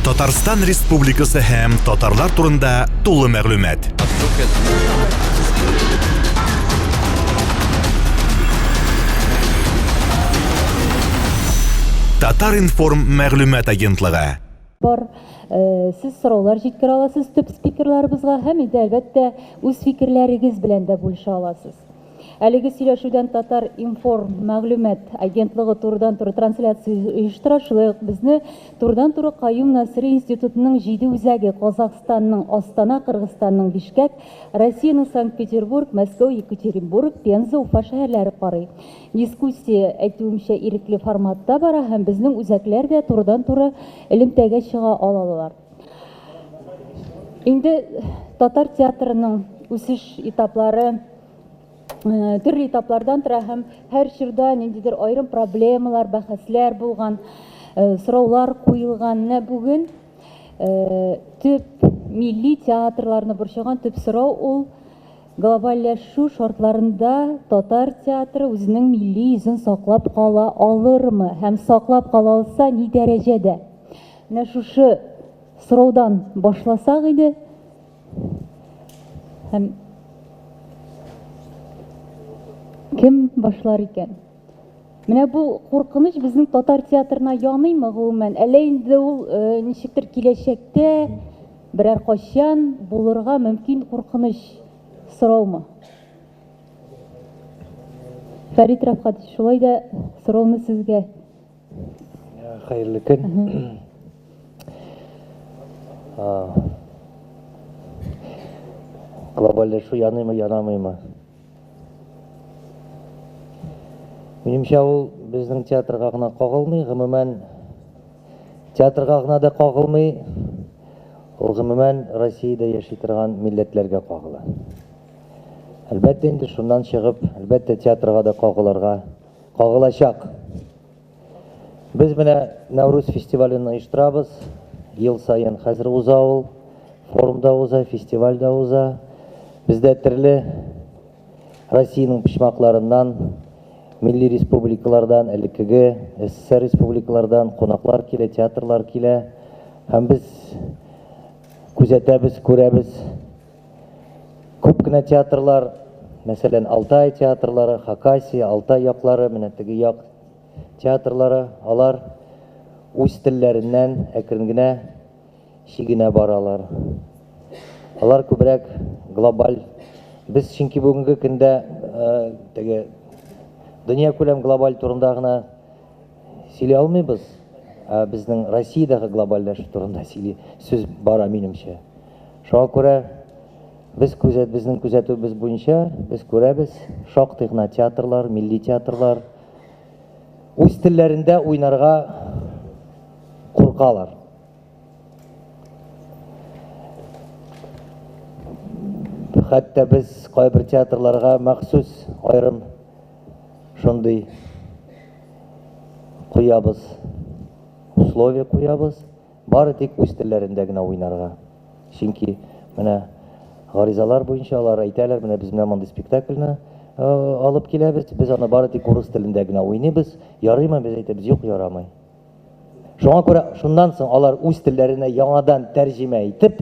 Татарстан Республикасы һәм татарлар турында тулы мәгълүмат. Татар-информ мәгълүмат агентлыгы. Бар, сіз сораулар җиткерә аласыз төп спикерларыбызга һәм инде әлбәттә үз фикерләрегез белән дә бүлешә аласыз. Әлеге сөйләшүдән Татар-информ мәгълүмат агентлыгы турыдан-туры трансляция оештыра, шулай ук безне турыдан-туры Каюм Насыйри институтының 7 үзәге Казакъстанның Астана, Кыргызстанның Бишкек, Россиянең Санкт-Петербург, Мәскәү, Екатеринбург, Пенза, Уфа шәһәрләре карый. Дискуссия әйтүемчә ирекле форматта бара һәм безнең үзәкләр дә турыдан-туры элемтәгә чыга алалар. Инде татар театрының үсеш этаплары төрле этаплардан тора һәм һәр чорда ниндидер айрым проблемалар, бәхәсләр булган, сораулар куелган. Бүген төп милли театрларны борчыган төп сорау ул глобальләшү шартларында татар театры үзенең милли йөзен саклап кала алырмы һәм саклап кала алса ни дәрәҗәдә? Менә шушы сораудан башласак иде. Һәм кем башлар икән? Менә бу куркыныч безнең татар театрына янымы гомумән? Әллә инде ул ничектер киләчәктә берәр кайчан булырга мөмкин куркыныч сораумы? Фәрит Рафкатович, шулай да сорауны сезгә. Хәерле көн. Глобальләшү янымы, янамыймы? Минемчә, ул безнең театрга гына кагылмый, гомумән театрга гына да кагылмый, ул гомумән Россиядә яши торган милләтләргә кагыла. Әлбәттә инде шуннан чыгып, әлбәттә театрга да кагылачак. Без менә Навруз фестивален оештырабыз. Ел сайын хәзер уза ул, форумда уза, фестивальдә уза. Бездә төрле Россиянең почмакларыннан, милли республикалардан, элеккеге СССР республикалардан кунаклар килә, театрлар килә. Һәм без күзәтәбез, күрәбез. Күп кенә театрлар, мәсәлән, Алтай театрлары, Хакасия, Алтай яклары, менә теге як театрлары, алар үз телләреннән әкрен генә чигенә баралар. Алар күбрәк глобаль. Без чөнки бүгенге көндә теге дөнья күләм глобаль турында гына сөйли алмыйбыз. Безнең Россиядәге глобальләшү турында сүз бара минемчә. Шуңа күрә безнең күзәтүебез буенча без күрәбез шактый гына театрлар, милли театрлар үз телләрендә уйнарга куркалар. Хәтта без кайбер театрларга махсус айрым шундый куябыз, условия куябыз, бары тик үз телләрендә генә уйнарга. Чөнки менә гаризалар буенча алар әйтәләр, менә без менә мондый спектакльне алып киләбез, без аны бары тик урыс телендә генә уйныйбыз. Ярыймы? Без әйтәбез, юк, ярамый. Шуңа күрә шуннан соң алар үз телләренә яңадан тәрҗемә итеп,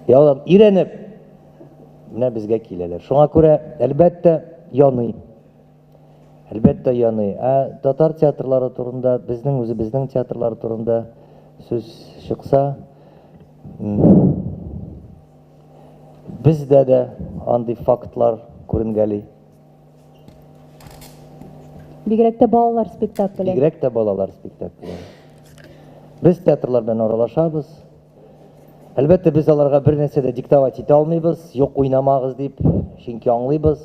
яңадан өйрәнеп менә безгә киләләр. Шуңа күрә әлбәттә яный. Әлбәттә яный. Татар театрлары турында, безнең театрлары турында сүз чыкса, бездә дә андый фактлар күренгәли. Бигрәк тә балалар спектакле. Бигрәк тә балалар спектакле. Без театрлар белән аралашабыз. Әлбәттә без аларга бер нәрсә дә диктовать итә алмыйбыз, юк уйнамагыз дип, чөнки аңлыйбыз.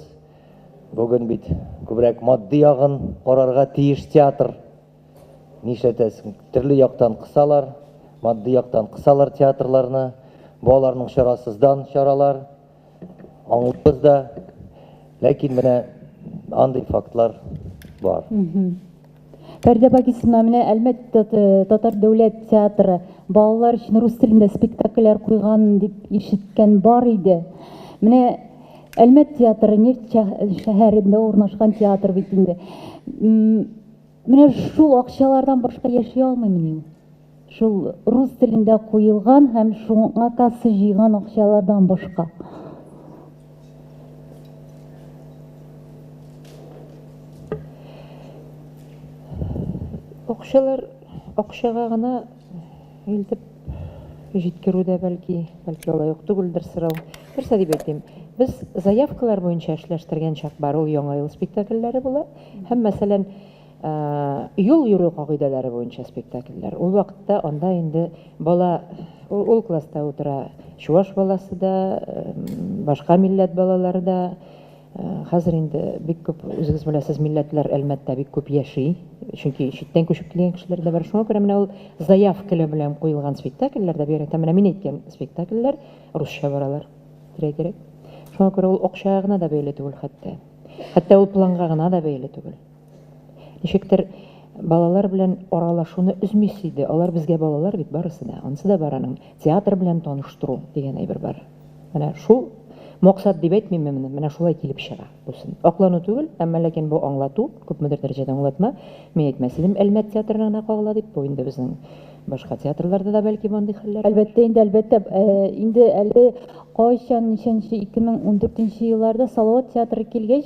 Бүген бит күбрәк матди ягын карарга тиеш театр. Нишләтәсең? Төрле яктан кысалар, матди яктан кысалар театрларны, балаларның чарасыздан чаралар. Аңлыйбыз да, ләкин менә андый фактлар бар. Фәридә Багисовна, менә әлбәттә Татар дәүләт театры балалар өчен рус телендә спектакльләр куйган дип ишеткән бар иде. Менә Әлмәт театры Нефть шәһәрендә урнашкан театр бит инде. Менә шул акчалардан башка яши алмыймы ни? шул рус телендә куелган һәм шуңа касса җыйган акчалардан башка. Акчага гына илтеп җиткерүдә бәлки алай юк түгелдер сорау. Нәрсә дип әйтим? Без заявкалар буенча эшләштергән чак бар, ул яңа ел спектакльләре була. Һәм мәсәлән, юл йөрү кагыйдәләре буенча спектакльләр. Ул вакытта анда инде бала ул класста утыра. Чуаш баласы да, башка милләт балалары да. Хәзер инде бик күп үзегез беләсез милләтләр әлбәттә бик күп яши. Чөнки читтән күчеп килгән кешеләр дә бар. Шуңа күрә менә ул заявкалар белән куелган спектакльләрдә бигрәк тә менә мин әйткән спектакльләр русча баралар. Кирәк. Шуңа күрә ул акчага гына да бәйле түгел хәтта. Хәтта ул планга гына да бәйле түгел. Ничектер балалар белән аралашуны үзмис иде. Алар безгә балалар бит барысы да. Анысы да бар аның. Театр белән таныштыру дигән әйбер бар. Менә шул максат дип әйтмим менә шулай килеп чыга. Бусын. Аклану түгел, әмма ләкин бу аңлату, күпмедер дәрәҗәдә аңлатма. Мин әйтмәс идем, Әлмәт театрына гына кагыла дип, бу инде безнең башка театрларда да бәлки мондый хәлләр. Әлбәттә, инде әле кайчан 2014 елларда Салават театры килгәч,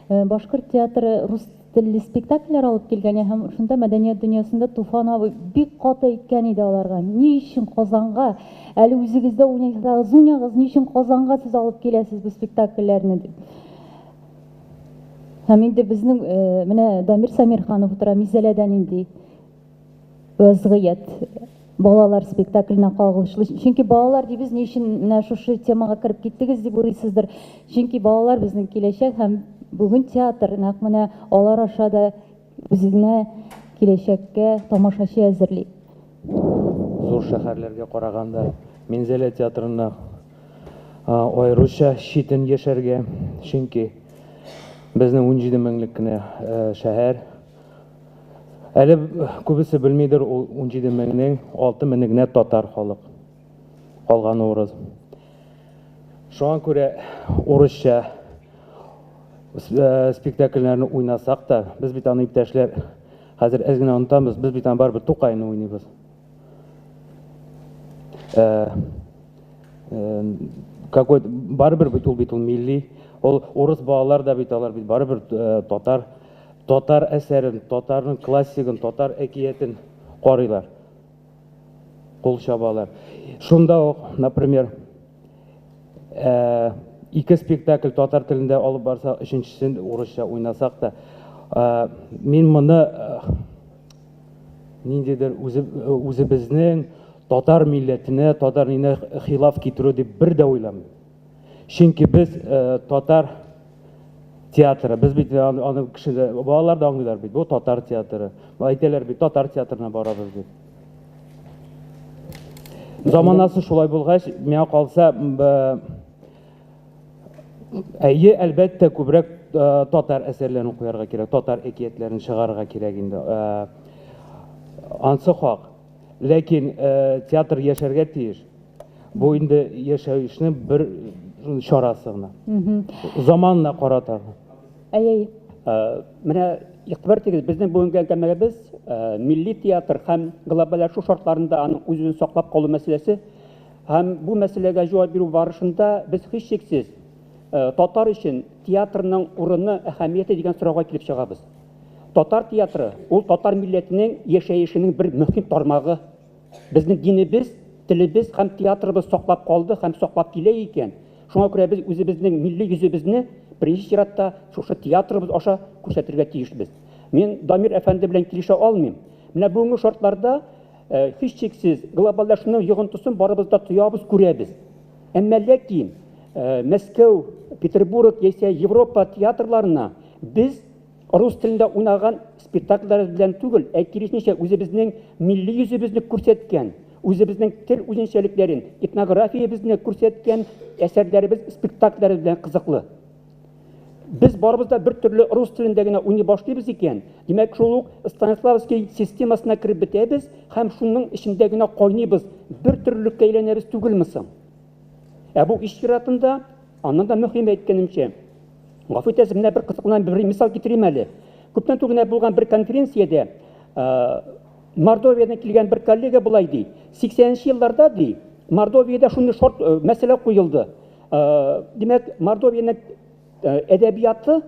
башкорт театры рус телле спектакльләр алып килгән һәм шунда мәдәният дөньясында Туфан абый бик каты әйткән иде аларга. Ни өчен Казанга, әле үзегездә уйнагыз, ни өчен Казанга сез алып киләсез бу спектакльләрне дип. Һәм инде безнең менә Дамир Самирханов утыра Мизәләдән инде вазгыять балалар спектакленә кагылышлы. Чөнки балалар дибез ни өчен менә шушы темага кирип киттегез дип уйлыйсыздыр. Чөнки балалар безнең киләчәк һәм бүген театр нәкъ менә алар аша да үзенә киләчәккә тамашачы әзерли. Зур шәһәрләргә караганда Минзәлә театрына аеруча читен яшәргә, чөнки безнең 17 меңлек кенә шәһәр. Әле күбесе белмидер, ул 17 меңнең 6 меңе генә татар халык. Калган урыс. Шуңа күрә урысча спектакльләрне уйнасак та, без бит аны иптәшләр хәзер әз генә онытабыз, без бит аны барыбер Тукайны уйныйбыз. Барыбер бит ул милли, ул урыс балалар да бит алар бит барыбер татар әсәрен, татарның классигын, татар әкиятен карыйлар. Кул чабалар. Шунда ук, например, ике спектакль татар телендә алып барсак, өченчесен урысча уйнасак та, мин моны ниндидер үзебезнең татар милләтенә, татар дине хилаф китерү дип бер дә уйламыйм. Чөнки без татар театры, без бит аны кешеләр, балалар да аңлыйлар бит, бу татар театры. Әйтәләр бит, татар театрына барабыз дип. Заманасы шулай булгач, миңа калса, әйе, әлбәттә күбрәк татар әсәрләрен куярга кирәк, татар әкиятләрен чыгарга кирәк инде. Ансы хак. Ләкин театр яшәргә тиеш. Бу инде яшәүшнең бер чарасы гына. Заманына карата. Әйе. Менә игътибар итегез, безнең бүгенге әңгәмәбез милли театр һәм глобаллашу шартларында аның үзен саклап калу мәсьәләсе. Һәм бу мәсьәләгә җавап бирү барышында без һичшиксез татар өчен театрның урыны, әһәмияте дигән сорауга килеп чыгабыз. Татар театры ул татар милләтенең яшәешенең бер мөһим тармагы. Безнең динебез, телебез һәм театрыбыз саклап калды һәм саклап килә икән. Шуңа күрә без үзебезнең милли йөзебезне беренче чиратта шушы театрыбыз аша күрсәтергә тиешбез. Мин Дамир әфәнде белән килешә алмыйм. Менә бүгенге шартларда һичшиксез глобаллашуның йогынтысын барыбыз да тоябыз, күрәбез. Әмма ләкин Мәскәү, Петербург яисә Европа театрларына без рус телендә уйнаган спектакльләр белән түгел, киресенчә үзебезнең милли йөзебезне күрсәткән, үзебезнең тел үзенчәлекләрен, этнографиябезне күрсәткән әсәрләребез, спектакльләр белән кызыклы. Без барыбыз да бер төрле рус телендә генә уйный башлыйбыз икән. Димәк, шул ук Станиславский системасына кирип бетәбез һәм шуның эчендә генә кайныйбыз. Бер төрлелеккә әйләнәбез түгелме соң? Бу иш чиратында аннан да мөһим әйткәнемчә, гафу итәсез, менә бер кызык гына бер мисал китерим әле. Күптән түгел булган бер конференциядә Мордовиядан килгән бер коллега булай ди. 80-нче елларда ди, Мордовияда шундый шорт мәсьәлә куелды. Димәк, Мордовияның әдәбияты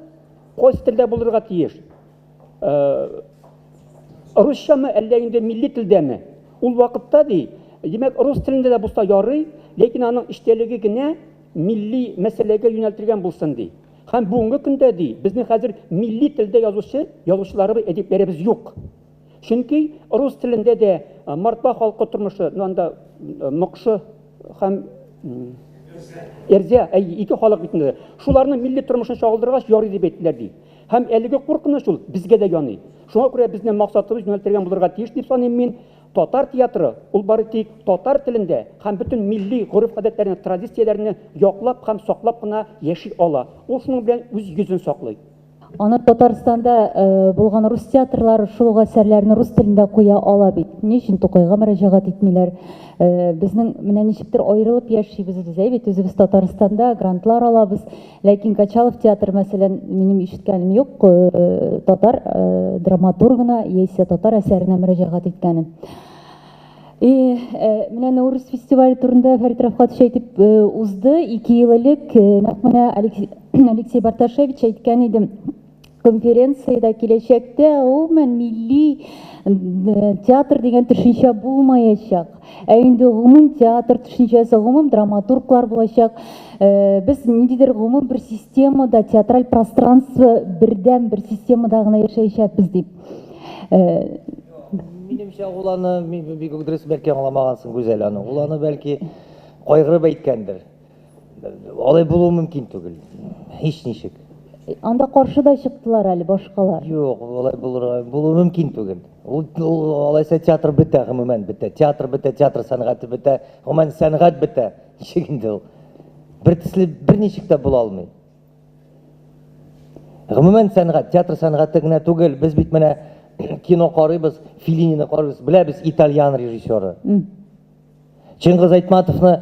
кайсы телдә булырга тиеш? Русчамы әллә инде милли телдәме? Ул вакытта ди, димәк, рус телендә дә булса ярый, ләкин аның эштәлеге генә милли мәсьәләгә юнәлтелгән булсын ди. Һәм бүгенге көндә ди, безнең хәзер милли телдә язучыларыбыз, әдипләребез юк. Чөнки рус телендә дә мордва халкы тормышы, анда мокшы һәм эрзә, ике халык битендә. Шуларның милли тормышын чагылдыргач ярый дип әйттеләр ди. Һәм әлеге куркыныч ул безгә дә яный. Шуңа күрә безнең максатыбыз юнәлтелгән булырга тиеш дип саныйм мин. Татар театры, ул бары тик татар телендә һәм бөтен милли гореф-гадәтләрне, традицияләрне яклап һәм саклап кына яши ала. Ул шуның белән үз йөзен саклый. Аны Татарстанда булган рус театрлары шул әсәрләрне рус телендә куя ала бит. Ни өчен Тукайга мөрәҗәгать итмиләр? Безнең менә ничектер аерылып яшибез бит үзебез Татарстанда грантлар алабыз. Ләкин Качалов театры мәсәлән минем ишеткәнем юк, татар драматургына яисә татар әсәренә мөрәҗәгать иткәнен. Менә Нурус фестивале турында Фәрит Рафкатович әйтеп узды. 2 ел элек нәкъ менә Алексей Барташевич әйткән иде. Конференцияда киләчәктә гомумән милли театр дигән төшенчә булмаячак. Инде гомум театр төшенчәсе, гомум драматурглар булачак. Без ниндидер гомум бер системада, театраль пространство бердәм бер системада гына яшәячәкбез дип. Минемчә, ул аны бик үк дөрес бәлки аңламагансың, Гүзәл аны. Ул аны бәлки кайгырып әйткәндер. Алай булуы мөмкин түгел. Һич ничек. Анда каршы да чыктылар әле башкалар. Юк, алай булуы мөмкин түгел. Ул алайса театр бетә, гомумән бетә. Театр бетә, театр сәнгате бетә, гомумән сәнгать бетә. Ничек инде ул? Бер төсле бер ничек тә була алмый. Гомумән сәнгать, театр сәнгате генә түгел. Без бит менә кино карыйбыз, Феллинини карыйбыз, беләбез, итальян режиссеры. Чингиз Айтматовны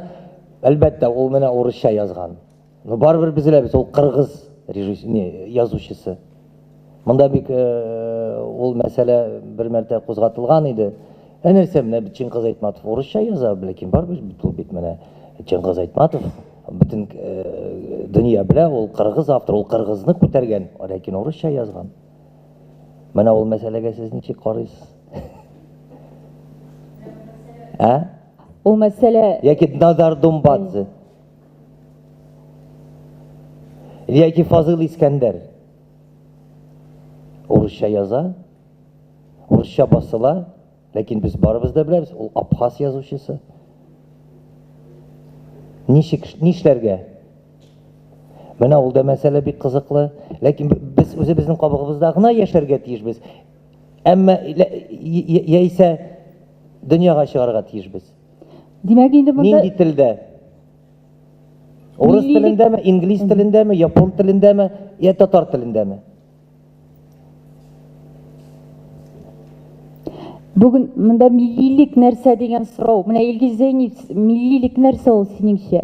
әлбәттә ул менә урысча язган. Но барыбер без беләбез, ул кыргыз язучысы. Монда бик ул мәсьәлә бер мәртә кузгатылган иде. Нәрсә менә Чингиз Айтматов урысча яза, ләкин барыбер бит менә Чингиз Айтматов бөтен дөнья белә, ул кыргыз автор, ул кыргызны күтәргән, ләкин урысча язган. Менә ул мәсьәләгә сез ничек карыйсыз? Ул мәсьәлә Яки Назар Думбадзе. Яки Фазыл Искәндәр. Урысча яза, урысча басыла, ләкин без барыбыз да беләбез, ул абхаз язучысы. Нишләргә? Менә ул да мәсьәлә бик кызыклы, ләкин без үзебезнең кабыгыбызда гына яшәргә тиешбез. Әмма яисә дөньяга чыгарга тиешбез. Димәк инде монда Нинди телдә? Урыс телендәме, инглиз телендәме, япон телендәме, я татар телендәме? бүген монда миллилек нәрсә дигән сорау. Менә Илгиз Зәйнев, миллилек нәрсә ул синеңчә?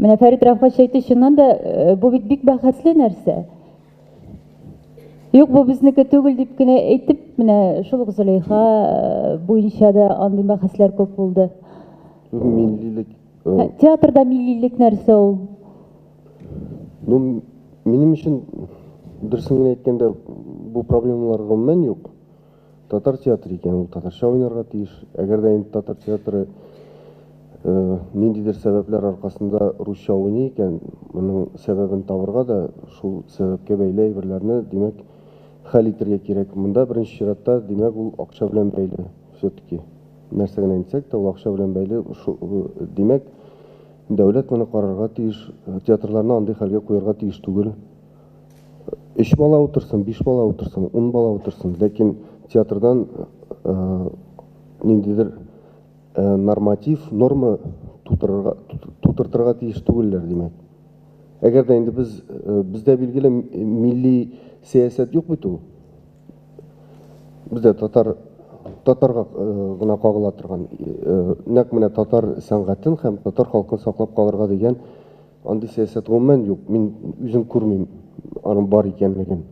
Менә Фәрит Рафкатович әйтте, чыннан да бу бит бик бәхәсле нәрсә. Юк, бу безнеке түгел дип кенә әйтеп, менә шул ук Зөләйха буенча да андый бәхәсләр күп булды. Миллилек. Театрда миллилек нәрсә ул? Ну, минем өчен дөресен генә әйткәндә бу проблемалар гомумән юк. Татар театры икән, ул татарча уйнарга тиеш. Әгәр дә инде татар театры ниндидер сәбәпләр аркасында русча уйный икән, моның сәбәбен табырга да шул сәбәпкә бәйле әйберләрне, димәк, хәл итәргә кирәк. Монда беренче чиратта, димәк, ул акча белән бәйле. Все-таки нәрсә генә әйтсәк тә, ул акча белән бәйле. Димәк, дәүләт моны карарга тиеш, театрларны андый хәлгә куярга тиеш түгел. 3 бала утырсын, 5 бала утырсын, 10 бала утырсын, ләкин театрдан ниндидер норматив, норма тутыртырга тиеш түгелләр, димәк. Әгәр дә инде бездә билгеле милли сәясәт юк бит ул. Бездә татарга гына кагыла торган, нәкъ менә татар сәнгатен һәм татар халкын саклап калырга дигән андый сәясәт гомумән юк. Мин үзем күрмим аның бар икәнлеген.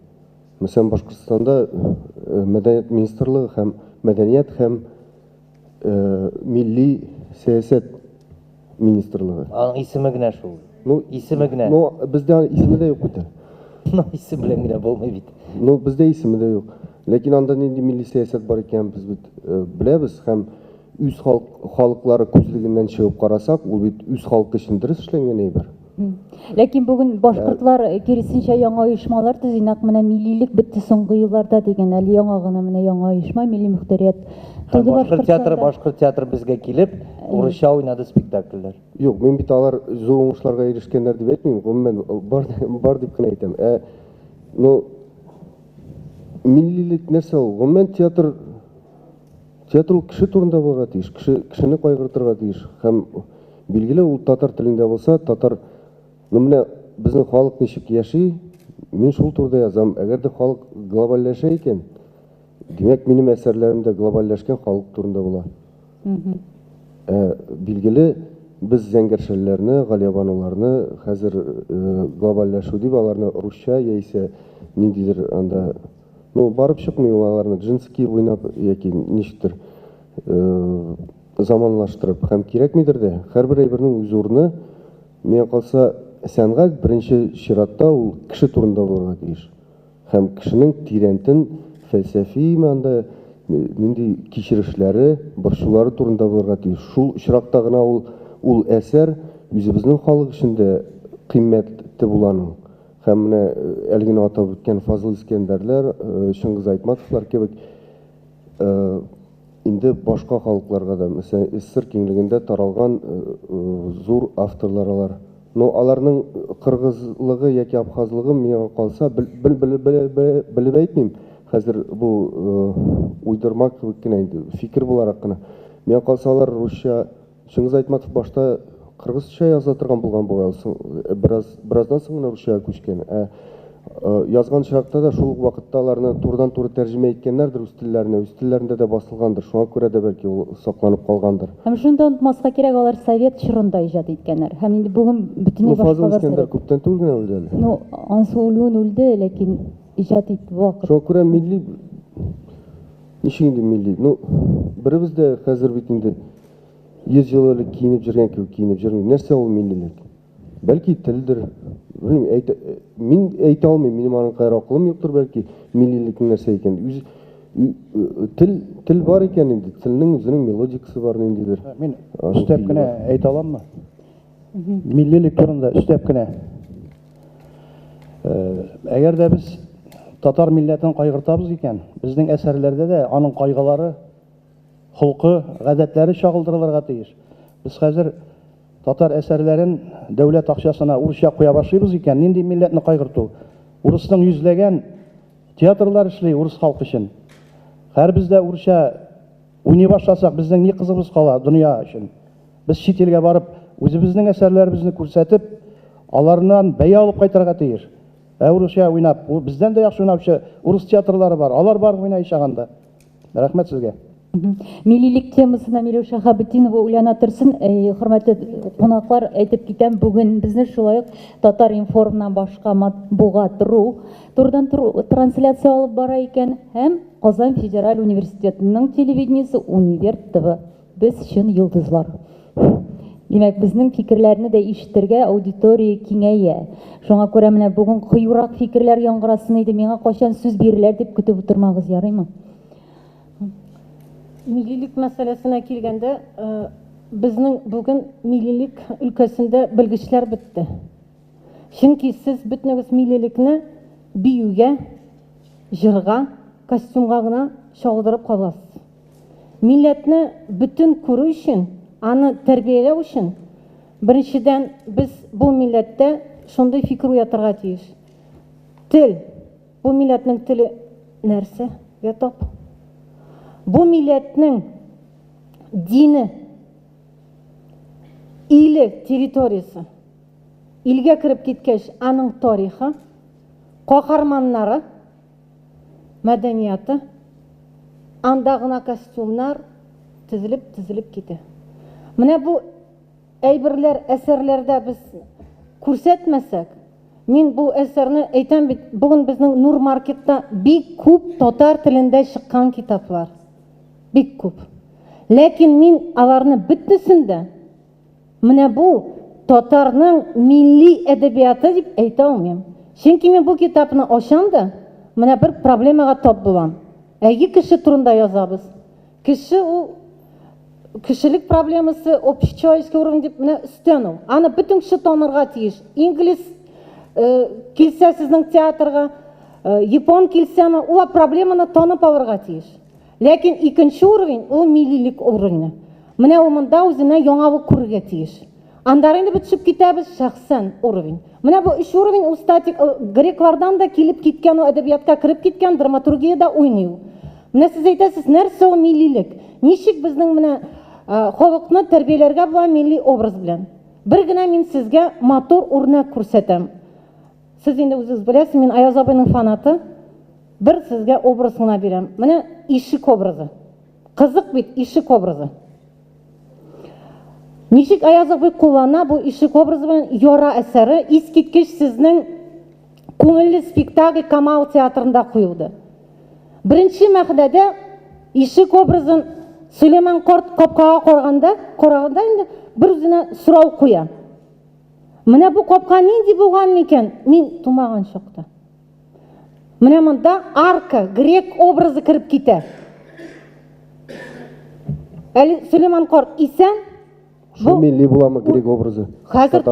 Мәсәлән, Башкортстанда Мәдәният министрлыгы һәм Мәдәният һәм милли сәясәт министрлыгы. Аның исеме генә шул. Ну, Исеме генә. ну, бездә исеме дә юк бит. Ну, исем белән генә булмый бит. Ну, бездә исеме дә юк. Ләкин анда нинди милли сәясәт бар икән без бит беләбез һәм үз халыклары күзлегеннән чыгып карасак, ул бит үз халкы өчен дөрес эшләнгән әйбер. Ләкин бүген башкортлар киресенчә яңа оешмалар төзи, нәкъ менә миллилек бетте соңгы елларда дигән, әле яңа гына менә яңа оешма, милли мөхтәрият туды Башкорт театры безгә килеп, урысча уйнады спектакльләр. Юк, мен бит алар зур уңышларга ирешкәннәр дип әйтмим, гомумән бар дип кенә әйтәм. Ну, миллилек нәрсә ул? Гомумән театр ул кеше турында булырга тиеш, кешене кайгыртырга тиеш. Һәм билгеле ул татар телендә булса, татар, ну менә безнең халык ничек яши, мин шул турыда язам. Әгәр дә халык глобальләшә икән, димәк минем әсәрләрем дә глобальләшкән халык турында була. Билгеле, без зәңгәршәлләрне, галиябануларны хәзер глобальләшү дип аларны русча яисә ниндидер анда, ну барып чыкмый аларны джински уйнап яки ничектер заманлаштырып һәм кирәкмидер дә. Һәрбер әйбернең үз урыны, миңа калса, сәнгать беренче чиратта ул кеше турында булырга тиеш. Һәм кешенең тирәнтен фәлсәфи мәгънәдә нинди кичерешләре, борчулары турында булырга тиеш. Шул очракта гына ул әсәр үзебезнең халык өчен дә кыйммәтле буланың. Һәм менә әлегә атап үткән Фазыл Искәндәрләр, Шыңгыз Айтматовлар кебек инде башка халыкларга да, мәсәлән, СССР киңлегендә таралган зур авторлар. Но аларның кыргызлыгы яки абхазлыгы миңа калса белеп әйтмим. Хәзер бу уйдырма кебек кенә инде, фикер буларак кына. Миңа калса алар русча, Шыңгыз Айтматов башта кыргызча яза торган булган булган, бираздан соң гына русчага күчкән. Язган чакта да шул вакытта аларны турыдан-туры тәрҗемә иткәннәрдер үз телләрендә дә басылгандыр. Шуңа күрә дә бәлки ул сакланып калгандыр. Һәм шунда онытмаска кирәк, алар совет чорында иҗат иткәннәр. Һәм инде бүген бөтенләй башка Фазыл Искәндәр күптән түгел генә үлде әле. Ну, ансы үлде, ләкин иҗат итеп вакыт. Шуңа күрә милли, ничек инде милли, ну, беребез дә хәзер бит инде 100 ел элек киенеп жүргән кебек киенеп йөрмим. Нәрсә ул миллилек? Бәлки телдер. Мин әйтә алмыйм, минем аның кайры акылым юктыр, бәлки миллилекнең нәрсә икән. Тел бар икән инде, телнең үзенең мелодикасы бар ниндидер. Мин өстәп кенә әйтә аламмы? Миллилек турында өстәп кенә. Әгәр дә без татар милләтен кайгыртабыз икән, безнең әсәрләрдә дә аның кайгылары, холкы, гадәтләре чагылдырылырга тиеш. Без хәзер татар әсәрләрен дәүләт акчасына урысча куя башлыйбыз икән, нинди милләтне кайгырту? Урысның йөзләгән театрлар эшли урыс халкы өчен. Һәр бездә урысча уйный башласак, безнең ни кызыбыз кала дөнья өчен? Без чит илгә барып, үзебезнең әсәрләребезне күрсәтеп, алардан бәя алып кайтырга тиеш. Урысча уйнап, бездән дә яхшы уйнаучы урыс театрлары бар. Алар бар уйный чагында. Рәхмәт сезгә. Миллилек темасына Миләүшә Хәбетдинова уйлана торсын. Хөрмәтле кунаклар, әйтеп китәм, бүген безне шулай ук Татар информнан башка матбугат турыдан трансляция алып бара икән һәм Казан Федераль университетының телевидениесе Универ ТВ. Без чын йолдызлар. Димәк, безнең фикерләрне дә ишетергә аудитория киңәя. Шуңа күрә менә бүген кыюрак фикерләр яңгырасын иде, миңа кайчан сүз бирелер дип көтеп утырмагыз, ярыймы? Миллилек мәсьәләсенә килгәндә, безнең бүген миллилек өлкәсендә белгечләр бетте. Чөнки сез бөтенегез миллилекне биюгә, җырга, костюмга гына чагылдырып каласыз. Милләтне бүтән күрү өчен, аны тәрбияләү өчен, беренчедән без бу милләттә шундый фикер уятырга тиеш. Тел, бу милләтнең теле нәрсә? Ятап. Бу милләтнең дине, иле, территориясы, илгә кирип киткәч, аның тарихы, каһарманнары, мәдәнияты, анда гына костюмнар тезелеп китә. Менә бу әйберләр, әсәрләрдә без күрсәтмәсәк, мин бу әсәрне әйтәм бит, бүген безнең Нур маркетта бик күп татар телендә чыккан китаплар. бик күп. Ләкин мин аларны бөтнесендә менә бу татарның милли әдәбияты дип әйтә алмыйм. Чөнки мин бу китапны ачам да, менә бер проблемага тап булам. Әйе, кеше турында язабыз. Кеше ул кешелек проблемасы общечеловеческий уровень дип менә өстән ул. Аны бөтен кеше танырга тиеш. Инглиз килсә сезнең театрга, япон килсәме, ул проблеманы танып алырга тиеш. Ләкин икенче уровень ул миллилек уровень. Менә ул монда үзенә яңалык күрергә тиеш. Андары инде бетшеп китәбез шәхсән уровень. Менә бу 3 уровень ул статик греклардан да килеп киткән, ул әдәбиятка кирип киткән, драматургиядә уйный. Менә сез әйтәсез, нәрсә ул миллилек? Ничек безнең менә халыкны тәрбияләргә була милли образ белән? Бер генә мин сезгә матур үрнәк күрсәтәм. Сез инде үзегез беләсез, мин Аяз абыйның фанаты. Бер сезгә образ гына бирәм. Менә ишек образы. Кызык бит ишек образы. Ничек Аяз абый куллана бу ишек образы белән яра әсәре искиткеч сезнең күңелле спектакль Камал театрында куелды. Беренче мәхәлләдә ишек образын Сөләйман карт капкага караганда инде бер үзенә сорау куя. Менә бу капка нинди булган микән? Мин тумаган чакта. Менә монда арка, грек образы кирип китә. Әле Сөләйман карт исән. Шу милли буламы грек образы? Хәзер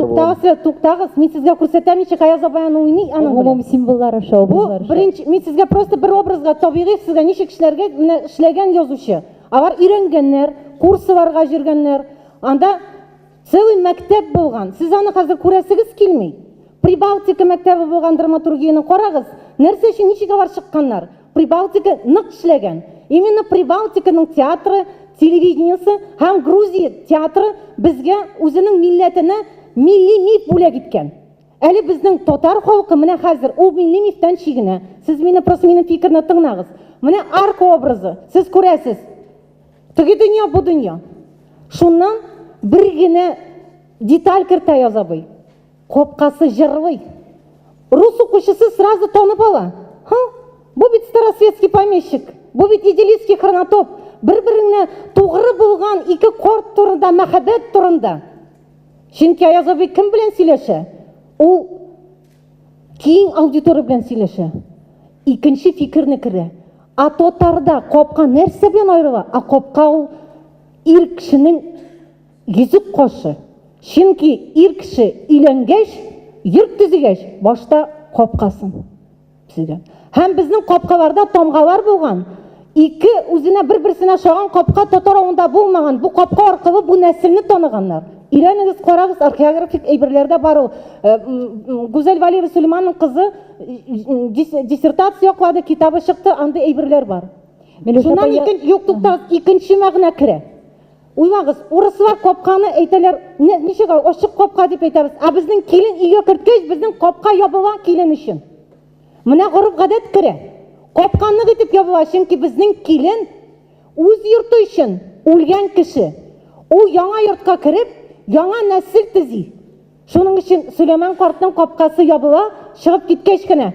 туктагыз, мин сезгә күрсәтәм ничек Аяз абый уйный аның белән. Гомум символлары, образлары. Беренче мин сезгә просто бер образга табигый сезгә ничек эшләргә менә эшләгән язучы. Алар өйрәнгәннәр, курсларга җөргәннәр. Анда целый мәктәп булган. Сез аны хәзер күрәсегез килми. Прибалтика мәктәбе булган драматургияны карагыз. Нәрсә өчен ничек алар чыкканнар? Прибалтика нык эшләгән. Именно Прибалтиканың театры, телевидениесе һәм Грузия театры безгә үзенең милләтенә милли миф бүләк иткән. Әле безнең татар халкы менә хәзер ул милли мифтән чигенә. Сез минем фикерне тыңлагыз. Менә арка образы. Сез күрәсез. Теге дөнья бу дөнья. Шуннан бер генә деталь кертә Аяз абый. Капкасы җырлый. Рус укучысы сразу танып ала. Бу бит старосветский помещик. Бу бит идиллийский хронотоп. Бер-беренә тугры булган ике карт турында, мәхәббәт турында. Чөнки Аяз абый кем белән сөйләшә? Ул киң аудитория белән сөйләшә. Икенче фикерне керә. Татарда капка нәрсә белән аерыла? Капка ул ир кешенең йөзек кашы. Чөнки ир кеше өйләнгәч, йорт төзегәч, башта капкасын төзегән. Һәм безнең капкаларда тамгалар булган. Ике үзенә бер-берсенә шаган капка татар авында булмаган. Бу капка аркылы бу нәселне таныганнар. Өйрәнегез, карагыз, археографик әйберләрдә бар ул. Гүзәл Валерия Сөлейманның кызы диссертация яклады, китабы чыкты, анда әйберләр бар. Шуннан икенче мәгънә керә. Уйлагыз, урыслар капканы әйтәләр, ничек ачык капка дип әйтәбез. Безнең килен өйгә керткәч, безнең капка ябыла килен өчен. Менә горыф гадәт керә. Капканы итеп ябыла, чөнки безнең килен үз йорты өчен үлгән кеше. Ул яңа йортка кереп, яңа нәсел төзи. Шуның өчен Сөләйман картның капкасы ябыла, чыгып киткәч кенә.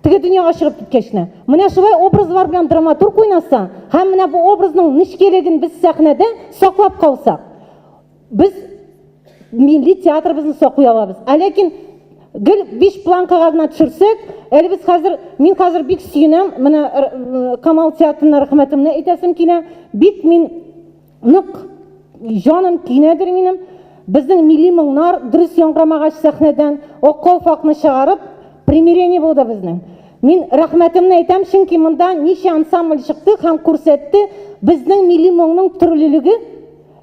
Теге дөньяга чыгып киткәч кенә. Менә шулай образлар белән драматург уйнаса, һәм менә бу образның нечкәлеген без сәхнәдә саклап калсак, без милли театрыбызны саклый алабыз. Ләкин гел 5 планкага гына төшерсәк, әле без хәзер, мин хәзер бик сөенәм, менә Камал театрына рәхмәтемне әйтәсем килә. Бик мин нык җаным кинәдер минем. Безнең милли моңнар дөрес яңгырамагач сәхнәдән ак калфакны чыгарып, примирение булды безнең. Мин рәхмәтемне әйтәм, чөнки монда ничә ансамбль чыкты һәм күрсәтте безнең милли моңның төрлелеге.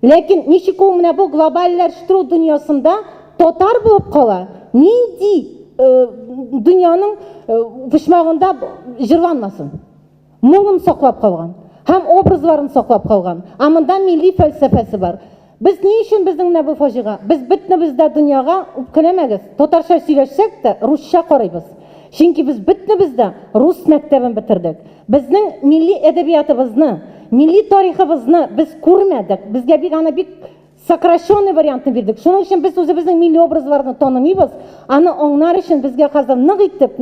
Ләкин ничек ул менә бу глобальләштерү дөньясында татар булып кала? Нинди дөньяның почмагында җырланмасын? Моңын саклап калган һәм образларын саклап калган. Монда милли фәлсәфәсе бар. Без ни өчен безнең менә бу фаҗига? Без бөтенебездә дөньяга үпкәләмәгез. Татарча сөйләшсәк тә русча карыйбыз. Чөнки без бөтенебездә рус мәктәбен бетердек. Безнең милли әдәбиятыбызны, милли тарихыбызны без күрмәдек. Безгә бик аны бик сокращенный вариантын бирдек. Шуның өчен без үзебезнең милли образларны танымыйбыз. Аны аңлар өчен безгә хәзер нык итеп,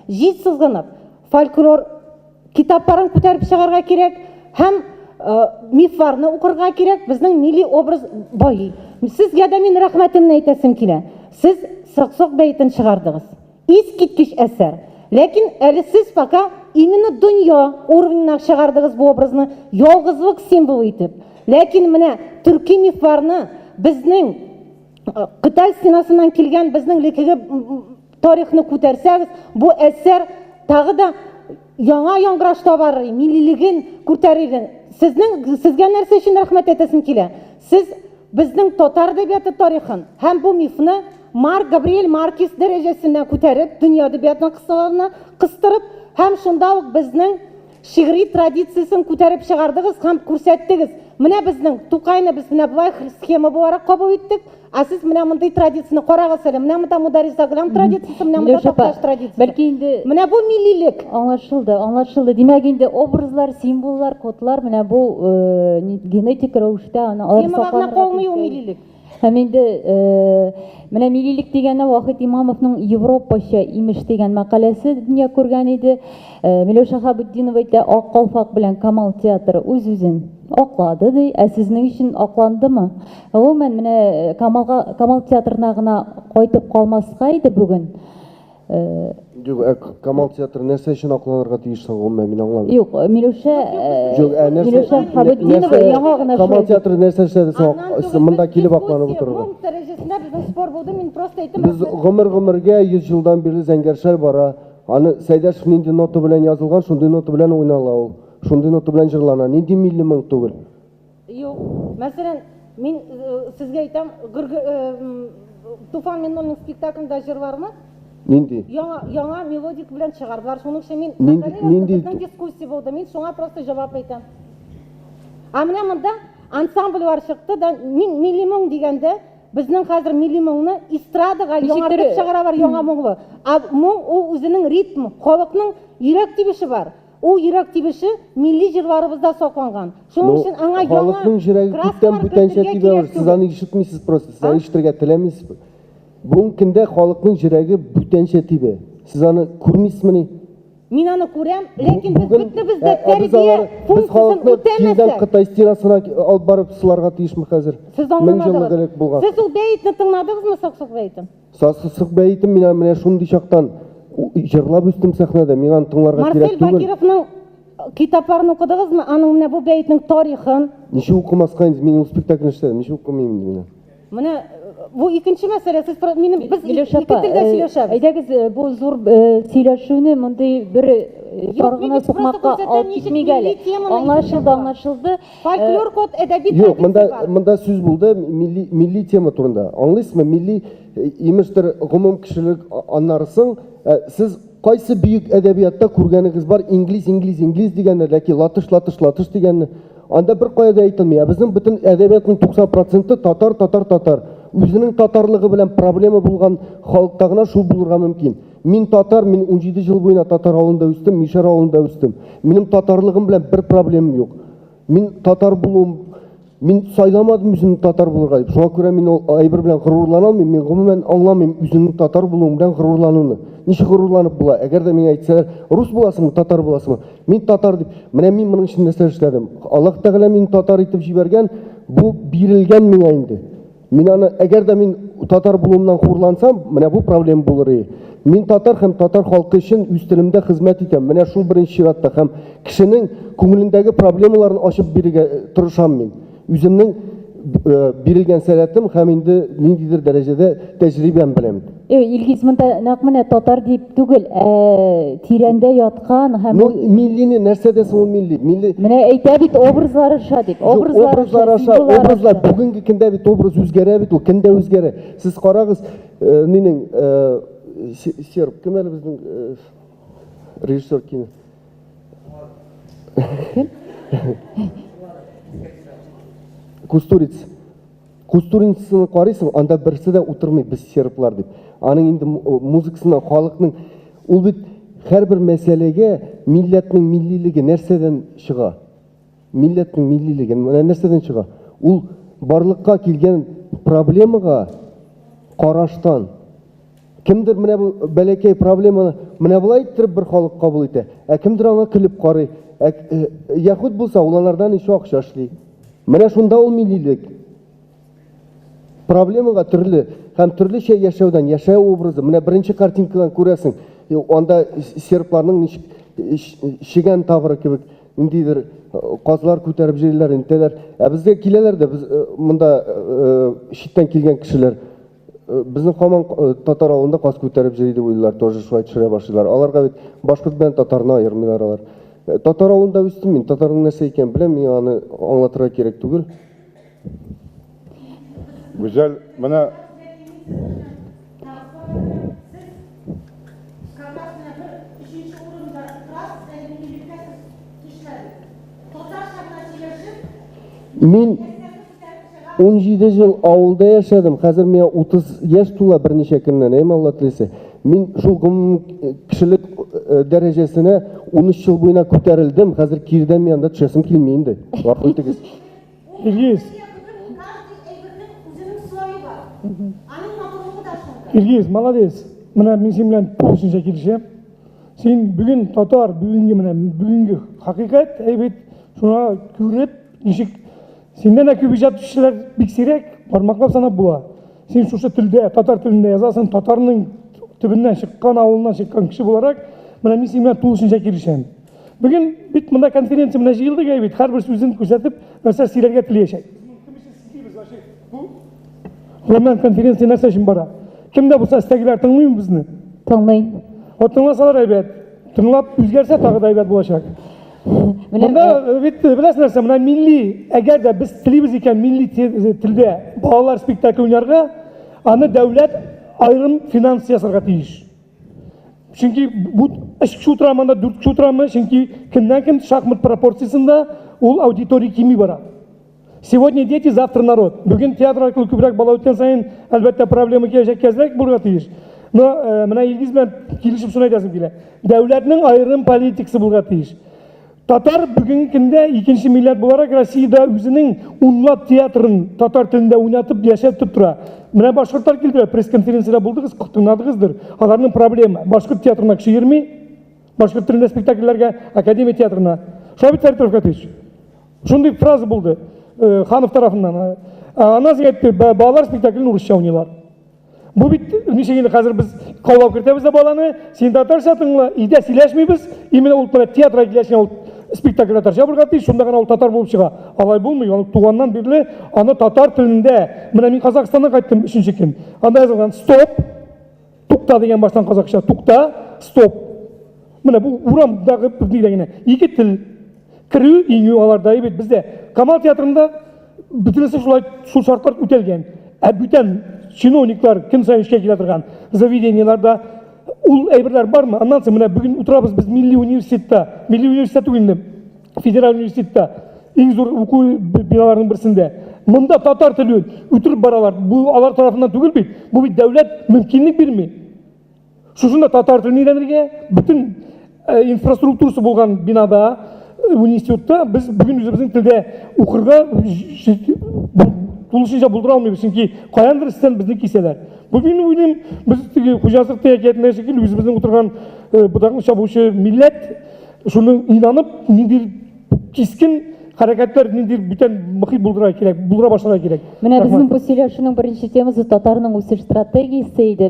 җит сызгынып, фольклор китапларын күтәреп чыгарга кирәк. Һәм мифларны укырга кирәк, безнең милли образ байый. Сезгә дә мин рәхмәтемне әйтәсем килә. Сез Саксок бәйтен чыгардыгыз. Искиткеч әсәр. Ләкин әле сез пока именно дөнья уровенына чыгардыгыз бу образны, ялгызлык символы итеп. Ләкин менә төрки мифларны безнең Кытай стенасыннан килгән безнең лекеге тарихны күтәрсәгез, бу әсәр тагы да яңа яңгыраш табар, миллилеген күтәрер. Сезгә нәрсә өчен рәхмәт әйтәсем килә? Сез безнең татар әдәбияты тарихын һәм бу мифны Габриэль Маркес дәрәҗәсенә күтәреп, дөнья әдәбиятының кысаларына кыстырып, һәм шунда ук безнең шигъри традициясын күтәреп чыгардыгыз һәм күрсәттегез. Менә безнең Тукайны без менә булай схема буларак кабул иттек, а сез менә мондай традицияны карагыз әле. Менә монда Мударис Заглам традициясы, менә монда Такташ традициясы. Бәлки инде менә бу миллилек. Аңлашылды. Димәк инде образлар, символлар, кодлар менә бу генетик рәвештә алар сакланырга калмый ул миллилек. Һәм инде менә миллилек дигәндә Вахит Имамовның Европача имеш дигән мәкаләсе дөнья күргән иде. Миләүшә Хабетдинова әйтә, Ак калфак белән Камал театры үз-үзен аклады ди. Ә сезнең өчен акландымы? Гомумән менә Камал театрына гына кайтып калмаска иде бүген. Камал театры нәрсә өчен акланырга тиеш соң, мин аңламыйм. Юк, Миләүшә Хабетдинова яңа гына Камал театры нәрсә эшләде соң, монда килеп акланып утырырга. Бу дәрәҗәсендә безнең спор булды, мин просто әйтәм. Без гомергә 100 елдан бирле зәңгәршәл бара. Аны Сәйдәшев нинди нота белән язылган, шундый нота белән уйнала ул. Шундый нота белән җырлана. Нинди милли моң түгел. Юк. Мәсәлән, мин сезгә әйтәм, Туфан Миннолның спектаклендә җыр бармы? Нинди? Яңа мелодик белән чыгардылар. Шуның өчен мин нинди дискуссия булды. Мин шуңа просто җавап әйтәм. А менә монда ансамбльлар чыкты да, мин милли моң дигәндә, безнең хәзер милли моңны эстрадага яңартып чыгаралар, яңа моңлы. А моң ул үзенең ритм, халыкның йөрәк тибеше бар. Ул йөрәк тибеше милли җырларыбызда сакланган. Шуның өчен аңа яңа халыкның йөрәге күптән бүтәнчә тибә, сез аны ишетмисез просто, сез ишетергә теләмисез. Бүгенге көндә халыкның йөрәге бүтәнчә тибә. Сез аны күрмисезме? Мин аны күрәм, ләкин без бөтенебез дә тәрбия функциясын үтәмәсәк. Кытай стенасына алып барып сыларга тиешме хәзер? Сез аңламадыгыз. Сез ул бәйтне тыңладыгызмы, Саксок бәйтен? Саксок бәйтен мин менә шундый чактан җырлап үстем сәхнәдә, мин аны тыңларга кирәк түгел. Марсель Бакировның китапларын укыдыгызмы? Аның менә бу бәйтнең тарихын. Ничек укымаска инде, мин ул спектакльне эшләдем, ничек укымыйм инде. Менә бу икенче мәсьәлә. Сез минем без ике телдә сөйләшәбез. Әйдәгез, бу зур сөйләшүне мондай бер таргына сукмакка алып китмик әле. Аңлашылды. Фольклор код әдәби Юк, монда сүз булды милли тема турында. Аңлыйсызмы? Милли имештер гомум кешелек аннарысың. Сез кайсы бөек әдәбиятта күргәнегез бар? Инглиз дигәнне, ләкин латыш дигәнне. Анда бер кайда әйтелми. Безнең бөтен әдәбиятның 90% татар. Үзенең татарлыгы белән проблема булган халыкта гына шул булырга мөмкин. Мин татар, мин 17 ел буена татар авылында үстем, Мишар авылында үстем. Минем татарлыгым белән бер проблемам юк. Мин татар булуым, мин сайламадым үземне татар булырга дип. Шуңа күрә мин ул әйбер белән горурлана алмыйм. Мин гомумән аңламыйм үземнең татар булуым белән горурлануны. Ничек горурланып була? Әгәр дә миңа әйтсәләр, рус буласыңмы, татар буласыңмы? Мин татар дип. Менә мин моның өчен нәрсә эшләдем? Аллаһ Тәгалә мин татар итеп җибәргән, бу бирелгән миңа инде. Мин аны әгәр дә мин татар булуымнан хурлансам, менә бу проблема булыр. Мин татар һәм татар халкы өчен үз телемдә хезмәт итәм. Менә шул беренче чиратта һәм кешенең күңелендәге проблемаларын ачып бирергә тырышам мин. Үземнең бирелгән сәләтем һәм инде ниндидер дәрәҗәдә тәҗрибәм белән. Илгиз, монда нәкъ менә татар дип түгел, тирәндә яткан һәм миллине нәрсәдә соң милли? Менә әйтә бит образлар аша дип. Образлар бүгенге көндә бит образ үзгәрә бит, ул көндә үзгәрә. Сез карагыз, минең серб кем әле безнең режиссер кино? Кустурицаны карыйсың, анда берсе дә утырмый без серблар дип. Аның инде музыкасына халыкның ул бит һәрбер мәсьәләгә милләтнең миллилеге нәрсәдән чыга? Милләтнең миллилеге нәрсәдән чыга? Ул барлыкка килгән проблемага караштан. Кемдер менә бу бәләкәй проблеманы менә булай иттереп бер халык кабул итә. Кемдер аңа килеп карый. яхуд булса, улардан ише акча эшли. Менә шунда ул миллилек. Проблемага төрле һәм төрлечә яшәүдән, яшәү образы. Менә беренче картинкадан күрәсең, анда сербларның шигән табыры кебек ниндидер казлар күтәреп җырлар, интеләр. Безгә киләләр дә, без монда читтән килгән кешеләр безнең һаман татар авылында каз күтәреп җырлый дип уйлыйлар, тоже шулай төшерә башлыйлар. Аларга бит башкорт белән татарны аермыйлар алар. Татар авылында үстем мин, татарның нәрсә икән беләм, мин аны аңлатырга кирәк түгел. Güzel, bana Мин 17 жыл авылда яшәдем. Хәзер миңа 30 яшь тула берничә көннән, әйме Алла теләсә. Мин шул кешелек дәрәҗәсенә 13 жыл буена күтәрелдем. Хәзер кирдән мин анда төшәсем килми инде. Гафу итегез. Илгиз, молодец. Менә мин син белән тулысынча килешәм. Син бүген татар, бүгенге хакыйкать, әйбет, шуңа күреп, ничек синдән дә күп иҗат кешеләр бик сирәк, бармаклап санап була. Син шушы телдә, татар телендә язасың, татарның төбеннән чыккан, авылыннан чыккан кеше буларак, менә мин син белән тулысынча килешәм. Бүген бит монда конференция менә җыелдык, әйбет, һәрбер сүзен күрсәтеп, нәрсә сөйләргә теләячәк. Роман конференция нәрсә өчен бара? Кемдә булса истәгеләр тыңлыймы безне? Тыңлыйм. Тыңласалар әйбәт. Тыңлап үзгәрсә тагы да әйбәт булачак. Монда бит беләсез нәрсә, менә милли, әгәр дә без телибез икән милли телдә балалар спектакль уйнарга, аны дәүләт айрым финанс ясарга тиеш. Чөнки бу 3 кеше утырамы, 4 кеше утырамы, чөнки кемнән-кем шахмат пропорциясендә ул аудитория кими бара. Сегодня дети, завтра народ. Бүген театр аркылы күбрәк бала үткән саен, әлбәттә проблема киләчәк кәзрәк булырга тиеш. Но менә Илгиз белән килешеп шуны әйтәсем килә. Дәүләтнең айрым политикасы булырга тиеш. Татар бүгенге көндә икенче милләт буларак Россиядә үзенең унлап театрын татар телендә уйнатып яшәп тора. Менә башкортлар килделәр, пресс-конференциядә булдыгыз, тыңладыгыздыр. Аларның проблема башкорт театрына кеше йөрми, башкорт телендә спектакльләргә академия театрына. Шулай бит Фәритов Катыш. Шундый фраза булды. Ханов тарафынан. Ана әйтте, балалар спектаклен урысча уйныйлар. Бу бит ничегенде хәзер без каулап кертәбез дә баланы, син татарча тыңла, идә сөйләшмибез, именно ул театрга киләчәк ул спектакль татарча булырга тиеш, шунда гына ул татар булып чыга. Алай булмый, аны туганнан бирле аны татар телендә. Менә мин Казакстанга кайттым 3нче көн. Анда язылган стоп, тукта дигән баштан казакча, тукта, стоп. Менә бу урамдагы дигәне ике тел кирү иңү аларда бит бездә Камал театрында бөтенесе шулай шул шартлар үтәлгән. Бүтән чиновниклар кем сайын эшкә килә торган заведениеларда ул әйберләр бармы? Аннан соң менә бүген утырабыз біз милли университет инде, федераль университетта, иң зур уку биналарының берсендә. Монда татар телен үтүрүп баралар. Бу алар тарафынан түгел бит. Бу бит дәүләт мөмкинлек бирми. Шушында татар телен өйрәнергә бүтән инфраструктурасы булган бинада университетта біз бүгін өзіміздің тілде укырга тулышынча булдыра алмайбыз, чөнки каяндыр сізден бізді киселер. Бүгін уйлайм, біз хуҗалыктыкта әкиятендә шикелле үзебезнең утырган будакны чабучы милләт шуны инанып, ниндидер кискен хәрәкәтләр, ниндидер бүтән мөхит булдыра башларга кирәк. Менә безнең бу сөйләшүнең беренче темасы татарның үсеш стратегиясе иде.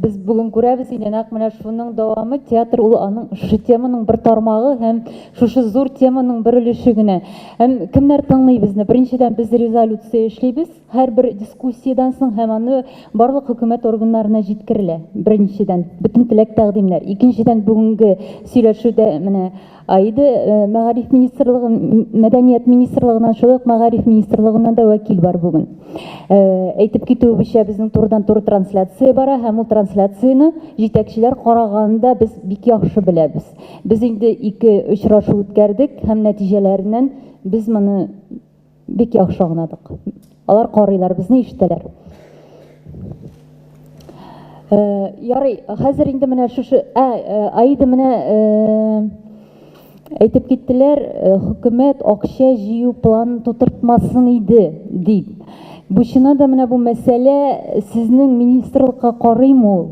Без бүген күрәбез инде, нәкъ менә шуның дәвамы театр ул аның шушы теманың бер тармагы һәм шушы зур теманың бер өлеше генә. Һәм кемнәр тыңлый безне? Беренчедән без резолюция эшлибез, һәрбер дискуссиядан соң һәм аны барлык хөкүмәт органнарына җиткерелә. Беренчедән бөтен теләк тәкъдимнәр. Икенчедән бүгенге сөйләшүдә менә Айды Мәгариф министрлыгы, Мәдәният министрлыгынан, шулай Мәгариф министрлыгыннан да вәкил бар бүген. Әйтеп китүебезчә, безнең турыдан-туры трансляция бара, һәм ул трансляцияны җитәкчеләр караганда без бик яхшы беләбез. Без инде 2 очрашу үткәрдек һәм нәтиҗәләреннән без моны бик яхшы аңладык. Алар карыйлар, безне ишетәләр. Ярый, хәзер инде менә шушы айды менә әйтеп киттеләр, хөкүмәт акча җыю планын тутыртмасын иде дип. Бу чыннан да менә бу мәсьәлә сезнең министрлыкка карыймы ул?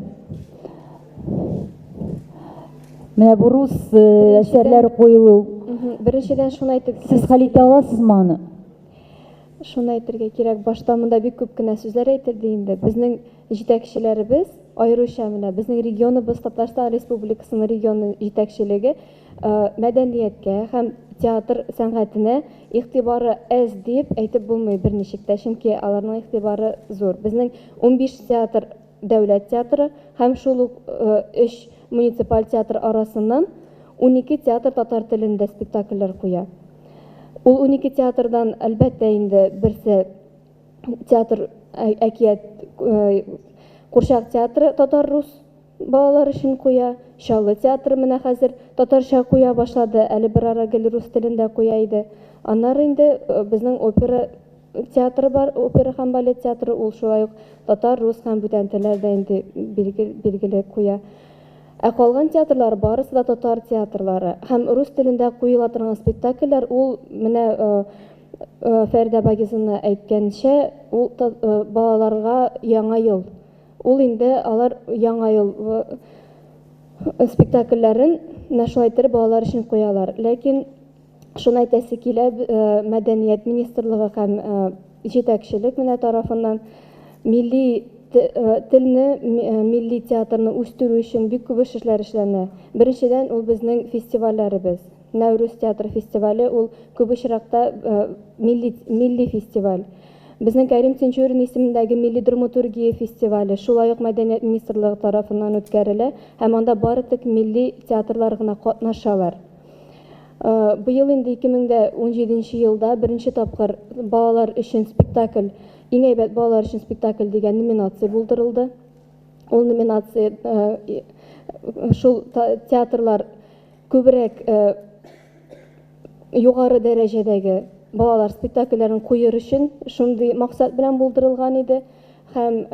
Менә бу рус әсәрләре куелу Беренчедән шуны әйтеп, Сез хәл итә аласызмы аны? шуны әйтергә кирәк. Башта монда бик күп кенә сүзләр әйтелде инде. Безнең җитәкчеләребез, аеруча менә безнең регионыбыз, Татарстан Республикасының регионы җитәкчелеге мәдәнияткә һәм театр сәнгатенә игътибары әз дип әйтеп булмый берничек тә, чөнки аларның игътибары зур. Безнең 15 театр дәүләт театры һәм шул ук 3 муниципаль театр арасыннан 12 театр татар телендә спектакльләр куя. Ул 12 театрдан әлбәттә инде берсе театр әкият Курчак театры татар-рус балалар өчен куя, Чаллы театры менә хәзер татарча куя башлады, әле бер ара гел рус телендә куя иде. Аннары инде безнең опера театры бар, опера һәм балет театры, ул шулай ук татар, рус һәм бүтән телләрдә инде билгеле куя. Ә калган театрлар барысы да татар театрлары һәм рус телендә куела торган спектакльләр, ул менә Фәридә Багизовна әйткәнчә, ул балаларга яңа ел. Ул инде алар яңа ел спектакльләрен шулай итеп балалар өчен куялар. Ләкин шуны әйтәсе килә, Мәдәният министрлыгы һәм җитәкчелек менә тарафыннан милли телне, милли театрны үстерү өчен бик күп эшләр эшләнә. Беренчедән, ул безнең фестивальләребез. Нәүрүз театр фестивале, ул күп очракта милли фестиваль. Безнең Кәрим Тинчурин исемендәге милли драматургия фестивале шулай ук Мәдәният министрлыгы тарафыннан үткәрелә һәм анда бары тик милли театрлар гына катнашалар. Быел инде 2017 елда беренче тапкыр балалар өчен спектакль, иң әйбәт балалар өчен спектакль дигән номинация булдырылды. Ул номинация шул театрлар күбрәк югары дәрәҗәдәге балалар спектакльләрен куер өчен шундый максат белән булдырылган иде. Һәм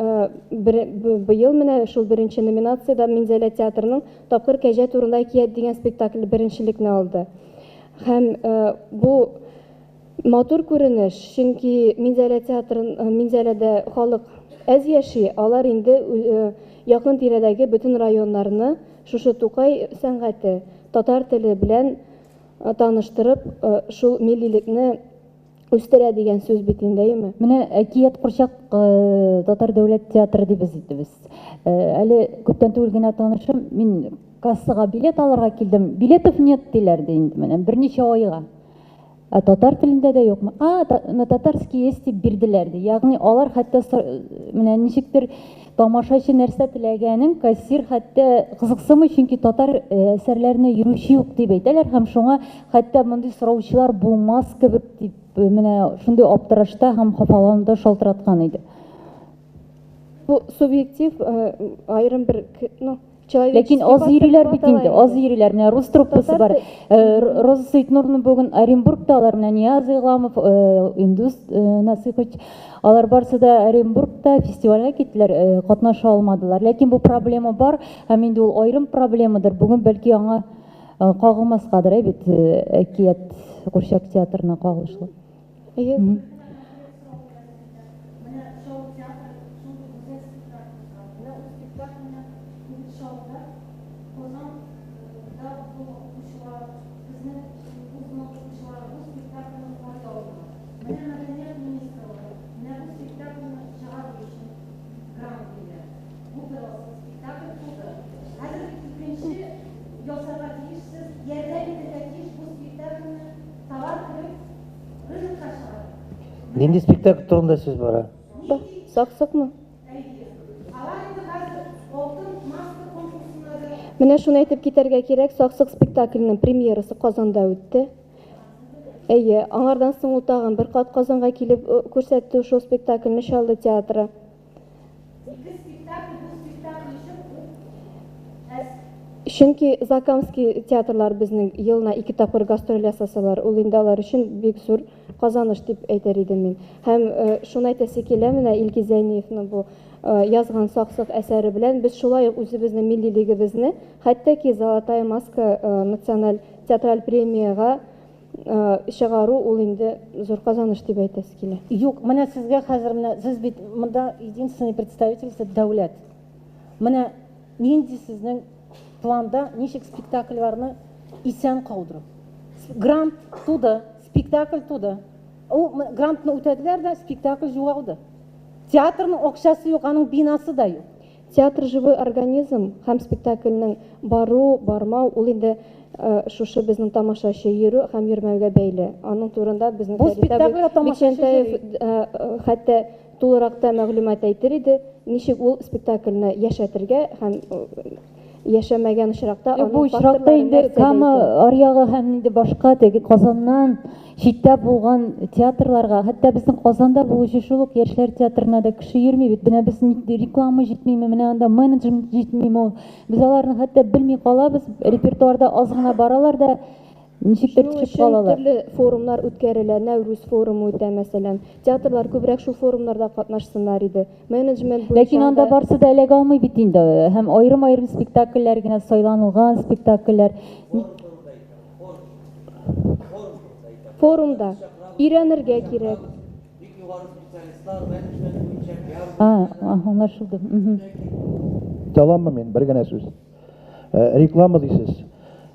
быел менә шул беренче номинациядә Минзәлә театрының Тапкыр кәҗә турында әкият дигән спектакль беренчелекне алды. Һәм бу матур күренеш, чөнки Минзәләдә халык әз яши, алар инде якын тирәдәге бөтен районнарны шушы Тукай сәнгате, татар теле белән таныштырып, шул миллилекне үстерә дигән сүз бит инде. Менә әкият Курчак татар дәүләт театры дип әйтәбез. Әле күптән түгел генә танышым, мин кассага билет алырга килдем. Билетов нет диләр ди инде менә берничә айга. Татар телендә дә юкмы? На татарский есть дип бирделәр ди. Ягъни алар хәтта менә ничектер тамашачы нәрсә теләгәнен кассир хәтта кызыксымый, чөнки татар әсәрләренә йөрүче юк дип әйтәләр һәм шуңа хәтта мондый сораучылар булмас кебек дип менә шундый аптырашта һәм хафалануда шалтыраткан иде. Бу субъектив айрым бер, Ләкин аз йөриләр бит инде, аз йөриләр. Менә рус труппасы бар. Роза Сәйтнурны бүген Оренбургта, алар менә Нияз Игламов, Индус Насыйхович, алар барсы да Оренбургта фестивальгә киттеләр, катнаша алмадылар. Ләкин бу проблема бар, һәм инде ул аерым проблемадыр. Бүген бәлки аңа кагылмаскадыр бит әкият Курчак театрына кагылышлы. Нинди спектакль турында сүз бара? Саксыкмы? Менә шуны әйтеп китәргә кирәк, Саксык спектакленең премьерасы Казанда үтте. Әйе, аңардан соң ул тагын бер кат Казанга килеп күрсәтте шул спектакльне Чаллы театры. Чөнки Закамский театрлар безнең елына 2 тапкыр гастроль ясасалар, ул инде алар өчен бик зур казаныш дип әйтер идем мин. Һәм шуны әйтәсе килә, менә Илгиз Зәйниевның бу язган Саксык әсәре белән без шулай ук үзебезнең миллилегебезне, хәтта ки Золотая маска националь театраль премияга чыгару ул инде зур казаныш дип әйтәсе килә. Юк, менә сезгә хәзер менә сез бит монда единственный представитель дәүләт. Менә нинди сезнең планда ничек спектакльләрне исән калдыру? Грант туды, спектакль туды. Ул грантны үтәделәр дә, спектакль югалды. Театрның акчасы юк, аның бинасы да юк. Театр живой организм һәм спектакльнең бару, бармау ул инде шушы безнең тамашачы йөрү һәм йөрмәүгә бәйле. Аның турында безнең Бу спектакльгә тамашачы хәтта тулырак та мәгълүмат әйтер иде, ничек ул спектакльне яшәтергә һәм яшәмәгән очракта Бу очракта инде кама аръягы һәм инде башка теге Казаннан читтә булган театрларга, хәтта безнең Казанда булучы шул ук яшьләр театрына да кеше йөрми бит. Менә без реклама җитмиме, менә анда менеджмент җитмиме. Без аларны хәтта белми калабыз, репертуарда аз гына баралар да ничектер төшеп калалар. Төрле форумнар үткәрелә, Нәүрүз форумы үтә мәсәлән. Театрлар күбрәк шул форумнарда катнашсыннар иде. Менеджмент буенча. Ләкин анда барсы да эләгә алмый бит инде. Һәм аерым-аерым спектакльләр генә сайланылган спектакльләр. Форумда өйрәнергә кирәк. Аңлашылды. Таламмы мен, бер генә сүз. Реклама дисез.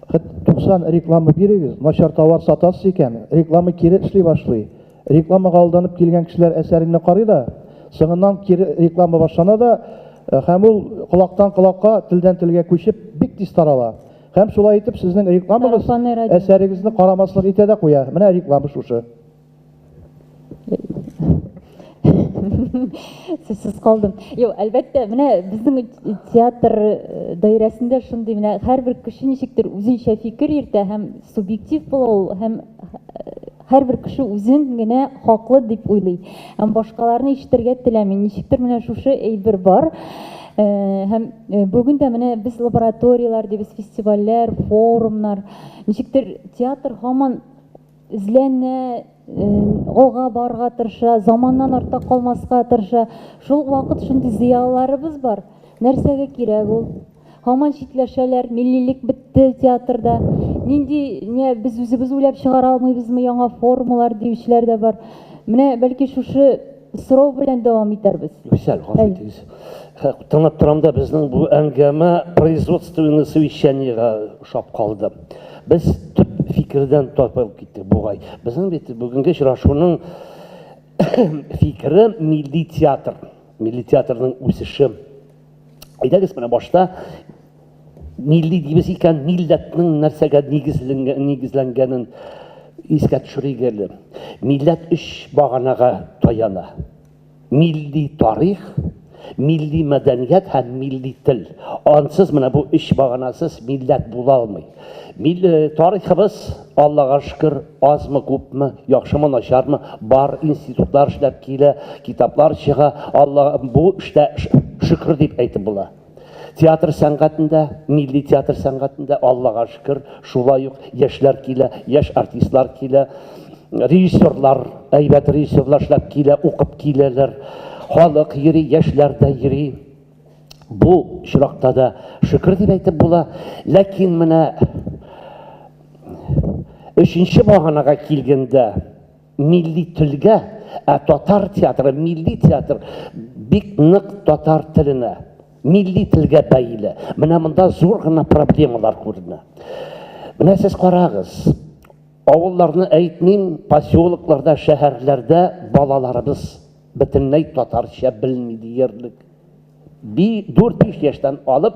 90 реклама бирегез, начар товар сатасыз икән, реклама кире эшли башлый. Рекламага алданып килгән кешеләр әсәреңне карый да, соңыннан кире реклама башлана да, һәм ул колактан колакка, телдән телгә күчеп бик тиз тарала. Һәм шулай итеп сезнең рекламагыз әсәрегезне карамаслык итә дә куя. Менә реклама шушы. Сез калдым. Юк, әлбәттә, менә безнең театр даирәсендә шундый менә һәрбер кеше ничектер үзенчә фикер йөртә һәм субъектив була ул һәм һәрбер кеше үзен генә хаклы дип уйлый. Һәм башкаларны ишетергә теләми. Ничектер менә шушы әйбер бар. Һәм бүген дә менә без лабораториялар дибез, фестивальләр, форумнар, ничектер театр һаман izlәнә, алга барга тырыша, заманнан артта калмаска тырыша. Шул вакыт шундый зыялыларыбыз бар. Нәрсәгә кирәк ул? Һаман читләшәләр, миллилек бетте театрда. Нинди без үзебез уйлап чыгара алмыйбызмы яңа формулар диючеләр дә бар. Менә бәлки шушы сорау белән дәвам итәрбез. Güzel, гафу Тыңлап торам да безнең бу әңгәмә производственный совещаниегә шап калды. Без төп фикердән тапылып киттек бугай. Безнең бит бүгенге очрашуның фикере милли театр. Милли театрның үсеше. Әйдәгез менә башта милли дибез икән, милләтнең нәрсәгә нигезләнгәнен искә төшерик. Милләт 3 баганага таяна. Милли тарих, милли мәдәният һәм милли тел. Ансыз менә бу 3 баганасыз милләт була алмый. Милли тарихыбыз, Аллага шөкер, азмы, күпме, яхшымы, начармы, бар институтлар эшләп килә, китаплар чыга. Алла бу эштә шөкер дип әйтеп була. Театр сәнгатендә, милли театр сәнгатендә, Аллага шөкер, шулай ук яшьләр килә, яшь артистлар килә, режиссерлар, әйбәт режиссерлар эшләп килә, укып киләләр. Халык йөри, яшьләр дә йөри. Бу чиракта да шөкер дип әйтеп була. Ләкин менә 3нче баганага килгәндә милли телгә, татар театры, милли театр бик нык татар теленә, милли телгә бәйле. Менә монда зур гына проблемалар күренә. Менә сез карагыз, авылларны әйтмим, поселокларда, шәһәрләрдә балаларыбыз бөтенләй татарча белми диярлек. 4-5 яшьтән алып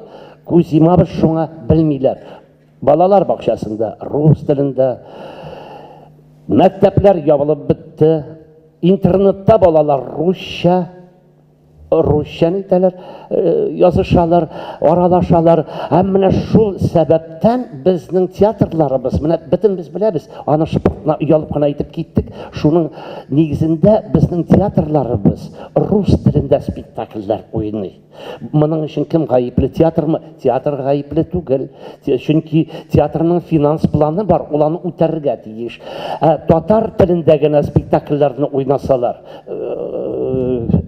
күз йомабыз, шуңа белмиләр. Балалар бакчасында, рус телендә, мәктәпләр ябылып бетте, интернетта балалар русча итәләр, язышалар, аралашалар. Һәм менә шул сәбәптән безнең театрларыбыз, менә бөтен без беләбез, аны шыпыртна уялып кына әйтеп киттек. Шуның нигезендә безнең театрларыбыз рус телендә спектакльләр уйный. Моның өчен кем гаепле? Театрмы? Театр гаепле түгел. Чөнки театрның финанс планы бар, ул аны үтәргә тиеш. Татар телендә генә спектакльләрне уйнасалар,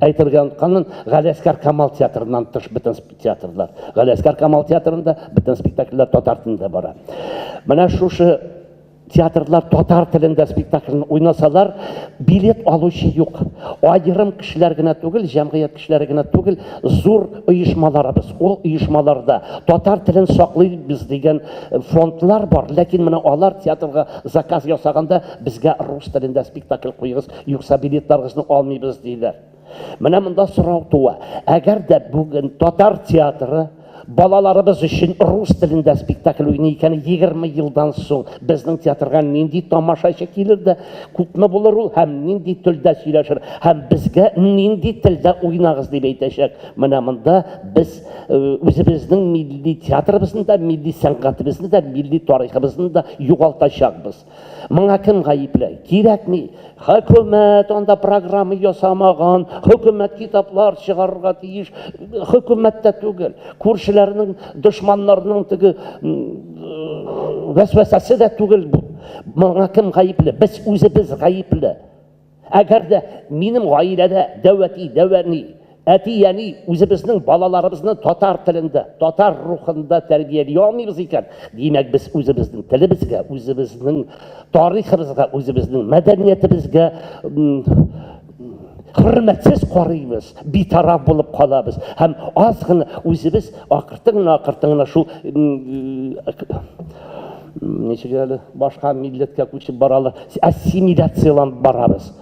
әйтергә канун Галиәскәр Камал театрынан тыш бөтен театрлар. Галиәскәр Камал театрында бөтен спектакльләр татар телендә бара. Менә шушы театрлар татар тілінде спектакльін ойнасалар, билет алушы жоқ. Айырым кішілер генә түгел, жәмғият кішілер генә түгел, зур ұйышмаларыбыз. Ол ұйышмаларда татар тілін сақлайбыз деген фондлар бар. Ләкин менә алар театрға заказ ясаганда безгә рус тілінде спектакль қойығыз, юкса билетларыгызны алмыйбыз дейлер. Менә монда сорау туа. Әгәр дә бүген татар театры балаларыбыз үшін рус тілінде спектакль ойный икән 20 елдан соң безнең театрга нинди тамашачы килер дә, күпме булыр ул, һәм нинди телдә сөйләшер, һәм безгә нинди телдә уйнагыз дип әйтәчәк. Менә монда без үзебезнең милли театрыбызны да, милли сәнгатыбызны да, милли тарихыбызны да югалтачакбыз. Моңа кем гаепле? Кирәкми. Хөкүмәт анда программа ясамаган, хөкүмәт китаплар чыгарырга тиеш, хөкүмәт тә түгел. Күршеләрнең, дошманнарның теге вәсвәсәсе дә түгел бу. Моңа кем гаепле? Без үзебез гаепле. Әгәр дә минем гаиләдә дәвәни әти-яни үзебезнең балаларыбызны татар телендә, татар рухында тәрбияли алмыйбыз икән, димәк без үзебезнең телебезгә, үзебезнең тарихыбызга, үзебезнең мәдәниятебезгә хөрмәтсез карыйбыз, битараф булып калабыз. Һәм аз гына үзебез акыртын шул ничегәле башка милләткә күчеп баралар, ассимиляцияланып барабыз.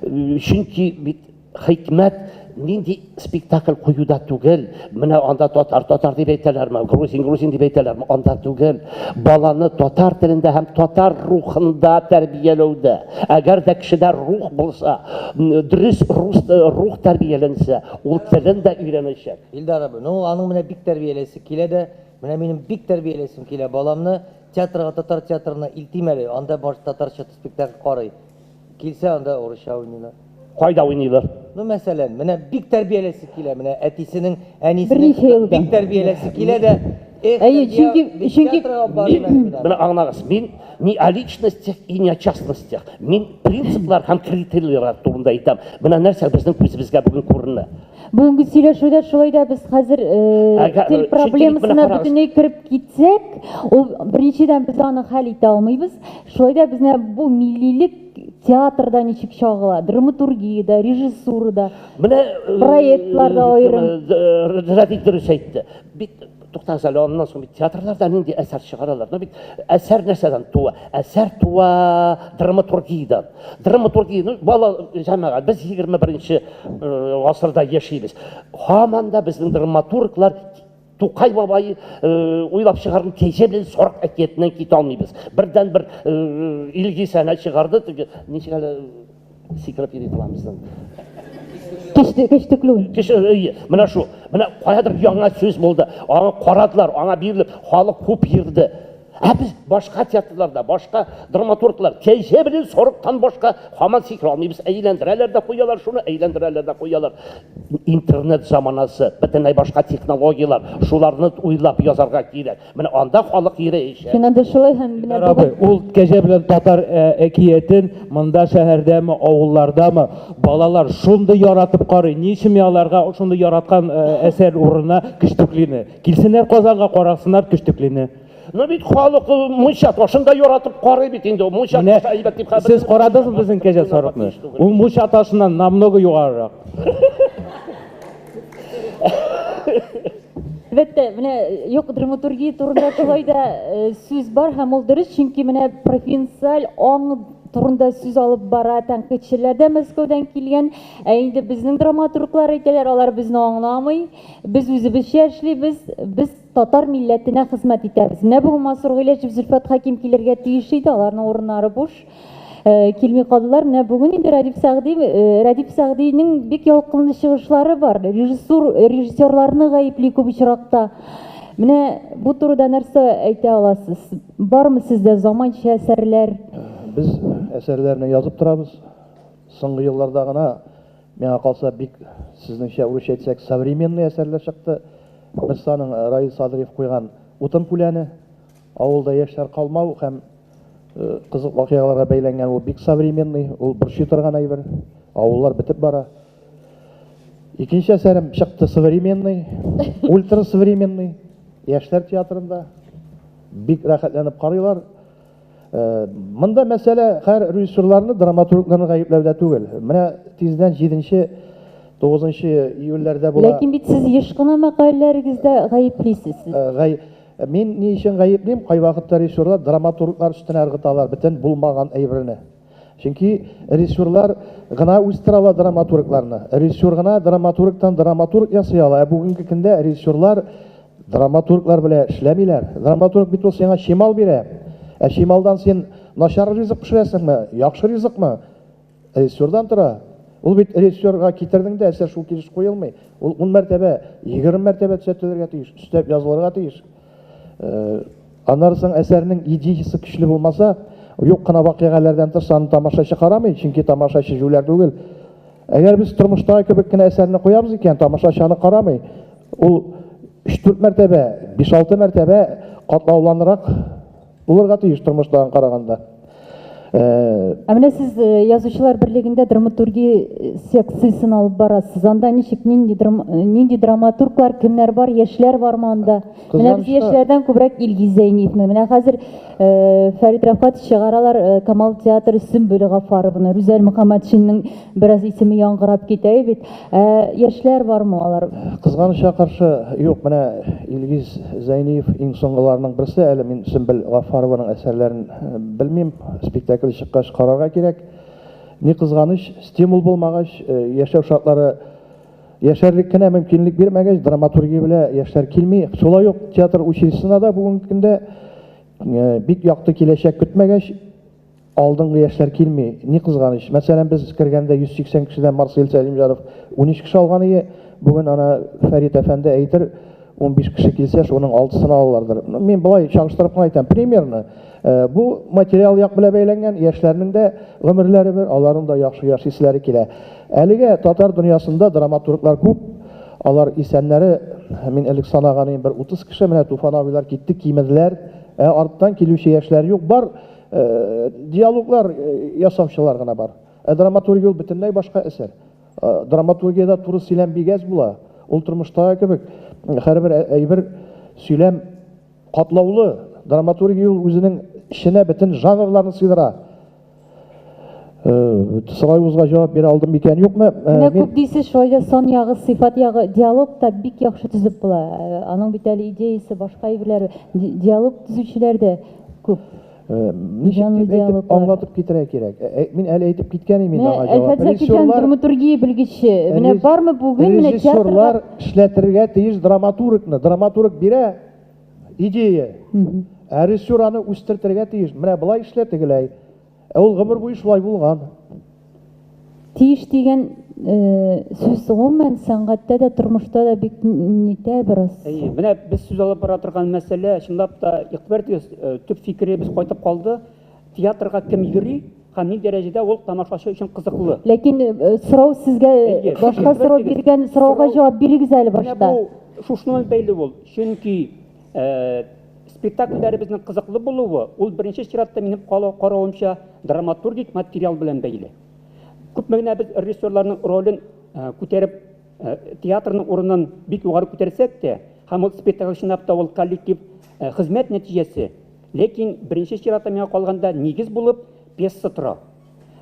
Чөнки бит хикмәт нинди спектакль куюда түгел, менә анда татар дип әйтәләрме, грузин дип әйтәләрме, анда түгел. Баланы татар телендә һәм татар рухында тәрбияләүдә. Әгәр дә кешедә рух булса, дөрес рух тәрбияләнсә, ул телен дә өйрәнәчәк. Илдар абый, аның менә бик тәрбияләсе килә дә, менә минем бик тәрбияләсем килә. Баламны театрга, татар театрына илтим әле, анда баш татарча спектакль карый. Килсә анда урысча уйныйлар. Кайда уйныйлар? Мәсәлән, менә бик тәрбияләсе килә, менә әтисенең, әнисенең бик тәрбияләсе килә дә. Чөнки менә аңлагыз, мин не о личностях и не о частностях. Мин принциплар һәм критерийлар турында әйтәм. Менә нәрсә безнең күзебезгә бүген күренә. Бүгінгі сөйләшүдә шулай да біз хәзер тел проблемасына бөтенләй кіріп китсәк, ул беренчедән без аны хәл итә алмыйбыз. Шулай да безне бу миллилек театрда ничек чагыла, драматургиядә, режиссурада, проектларда аерым. Радик дөрес әйтте. Бит туктагыз әле, аннан соң бит театрларда нинди әсәр чыгаралар. Бит әсәр нәрсәдән туа? Әсәр туа драматургиядан. Драматургия, бала җәмәгать, без 21-нче гасырда яшибез. Һаман да безнең драматурглар Тукай бабай уйлап чыгарган кәҗә белән сарык әкиятеннән китә алмыйбыз. Бердән-бер илги сәнәт чыгарды, ничек әле сикреп йөри торабыздан. Менә шу, менә каядыр яңа сүз булды. Аңа карадылар, аңа бирелеп, халык күп йөрде. Biz başka teatrlarda, başka dramaturglar, keyfe bilen soruktan başka haman sikir almayız. Eğlendirerler de koyuyorlar şunu, eğlendirerler de koyuyorlar. İnternet zamanası, bütün başka teknolojiler, şularını uylap yazarga girer. Yani anda halık yere işe. Şundan şulay hem bilen Ул кәҗә белән татар әкиятен монда шәһәрдәме, авыллардамы балалар шундый яратып карый. Ничем яларга шундый яраткан әсәр урынына Кыштыклыны. Килсеннәр Казанга карасыннар Кыштыклыны. Ну бит халык мунча ташында яратып карый бит инде. Мунча ташы әйбәт дип хәбәр. Сез карадыңызмы безнең кәҗә сарыкны? Ул мунча ташыннан намного югарырак. Әлбәттә, менә юк драматургия турында шулай да сүз бар һәм ул дөрес, чөнки менә провинциаль аң турында сүз алып бара, тәнкыйтьчеләр дә Мәскәүдән килгән. Инде безнең драматурглар әйтәләр, алар безне аңламый. Без үзебезчә эшлибез, без татар милләтенә хезмәт итәбез. Менә бүген Мансур Гыйләчев, Зөлфәт Хаким килергә тиеш иде, аларның урыннары буш. Килми калдылар. Менә бүген инде Радиф Сәгъдинең бик ялкынлы чыгышлары бар. Режиссерларны гаепли күп очракта. Менә бу турыда нәрсә әйтә аласыз? Бармы сездә заманча әсәрләр? Biz әсәрләрне язып торабыз. Соңгы елларда гына миңа калса бик сезнеңчә урысча әйтсәк современный әсәрләр чыкты. Бер саның Раил Садриев куйган Утын пуляны, авылда яшьләр калмау һәм кызык вакыйгаларга бәйләнгән ул бик современный, ул борчый торган әйбер. Авыллар бетеп бара. Икенче әсәрем чыкты современный, ультра современный. Яшьләр театрында бик рәхәтләнеп карыйлар. Монда мәсьәлә һәр режиссерларны, драматургларны гаепләүдә түгел. Менә тиздән 7-9 июльләрдә була. Ләкин бит сез еш кына мәкаләләрегездә гаеплисез. Мин ни өчен гаеплим? Кайвакытта режиссерлар драматурглар өстенә ыргыталар бөтен булмаган әйберне. Чөнки режиссерлар гына үстерә ала драматургларны. Режиссер гына драматургтан драматург ясый ала. Бүгенге көндә режиссерлар драматурглар белән эшләмиләр. Драматург бит ул сиңа шимал бирә. Шималдан син начар ризык пешерәсеңме, яхшы ризыкмы? Режиссердан тора. Ул бит режиссерга китердең дә әсәр шул килеш куелмый. Ул 10 мәртәбә, 20 мәртәбә төзәтелергә тиеш, өстәп язылырга тиеш. Аннан соң әсәрнең идеясы көчле булмаса, юк кына вакыйгалардан тыш аны тамашачы карамый, чөнки тамашачы жүләр түгел. Әгәр без тормышта кебек кенә әсәрне куябыз икән, тамашачы аны карамый. Ул 3-4 мәртәбә, 5-6 мәртәбә катлауланрак булырга тиеш тормыштан караганда. Менә сез Язучылар берлегендә драматургия секциясын алып барасыз. Анда нинди драматурглар, кемнәр бар, яшьләр бармы анда? Менә без яшьләрдән күбрәк Илгиз Зәйниевны, менә хәзер Фәрит Рафкатов чыгаралар Камал театры Сөмбөл Гафаровны, Рүзәл Мөхәммәтшинның бераз исеме яңгырап китә бит. Яшьләр бармы алар? Кызганычка каршы юк, менә Илгиз Зәйниев иң соңгыларның берсе, әле мин Сөмбөл Гафарованың әсәрләрен белмим, спектакль чыккач карарга кирәк. Ни кызганыч, стимул булмагач, яшәү шартлары яшәрлек кенә мөмкинлек бирмәгәч, драматургия белән яшьләр килми. Шулай ук театр училищесына да бүгенге көндә бик якты киләчәк көтмәгәч, алдынгы яшьләр килми. Ни кызганыч. Мәсәлән, без кергәндә 180 кешедән Марсель Сәлимҗанов 13 кеше алган иде. Бүген ана Фәрит әфәнде әйтер, 15 кеше килсә, шуның 6-сын алалардыр. Мин болай чагыштырып кына әйтәм, примерно. Бу материал як белән бәйләнгән, яшьләрнең дә гомерләре бер, аларның да яхшы яшисләре килә. Әлегә татар дөньясында драматурглар күп. Алар исәннәре, мин элек санаганым, бер 30 кеше, менә Туфан абыйлар китте, кимеделәр. Арттан килүче яшьләр юк, бар. Диалоглар ясаучылар гына бар. Драматургия ул бөтенләй башка әсәр. Драматургиядә туры сөйләм бигәз була. Ул тормышта кебек һәрбер әйбер сөйләм катлаулы. Драматургия ул үзенең эшенә бөтен жанрларны сыйдыра. Сорауыгызга җавап бирә алдым микән, юкмы? Менә күп дисез, шулай да сон ягы, сыйфат ягы, диалог та бик яхшы төзеп була. Аның бит әле идеясы, башка әйберләре, диалог төзүчеләр дә күп. Ничек аңлатып китерә кирәк? Мин әле әйтеп киткән идем аңа җавап. Режиссерлар драматургия белгече. Менә бармы бүген менә театрлар эшләтергә тиеш драматургны. Драматург бирә идея. Режиссер аны үстертергә тиеш. Менә болай эшләтегеләй. Ул гомер буе шулай булган. Тиеш дигән сүз гомумән сәнгатьтә дә, тормышта да бик нитә бераз. Менә без сүз алып бара торган мәсьәлә, чынлап та игътибар төп фикеребез кайтып калды. Театрга кем йөри һәм ни дәрәҗәдә ул тамашачы өчен кызыклы. Ләкин сорау сезгә башка сорау биргән сорауга җавап бирегез әле башта. Бу шушыннан бәйле ул. Чөнки спектакльләребезнең кызыклы булуы ул беренче чиратта минем каравымча драматургик материал белән бәйле. Күпмәгенә без режиссерларның ролен күтәреп, театрның урынын бик югары күтәрсәк тә, һәм ул спектакль чынлапта ул коллектив хезмәт нәтиҗәсе. Ләкин беренче чиратта миңа калганда нигез булып пьеса тора.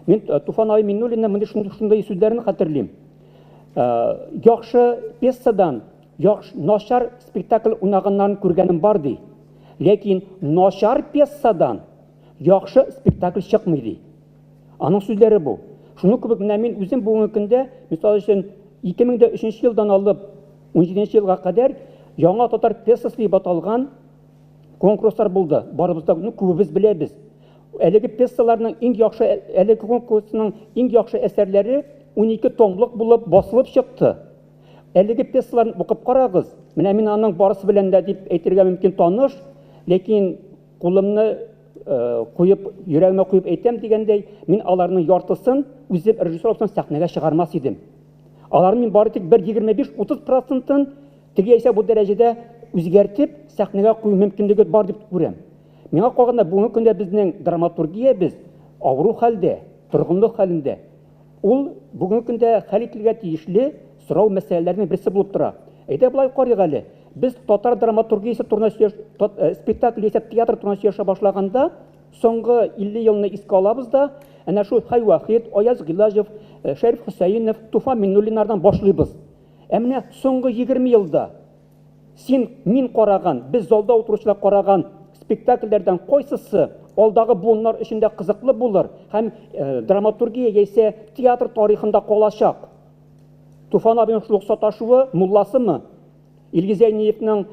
Мин Туфан абый Миннуллинның менә шундай сүзләрен хәтерлим. Яхшы пьесадан начар спектакль уйнаганнан күргәнем бар ди. Ләкин начар пьесадан яхшы спектакль чыкмый ди. Аның сүзләре бу. Шуны күбек менә мин үзем бүгенге көндә, мисал өчен 2003 елдан алып 17 елга кадәр яңа татар пьесасы дип аталган конкурслар булды. Барыбызда күбебез беләбез. Әлеге пьесаларның иң яхшы, әлеге конкурсның иң яхшы әсәрләре 12 томлык булып басылып чыкты. Әлеге пьесаларны укып карагыз. Менә мин аның барысы белән дә дип әйтергә мөмкин таныш, ләкин кулымны куеп, йөрәгемә куеп әйтәм дигәндәй, мин аларның яртысын үзем режиссер булсам сәхнәгә чыгармас идем. Аларның мин бары тик 25-30%-ын теге исә бу дәрәҗәдә үзгәртеп сәхнәгә кую мөмкинлеге бар дип күрәм. Миңа калганда бүгенге көндә безнең драматургиябез авыру хәлдә, торгынлык хәлендә. Ул бүгенге көндә хәл ителергә тиешле сорау мәсьәләләренең берсе булып тора. Әйдә болай карыйк әле. Біз татар драматургиясы турында спектакль ясап театр турында сөйләшә башлаганда, соңғы 50 елны искә алабыз да, әнә шул Хайвахид, Аяз Гилажев, Шәриф Хөсәенов, Туфан Миннуллинардан башлыйбыз. Әміне соңғы 20 елда мин қараған, біз залда отырушылар қараған спектакльдерден қойсысы алдағы буыннар ішінде қызықлы болыр, һәм драматургия яисә театр тарихында қалашақ. Туфан абының шулық саташуы мулласымы, Илгиз Зәйниевнең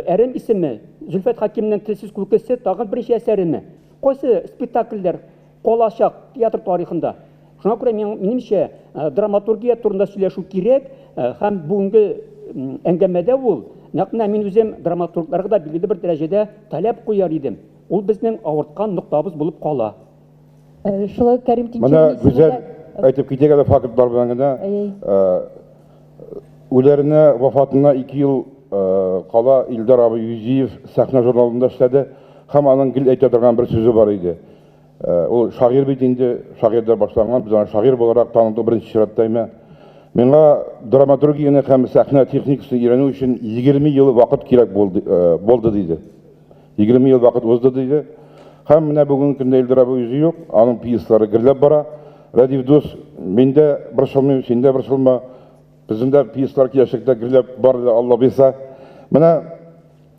әрем исеме, Зөлфәт Хакимнең тілсіз күлкесі тағын бірінші әсәреме. Қойсы спектакльдер қалашақ театр тарихында. Шуңа күрә минемчә драматургия турында сөйләшү кирәк, һәм бүгенге әңгәмәдә ул нәкъ мин үзем драматургларга да билгеле бер дәрәҗәдә таләп куяр идем. Ул безнең авырткан ноктабыз булып кала. Шулай Кәрим Менә гүзәл әйтеп китәгә дә фактлар белән генә үләренә вафатына 2 ел кала Илдар абый Юзиев сәхнә журналында эшләде һәм аның гел әйтә торган бер сүзе бар иде. Ул шагыйрь бит инде, шагыйрьдә башлаган, біз аны шагыйрь буларак таныды беренче чиратта. Миңа драматургияны һәм сәхнә техникасын өйрәнү өчен 20 ел вакыт кирәк булды диде. 20 ел вакыт узды диде. Һәм менә бүгенге көндә Илдар абый үзе юк, аның пьеслары гөрләп бара. Радив дус, миндә бер шылмый, синдә бер шылма. Безнең дә пьеслар киләчәктә гөрләп барды, Алла bilsa. Менә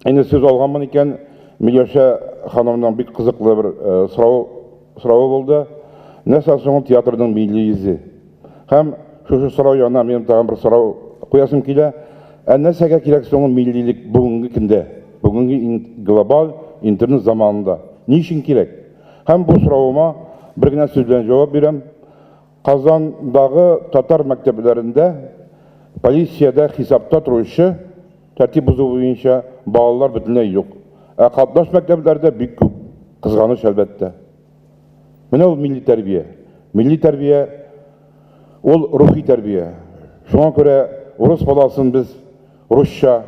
инде сүз алганмын икән, Миләүшә ханымның бик кызыклы бер сорауы булды. Нәрсә соң театрның милли йөзе? Һәм шушы сорау янына минем тагын бер сорау куясым килә. Нәрсәгә кирәк соң миллилек бүгенге көндә? Бүгенге глобаль интернет заманында. Ни өчен кирәк? Һәм бу сорауыма бер генә сүз белән җавап бирәм. Казандагы татар мәктәпләрендә полициядә хисапта торучы тәртип бозу буенча балалар бөтенләй юк. Катнаш мәктәпләрдә бик күп, кызганыч әлбәттә. Менә ул милли тәрбия. Милли тәрбия ул рухи тәрбия. Шуңа күрә урыс баласын без русча,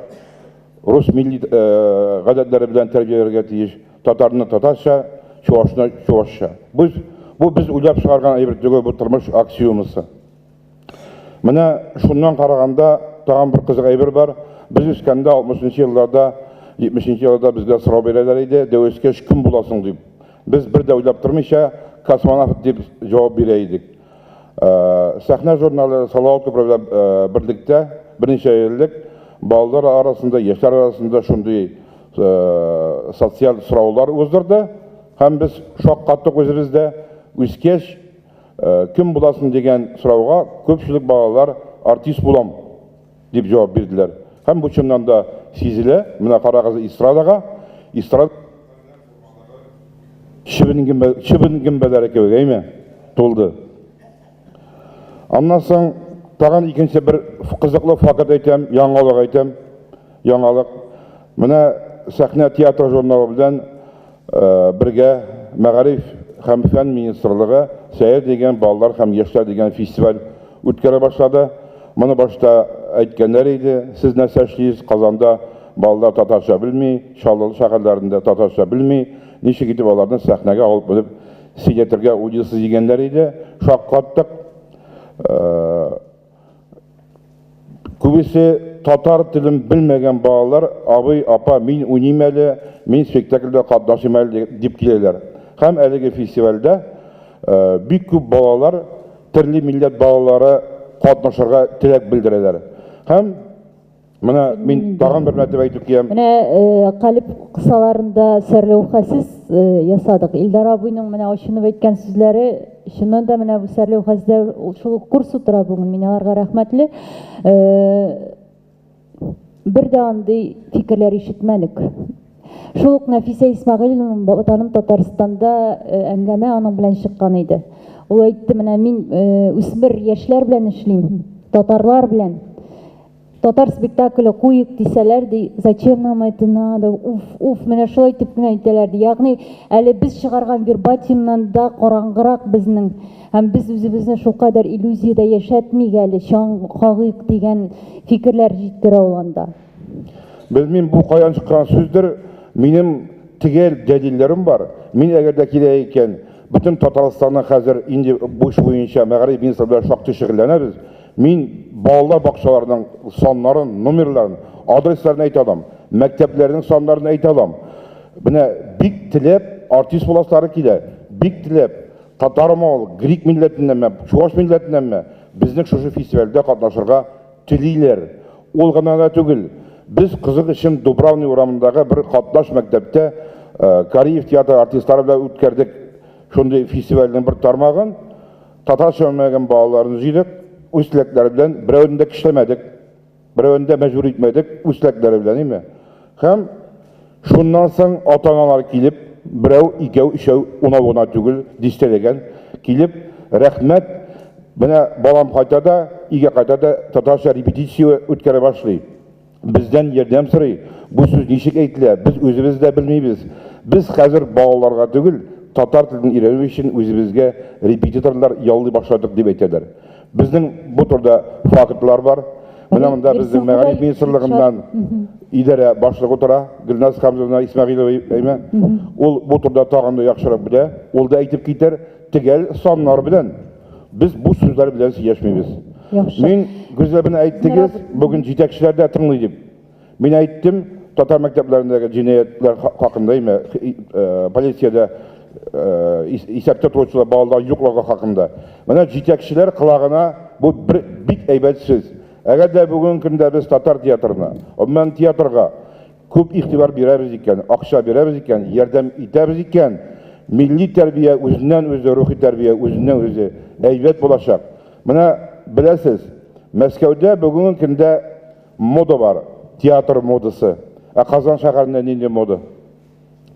рус милли гадәтләре белән тәрбияләргә тиеш, татарны татарча, чуашны чуашча. Бу без уйлап чыгарган әйбер түгел, бу тормыш аксиомасы. Менә шуннан караганда тагын бер кызык әйбер бар. Без үскәндә 60-нчы елларда, 70-нче елларда безгә сорау бирәләр иде, дәвескә кем буласың дип. Без бер дә уйлап тормыйча космонавт дип җавап бирә идек. Сәхнә журналы Салават белән берлектә берничә еллык балалар арасында, яшьләр арасында шундый социаль сораулар уздырды. Һәм без шаккаттык үзебездә үскәч кем буласың дигән сорауга күпчелек балалар артист булам дип җавап бирделәр. Һәм бу чыннан да сизелә. Менә карагыз эстрадага, эстрада чыбын гимбәләре кебек, тулды. Аннан соң тагын икенче бер кызыклы факт әйтәм, яңалык әйтәм. Яңалык. Менә сәхнә театр журналы белән бергә Мәгариф һәм фән министрлыгы Сәер дигән балалар һәм яшьләр дигән фестиваль үткәрә башлады. Моны башта әйткәннәр иде, сез нәрсә эшлисез, Казанда балалар татарча белми, Чаллы шәһәрләрендә татарча белми, ничек итеп аларны сәхнәгә алып белеп сөйләтергә уйлыйсыз дигәннәр иде. Шаккаттык. Күбесе татар телен белмәгән балалар, абый, апа, мин уйныйм әле, мин спектакльдә катнашыйм әле дип киләләр. Һәм әлеге фестивальдә бик күп балалар, төрле милләт балалары катнашырга теләк белдерәләр. Һәм менә мин тагын бер мәртәбә әйтеп киям. Менә калип кысаларында сәрләү хәсис ясадык. Илдар абыйның менә ачынып әйткән сүзләре, чыннан да менә бу сәрләү хәсдә шул курс утыра бүген. Мин аларга рәхмәтле. Бер дә андый фикерләр ишетмәдек. Шул ук Нәфисә Исмәгыйлованың ватаным Татарстанда әңгәмә аның белән чыккан иде. Ул әйтте, менә мин үсмер яшьләр белән эшлим, татарлар белән. Татар спектакле куйык дисәләр, зачем нам это надо? Уф, менә шулай итеп кенә әйтәләр. Ягъни, әле без чыгарган вербатимнан да караңгырак безнең, һәм без үзебезне шулкадәр иллюзиядә яшәтмик әле, кагыйк дигән фикерләр җиткерә анда. Белмим, бу каян чыккан сүздер. Минем тигәл дәлилләрем бар. Мин әгәр дә кирәк икән, бөтен Татарстанның хәзер инде буш буенча Мәгариф министрлыгы шактый шөгыльләнәбез. Мин балалар бакчаларының саннарын, номерларын, адресларын әйтә алам, мәктәпләрнең саннарын әйтә алам. Менә бик теләп артист буласлары килә. Бик теләп, татармал, грек милләтеннәнме, чуаш милләтеннәнме безнең шушы фестивальдә катнашырга телиләр. Ул гына да түгел. Без кызык өчен Дубравный урамындагы бер катнаш мәктәптә Кариев театр артистлары белән үткәрдек. Шундый фестивальнең бер тармагын татарча белмәгән балаларны җыйдык, үз теләкләре белән берәүдә кишләмәдек, берәүдә мәҗбүр итмәдек, үз теләкләре белән, име? Һәм шуннан соң ата-аналар килеп, берәү, икәү, өчәү, унавына түгел, дистәләгән, килеп, рәхмәт, менә балам кайта да, өйгә кайта да татарча репетиция үткәрә башлый. Бездән ярдәм сорый. Бу сүз ничек әйтелә? Без үзебез дә белмибез. Без хәзер балаларга түгел, татар телен өйрәнү өчен үзебезгә репетиторлар яллый башладык дип әйтәләр. Безнең бу турда фактлар бар. Менә монда безнең мәгариф министрлыгыннан идарә башлыгы утыра, Гөлназ Хамзовна Исмәгыйлова әйме. Ул бу турда тагын да яхшырак белә. Ул да әйтеп китер, төгәл саннар белән. Без бу сүзләр белән сөйләшмибез. Мин гүзәлбене әйттегез, бүген җитәкчеләр дә тыңлый дип. Мин әйттем, татар мәктәпләрендәге җинаятьләр хакында, полициядә исәптә торучылар балалар юклыгы хакында. Менә җитәкчеләр кылагына бу бик әйбәт сүз. Әгәр дә бүген көндә без татар театрына, мен театрга күп игътибар бирәбез икән, акча бирәбез икән, ярдәм итәбез икән, милли тәрбия үзеннән-үзе, рухи тәрбия үзеннән-үзе әйбәт булачак. Менә беләсез, Мәскәүдә бүгенге көндә мода бар, театр модасы. Казан шәһәрендә нинди мода?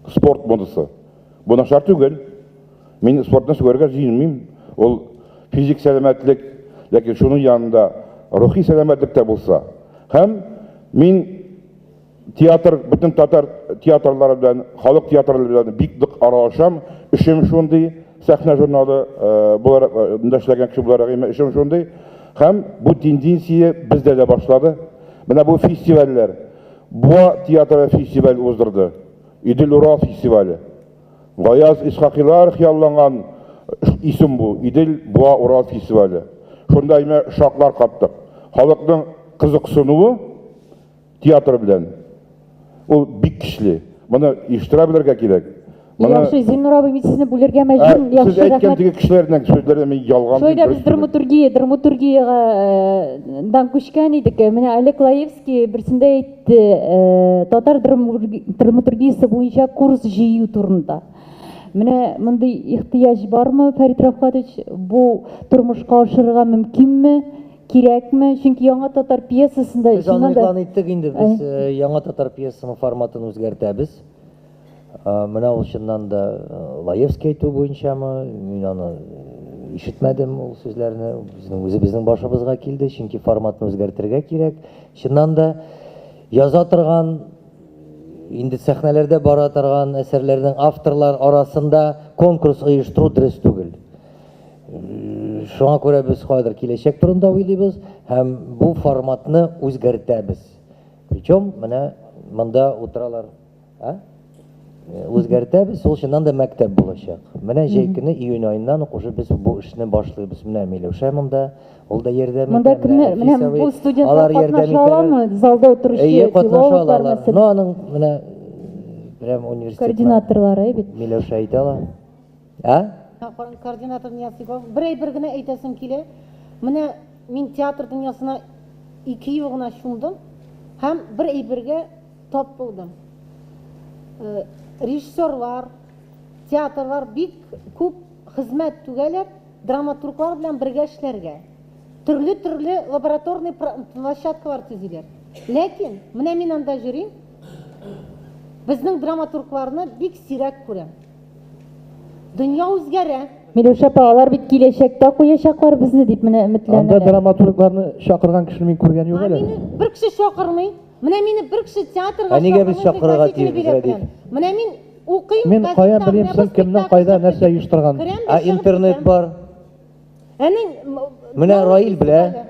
Спорт модасы. Бу начар түгел. Мин спортны сөйләргә җыенмыйм. Ул физик сәламәтлек, ләкин шуның янында рухи сәламәтлек тә булса. Һәм мин театр, бөтен татар театрлары белән, халык театрлары белән бик нык аралашам. Эшем шундый, сәхнә журналы буларак эшләгән кеше буларак эшем шундый. Һәм бу тенденция бездә дә башлады. Менә бу фестивальләр, Буа театры фестиваль уздырды. Идел Урал фестивале. Гаяз Исхакилар хыялланган исем бу. Идел Буа Урал фестивале. Шунда шаклар каттык. Халыкның кызыксынуы театр белән. Ул бик көчле. Моны иштира белергә кирәк. Яхшы, Зиннур абый, мин сезне бүләргә мәҗбүр. Сез әйткән теге кешеләрнең сүзләре мин ялган. Шойда без драматургиядан күчкән идек. Менә Олег Лаевский берсендә әйтте, татар драматургиясе буенча курс җыю турында. Менә мондый ихтыяҗ бармы, Фәрит Рафкатович? Бу тормышка ашырырга мөмкинме? Кирәкме? Чөнки яңа татар пьесасында Без аны әйттек инде, без яңа татар пьесасының форматын үзгәртәбез. Менә ул чыннан да Лаевский әйтү буенчамы, мин аны ишетмәдем, ул сүзләрне үзебезнең башыбызга килде, чөнки форматны үзгәртергә кирәк. Чыннан да яза торган, инде сәхнәләрдә бара торган әсәрләрнең авторлар арасында конкурс оештыру дөрес түгел. Шуңа күрә без хәзер киләчәк турында уйлыйбыз һәм бу форматны үзгәртәбез. Причем менә монда утыралар, үзгәртәбез, ул чыннан да мәктәп булачак. Менә җәй көне июнь аеннан ук уже без бу эшне башлыйбыз. Менә Миләүшә монда, ул да ярдәм итә. Монда кемнәр, менә бу студентлар катнаша аламы? Залда утыручы филологлар мәсәлән. Ну, аның менә прям университет координаторлары бит. Миләүшә әйтә ала. Координатор Ниясиков, бер генә әйтәсем килә. Менә мин театр дөньясына 2 ел гына шундым һәм бер әйбергә тап булдым. Режиссерлар, театрлар бик күп хезмәт түгәләр, драматурглар белән бергә эшләргә. Төрле лабораторный площадкалар төзиләр. Ләкин менә мин анда йөрим, безнең драматургларны бик сирәк күрәм. Дөнья үзгәрә. Миләүшә апа, алар бит киләчәктә куячаклар безне дип менә өметләнәләр. Анда драматургларны чакырган кешене мин күргән юк әле. Мине бер кеше чакырмый. Менә мине бер кеше театрга нигә без чакырырга тиешбез? Менә мин укыйм. Мин кая белим, син кемнең кайда нәрсә оештырган? Интернет бар. Менә Раил белә.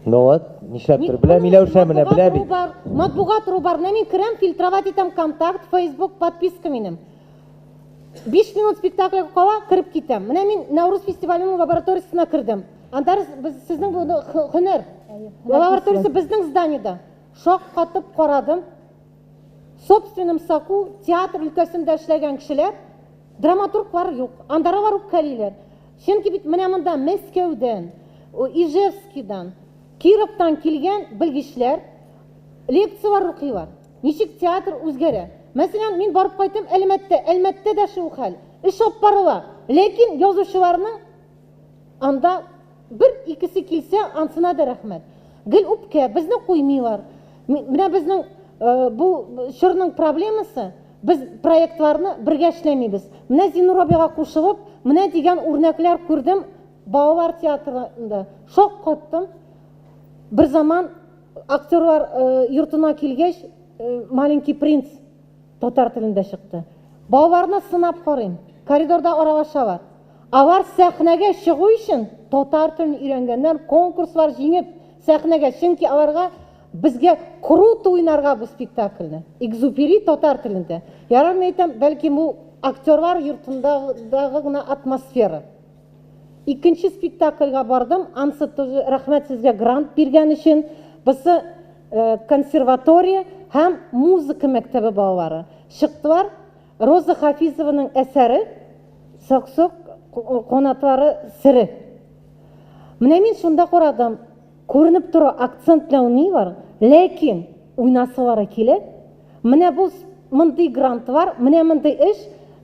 Ну вот, нишләптер белә, Миләүшә менә белә бит. Матбугат бар. Менә мин керәм, фильтровать итәм контакт, Facebook подписка минем. 5 минут спектакльгә кала, кирип китәм. Менә мин Наурыз фестиваленең лабораториясына кирдем. Анда сезнең бу һөнәр лабораториясе безнең зданиедә. Шак катып карадым. собственным соку театр өлкәсендә эшләгән кешеләр, драматурглар юк, андары бар ук кәлиләр. Чөнки бит менә монда Мәскәүдән, Ижевскидан, Кировтан килгән белгечләр лекциялар укыйлар. Ничек театр үзгәрә? Мәсәлән, мин барып кайтам Әлмәттә дә шул хәл. Эш алып барыла. Ләкин язучыларның анда бер икесе килсә, ансына да рәхмәт. Гел үпкә, безне куймыйлар. Менә безнең бу шурның проблемасы, без проектларны бергә эшләмибез. Менә Зинур абыйга кушылып, менә дигән үрнәкләр күрдем балалар театрында. Шок каттым. Bir zaman aktörler yurtuna kilgeç Malinki Prince Tatar tilinde çıktı. Bağlarına sınap korayım. Koridorda aravaşa var. Avar sahnege çıkı için Tatar tilini öğrengenler konkurslar jеңіп sahnege. Çünkü avarga bizge kruto oynarga bu spektaklni. Exuperi Tatar tilinde. Yaran aytam, belki bu aktörler yurtundagı atmosfera. İkinci spektaklga bardым, ansı rəhmət sizə grant bergən üçün. Bisi konservatoriya hem muzika məktəbi balaları. Çıktılar, Roza Hafizovanың əsəri Sok-sok qonatları sırı. Менә мин шунда карадым, күренеп тора акцентлауны бар, ләкин уйнасылары килә. Менә бу мондый грант бар, менә мондый эш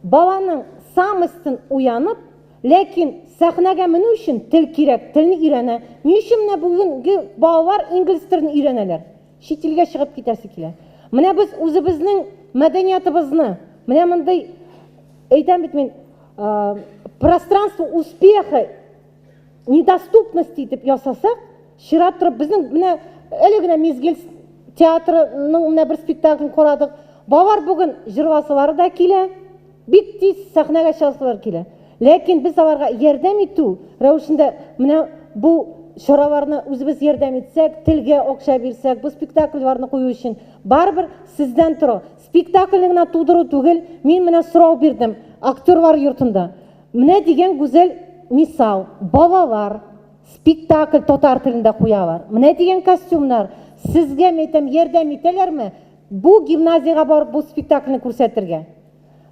баланың самыстын уянып, ләкин сәхнәгә менү өчен тел кирәк, телне өйрәнә. Ни өчен менә бүгенге балалар инглиз телен өйрәнәләр? Чит илгә чыгып китәсе килә. Менә без үзебезнең мәдәниятыбызны, менә мондый әйтәм бит мин, пространство успеха, недоступности дип ясасак, чират торып безнең менә әле генә Мизгел театрының менә бер спектаклен карадык. Балалар бүген җырласалар да килә, бик тиз сәхнәгә чыгасылар килә. Ләкин biz аларга ярдәм итү рәвешендә менә бу чараларны үзебез ярдәм итсәк, телгә акча бирсәк, бу спектакльләрне кую өчен барыбер сездән тора. Спектакльне генә тудыру түгел, мин менә сорау бирдем актерлар йортында. Менә дигән гүзәл мисал, балалар спектакль татар телендә куялар. Менә дигән костюмнар сезгә мәйтәм ярдәм итәләрме? Бу гимназиягә барып бу спектакльне күрсәтергә.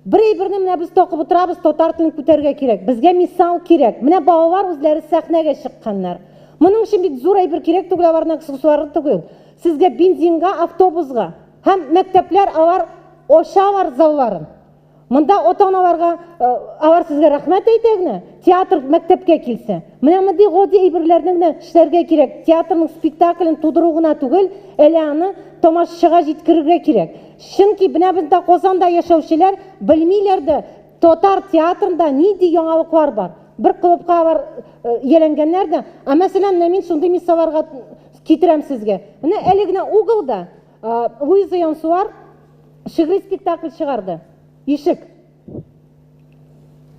Бер-берне менә без токып утырабыз, татар телен күтәргә кирәк. Безгә мисал кирәк. Менә балалар үзләре сәхнәгә чыкканнар. Моның өчен бит зур әйбер кирәк түгел, аларның аксессуары түгел. Сезгә бензинга, автобусга һәм мәктәпләр алар ошалар залларын. Монда ата-аналарга алар сезгә рәхмәт әйтәгне, театр мәктәпкә килсә. Менә мондый гади әйберләрне генә эшләргә кирәк. Театрның спектаклен тудыру гына түгел, әле аны тамашачыга җиткерергә кирәк. Чөнки менә бездә Казанда яшәүчеләр белмиләр дә татар театрында нинди яңалыклар бар. Бер клубка бар яләнгәннәр дә, мәсәлән, мин шундый мисалларга китерәм сезгә. Менә әле генә угылда Луиза Янсуар шигъри спектакль чыгарды. Ишек.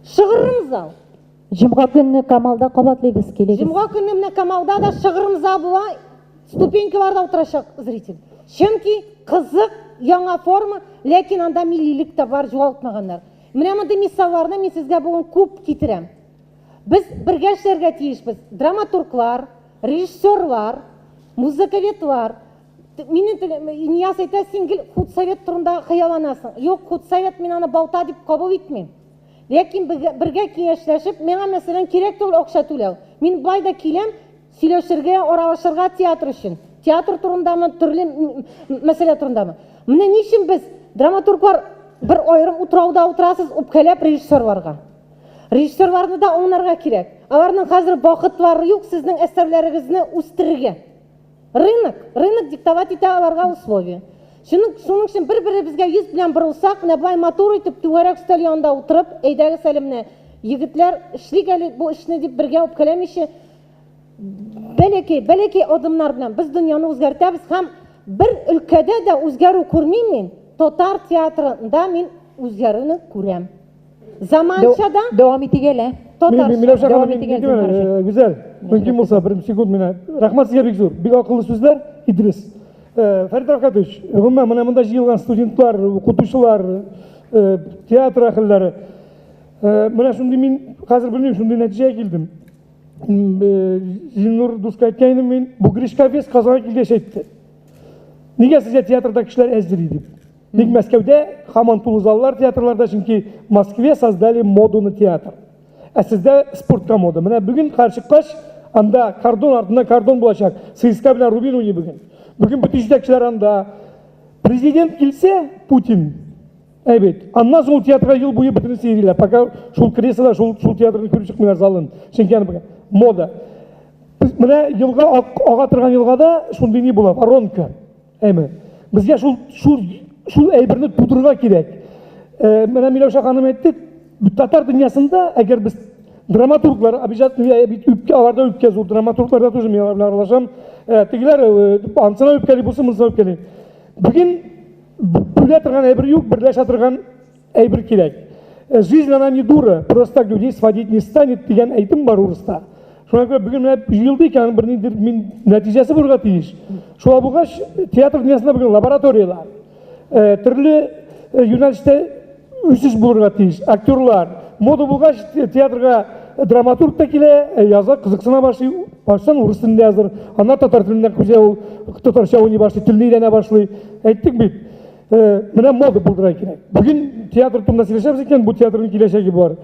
Шыгырым зал. Җомга көнне Камалда кабатлыйбыз килегез. Җомга көнне менә Камалда да шыгырым зал була, ступенькаларда утырачак зритель. Чөнки кызык, яңа форма, ләкин анда миллилек тә бар, югалтмаганнар. Менә мондый мисалларны мин сезгә бүген күп китерәм. Без бергә эшләргә тиешбез. Драматурглар, режиссерлар, музыковедлар. Мине Нияз әйтә, син гел худсовет турында хыялланасың. Юк, худсовет мин аны балта дип кабул итмим. Ләкин бергә киңәшләшеп, миңа мәсәлән кирәк түгел акча түләү. Мин байда киләм, сөйләшергә, аралашырга театр өчен. Театр турындамы, төрле мәсьәлә турындамы. Менә ни өчен без драматурглар бер аерым утрауда утырасыз, үпкәләп режиссерларга. Режиссерларны да аңларга кирәк. Аларның хәзер вакытлары юк сезнең әсәрләрегезне үстерергә. Рынок диктовать итә аларга условия. Шуның өчен бер-беребезгә йөз белән борылсак, менә бай матур итеп түгәрәк стол янында утырып, әйдәгез әле менә егетләр эшлик әле бу эшне дип бергә үпкәләмичә, бәләкәй адымнар белән без дөньяны үзгәртәбез һәм бер өлкәдә дә үзгәрү күрмим мин. Татар театрында мин үзгәрүне күрәм. Заманчада Дәвам итегәлә. Миләүшә ханым, güzel. Mümkün olsa bir sekund менә. Рәхмәт сезгә бик зур. Бик акыллы сүзләр, Идрис. Фәрит Аркадьевич, гомумән менә монда җыелган студентлар, укытучылар, театр әһелләре. Менә шундый мин хәзер белмим, шундый нәтиҗәгә килдем. Зиннур дуска әйткәнем мин, бу Гришковец Казанга килгәч әйтте. Нигә сезгә театрда кешеләр әзер дип? Ник Мәскәүдә һаман тулы заллар театрларда, чөнки в Москве создали моду на театр. Ә сездә спортка мода. Менә бүген каршы-каш анда кордон артында кордон булачак. ЦСКА белән Рубин уйный бүген. Бүген бөтен җитәкчеләр анда. Президент килсә, Путин әйбет. Аннан соң ул театрга ел буе бөтен сейриләр. Пока шул креслода шул театрны күреп чыкмыйлар залын. Чөнки аны мода. Менә елга ага торган елгада шундый ни була, воронка. Әйме. Безгә шул әйберне тудырырга кирәк. Менә Миләүшә ханым әйтте, татар дөньясында әгәр без драматурглар обязательно аларда үпкә зур драматургларда тоже мин алар белән аралашам. Тегеләр ансына үпкәли булса, монысына үпкәли. Бүген бүлә торган әйбер юк, берләшә торган әйбер кирәк. Жизнь она не дура, просто так людей сводить не станет дигән әйтем бар урыста. Шуңа күрә бүген менә җыелды икән, бер ниндидер нәтиҗәсе булырга тиеш. Шуңа булгач театр дөньясында бүген лабораториялар, төрле юнәлештә үсеш булырга тиеш. Актерлар, мода булгач театрга драматург та килә, яза кызыксына башлый, баштан урыс телендә языр, аннан татар телендә күзә ул татарча уйный башлый, телне өйрәнә башлый. Әйттек бит. Менә мода булдыра кирәк. Бүген театр турында сөйләшәбез икән, бу театрның киләчәге бар.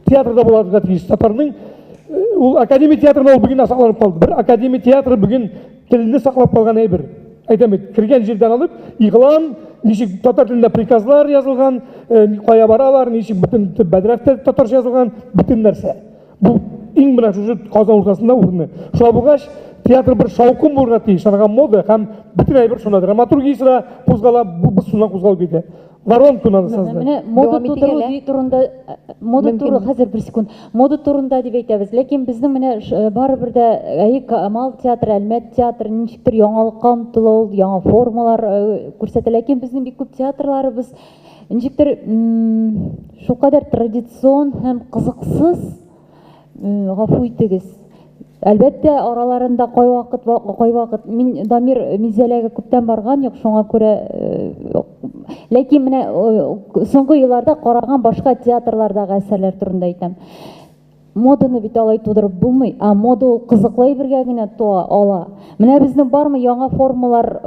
Театрда булырга тиеш. Татарның ул академия театрында ул бүген сакланып калды. Бер академия театры бүген телне саклап калган әйбер. Әйтәм бит, кергән җирдән алып, игълан, ничек татар телендә приказлар язылган, кая баралар, ничек бөтен бәдрәфтә татарча язылган, бөтен нәрсә. Бу иң менә шушы Казан уртасында урыны. Шуңа булгач театр бер шаукым булырга тиеш, аңа мода һәм бөтен әйбер шуңа драматургиясына кузгала, бу шуннан кузгалып китә. Воронку надо создать. Менә мода тудыру турында, мода туры хәзер бер секунд. Мода турында дип әйтәбез, ләкин безнең менә барыбер дә Камал театры, Әлмәт театры ничектер яңалыкка омтыла ул, яңа формалар күрсәтә, ләкин безнең бик күп театрларыбыз ничектер шулкадәр традицион һәм кызыксыз, гафу итегез. Әлбәттә, араларында кай вакыт мин Дамир Мизәләгә күптән барган юк, шуңа күрә, ләкин менә соңгы елларда караган башка театрлардагы әсәрләр турында әйтәм. Моданы бит алай тудырып булмый, мода ул кызыклы бергә генә туа ала. Менә безнең бармы яңа формалар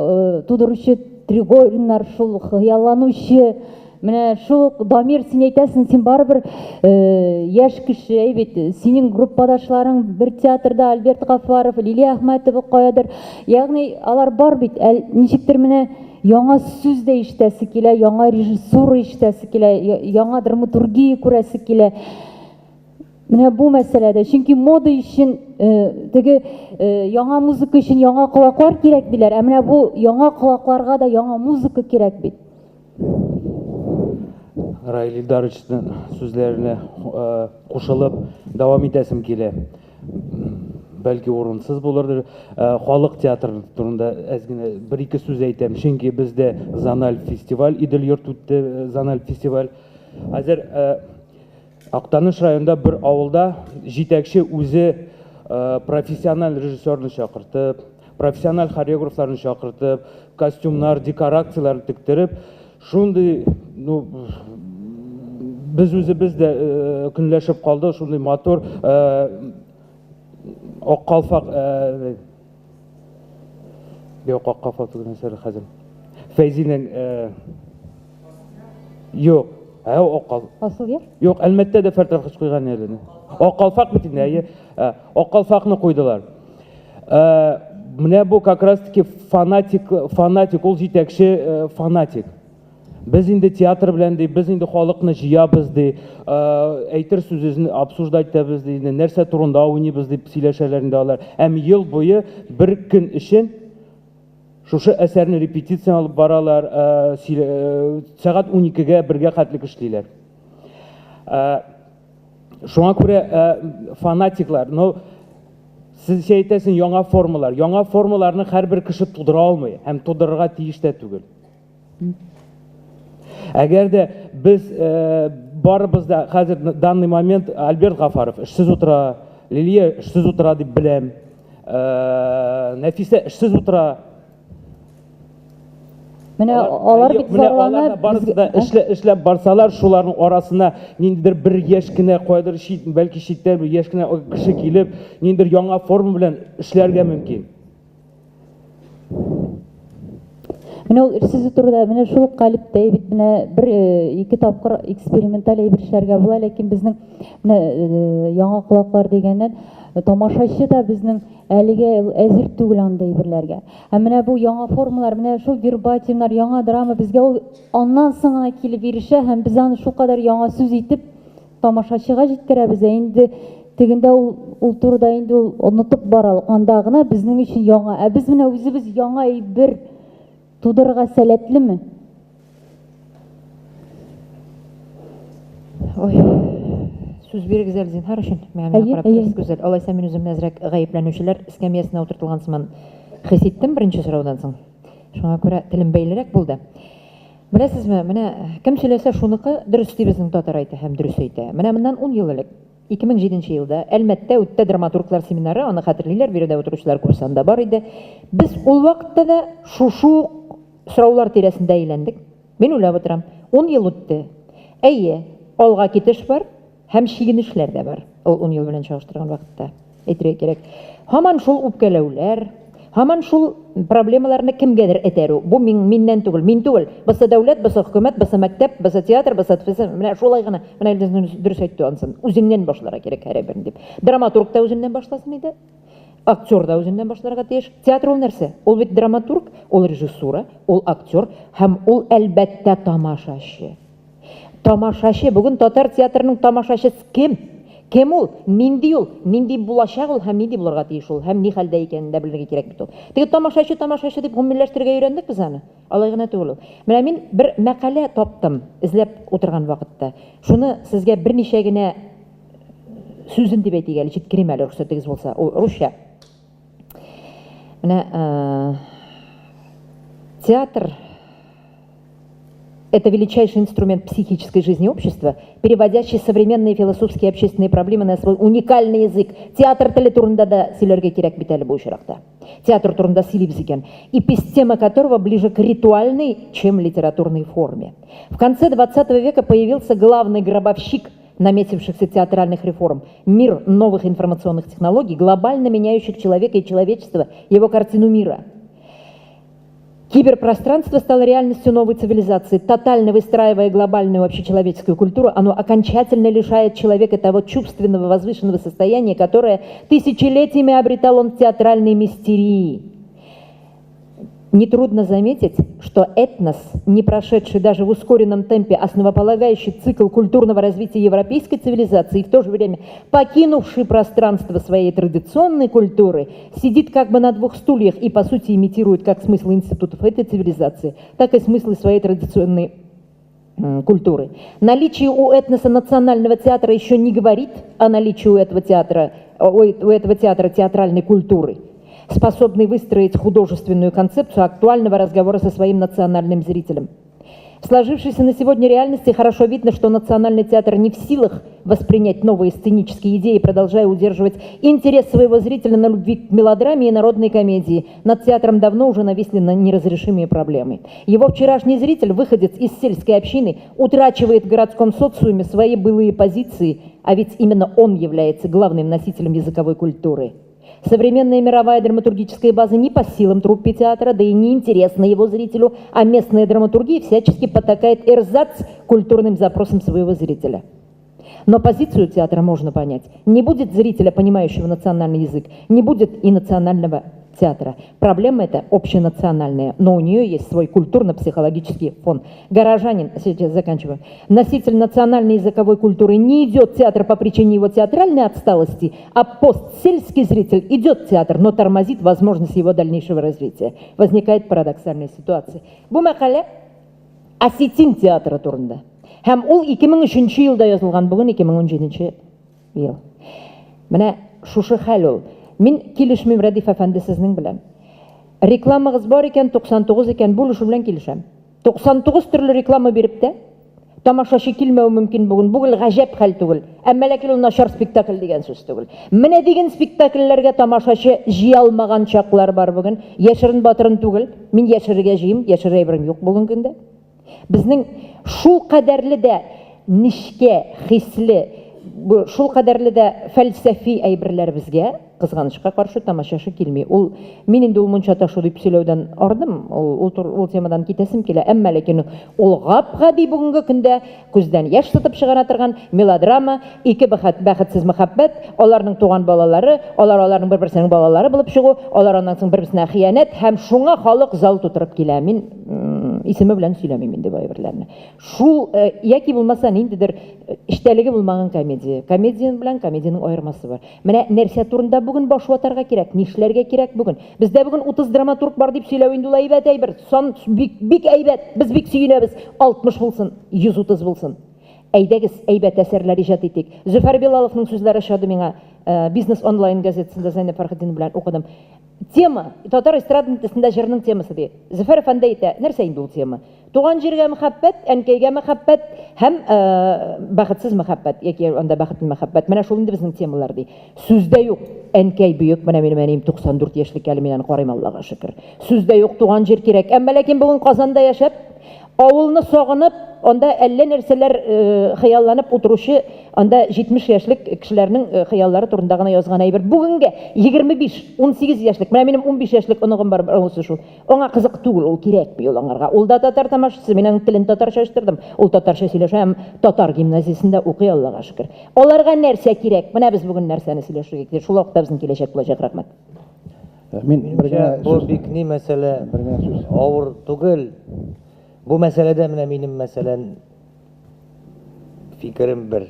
тудыручы Тригориннар, шул хыялланучы. Менә шул Дамир, син әйтәсең, син барыбер яшь кеше, әйбет, синең группадашларың бер театрда Альберт Гафаров, Лилия Әхмәтова каядыр. Ягъни алар бар бит, ничектер менә яңа сүз дә ишетәсе килә, яңа режиссура ишетәсе килә, яңа драматургия күрәсе килә. Менә бу мәсьәләдә, чөнки мода өчен теге яңа музыка өчен яңа колаклар кирәк диләр, ә менә бу яңа колакларга да яңа музыка кирәк бит. Раил Илдаровичның сүзләренә кушылып дәвам итәсем килә. Бәлки урынсыз булырдыр. Халык театры турында әзгенә бер-ике сүз әйтәм. Чөнки бездә Заналь фестиваль, Идел йорт үтте, Заналь фестиваль. Хәзер Актаныш районында бер авылда җитәкче үзе профессиональ режиссерны чакыртып, профессиональ хореографларны чакыртып, костюмнар, декорациялар тиктереп, шундый, biz o'zimizda kunlashib qoldi, shunday motor oq qalfaq yo'q, oq qalfaq tugunasar hazil. Fayzining yo'q, oq qalfaq. Asıl yer? Yo'q, albatta da fartarxis qo'ygan erini. Oq qalfaq bitinday, oq qalfaqni qo'ydilar. Менә bu как раз таки fanatik, ул җитәкче fanatik. Biz инде театр белән ди, biz инде халыкны җыябыз ди, әйтер сүзен обсуждать итәбез ди, нәрсә турында уйныйбыз дип сөйләшәләр инде алар. Ел буе бер көн өчен шушы әсәрне репетиция алып баралар, сәгать 12-гә бергә хәтлек эшлиләр. Шуңа күрә фанатиклар, сез әйтәсең яңа формаларны һәрбер кеше тудыра алмый, һәм тудырырга тиеш тә түгел. Әгәр дә без барыбызда хәзер данный момент Альберт Гафаров эшсез утыра, Лилия эшсез утыра дип беләм, Нәфисә эшсез утыра. Менә алар бит зарланып, барысында эшләп барсалар, шуларның арасына ниндидер бер яшь кенә кайдыр бәлки читтән бер яшь кенә кеше килеп, ниндидер яңа форма белән эшләргә мөмкин. Менә ул сез турыда менә шул ук калиптә бит менә бер ике тапкыр эксперименталь әйбер эшләргә була, ләкин безнең менә яңа колаклар дигәннән тамашачы да безнең әлегә әзер түгел андай әйберләргә. Һәм менә бу яңа формалар, менә шул вербатимнар, яңа драма безгә ул аннан соң гына килеп ирешә һәм без аны шул кадәр яңа сүз итеп тамашачыга җиткерәбез. Инде тегендә ул турыда инде ул онытып баралык. Анда гына безнең өчен яңа. Ә без менә үзебез яңа әйбер тудырырга сәләтлеме? Ой, сүз бирегез әле зинһар өчен. Миңа карап торыгыз гүзәл. Алайса мин үземне әзрәк гаепләнүчеләр эскәмиясенә утыртылган сыман хис иттем беренче сораудан соң. Шуңа күрә телем бәйлерәк булды. Беләсезме, менә кем сөйләсә шуныкі дөрес ди безнең татар әйтә һәм дөрес әйтә. Менә моннан 10 ел элек 2007 елда Әлмәттә үтте драматурглар семинары, аны хәтерлиләр, биредә утыручылар курсында бар иде. Без ул вакытта да шушы сораулар тирәсендә әйләндек. Мин уйлап утырам, 10 ел үтте. Әйе, алга китеш бар һәм чигенешләр дә бар. Ул 10 ел белән чагыштырган вакытта. Әйтергә кирәк. Һаман шул үпкәләүләр, һаман шул проблемаларны кемгәдер этәрү. Бу миннән түгел, мин түгел. Баса дәүләт, баса хөкүмәт, баса мәктәп, баса театр, баса ТФС, менә шулай гына. Менә дөрес әйтте ансын. Үзеңнән башларга кирәк һәрберен дип. Драматург та үзеннән башласын иде. Актер да үзеннән башларга тиеш. Театр ул нәрсә? Ул бит драматург, ул режиссура, ул актер һәм ул әлбәттә тамашачы. Тамашачы, бүген татар театрының тамашачысы кем? Кем ул? Нинди ул? Нинди булачак ул һәм нинди булырга тиеш ул? Һәм ни хәлдә икәнен дә белергә кирәк бит ул. Теге тамашачы дип гомумиләштергә өйрәндек без аны. Алай гына түгел ул. Менә мин бер мәкалә таптым, эзләп утырган вакытта. Шуны сезгә берничә генә сүзен дип әйтик әле, җиткерим әле рөхсәтегез булса. Ул русча. Менә театр — это величайший инструмент психической жизни общества, переводящий современные философские и общественные проблемы на свой уникальный язык. Театр теле турында да сөйләргә кирәк бит әле бу очракта. Театр турында сөйлибез икән, и тема которого ближе к ритуальной, чем литературной форме. В конце 20 века появился главный гробовщик наметившихся театральных реформ. Мир новых информационных технологий, глобально меняющих человека и человечество, его картину мира. Киберпространство стало реальностью новой цивилизации. Тотально выстраивая глобальную общечеловеческую культуру, оно окончательно лишает человека того чувственного возвышенного состояния, которое тысячелетиями обретал он в театральной мистерии. Нетрудно заметить, что этнос, не прошедший даже в ускоренном темпе основополагающий цикл культурного развития европейской цивилизации и в то же время покинувший пространство своей традиционной культуры, сидит как бы на двух стульях и по сути имитирует как смыслы институтов этой цивилизации, так и смыслы своей традиционной культуры. Наличие у этноса национального театра еще не говорит о наличии у этого театра театральной культуры, способный выстроить художественную концепцию актуального разговора со своим национальным зрителем. В сложившейся на сегодня реальности хорошо видно, что национальный театр не в силах воспринять новые сценические идеи, продолжая удерживать интерес своего зрителя на любви к мелодраме и народной комедии. Над театром давно уже нависли неразрешимые проблемы. Его вчерашний зритель, выходец из сельской общины, утрачивает в городском социуме свои былые позиции, а ведь именно он является главным носителем языковой культуры. Современная мировая драматургическая база не по силам труппе театра, да и не интересна его зрителю, а местная драматургия всячески потакает эрзац культурным запросам своего зрителя. Но позицию театра можно понять. Не будет зрителя, понимающего национальный язык, не будет и национального театра. Проблема эта общенациональная, но у нее есть свой культурно-психологический фон. Горожанин, сейчас заканчиваю, носитель национальной языковой культуры не идет в театр по причине его театральной отсталости, а постсельский зритель идет в театр, но тормозит возможность его дальнейшего развития. Возникает парадоксальная ситуация. Бу мәкалә осетин театры турында. Һәм ул 2003 елда язылган, бүген 2017 ел. Менә шушы хәл ул. Мин килешмим Рәдиф әфәнде сезнең белән. Рекламагыз бар икән, 99 икән, бүлешү белән килешәм. 99 төрле реклама биреп тә, тамашачы килмәү мөмкин бүген. Бүген гаҗәп хәл түгел. Әмма ләкин ул начар спектакль дигән сүз түгел. Менә дигән спектакльләргә тамашачы җыя алмаган чаклар бар бүген. Яшерен батырын түгел. Мин яшерергә җыйм, яшерә әйберем юк бүген көндә. Безнең шул кадәрле дә нишкә, хисле, шул кадәрле дә фәлсәфи әйберләр безгә кызганычка каршы тамашашы килми. Ул мин инде ул мунча ташу дип сөйләүдән ардым, ул темадан китәсем килә. Әмма ләкин ул гап-гади бүгенге көндә күздән яшь тотып чыгара торган мелодрама, ике бәхетсез мәхәббәт, аларның туган балалары, аларның бер-берсенең балалары булып чыгу, алар аннан соң бер-берсенә хыянәт һәм шуңа халык зал тутырып килә. Мин исеме белән сөйләмим инде бу әйберләрне. Шул яки булмаса ниндидер эчтәлеге булмаган комедия. Комедия белән комедиянең аермасы бар. Менә нәрсә турында бүген баш ватарга кирәк, нишләргә кирәк бүген? Бездә бүген 30 драматург бар дип сөйләү инде ул әйбәт әйбер. Сан бик әйбәт. Без бик сөенәбез. 60 булсын, 130 булсын. Әйдәгез, әйбәт әсәрләр иҗат итик. Зөфәр Билаловның сүзләре шады миңа Бизнес онлайн газетасында Зайнәп Фәрхетдин белән укыдым. Тема, татар эстрадасында җырның темасы ди. Зөфәр әфәнде әйтә, нәрсә инде ул тема? Туган җиргә мәхәббәт, әнкәйгә мәхәббәт һәм бәхетсез мәхәббәт, яки анда бәхетле мәхәббәт. Менә шул инде безнең темалар ди. Сүздә юк, әнкәй бөек, менә минем әнием 94 яшьлек әле, мин аны карыйм, Аллага шөкер. Сүздә юк, туган җир кирәк. Әмма ләкин бүген Казанда яшәп, авылны сагынып, анда әллә нәрсәләр хыялланып утыручы, анда 70 яшьлек кешеләрнең хыяллары турында гына язган әйбер. Бүгенгә 25-18 яшьлек, менә минем 15 яшьлек оныгым бар, аңсы шул. Аңа кызык түгел, ул кирәкми ул аңарга. Ул да татар тамашачысы, мин аның телен татарча эштирдем. Ул татарча сөйләшә һәм татар гимназиясендә укый, Аллага шөкер. Аларга нәрсә кирәк? Менә без бүген нәрсәне сөйләшергә кирәк. Шул вакытта безнең киләчәк булачак. Рәхмәт. Мин Бу бик ни мәсьәлә, авыр түгел. Бу мәсьәләдә менә минем мәсәлән фикерем бер.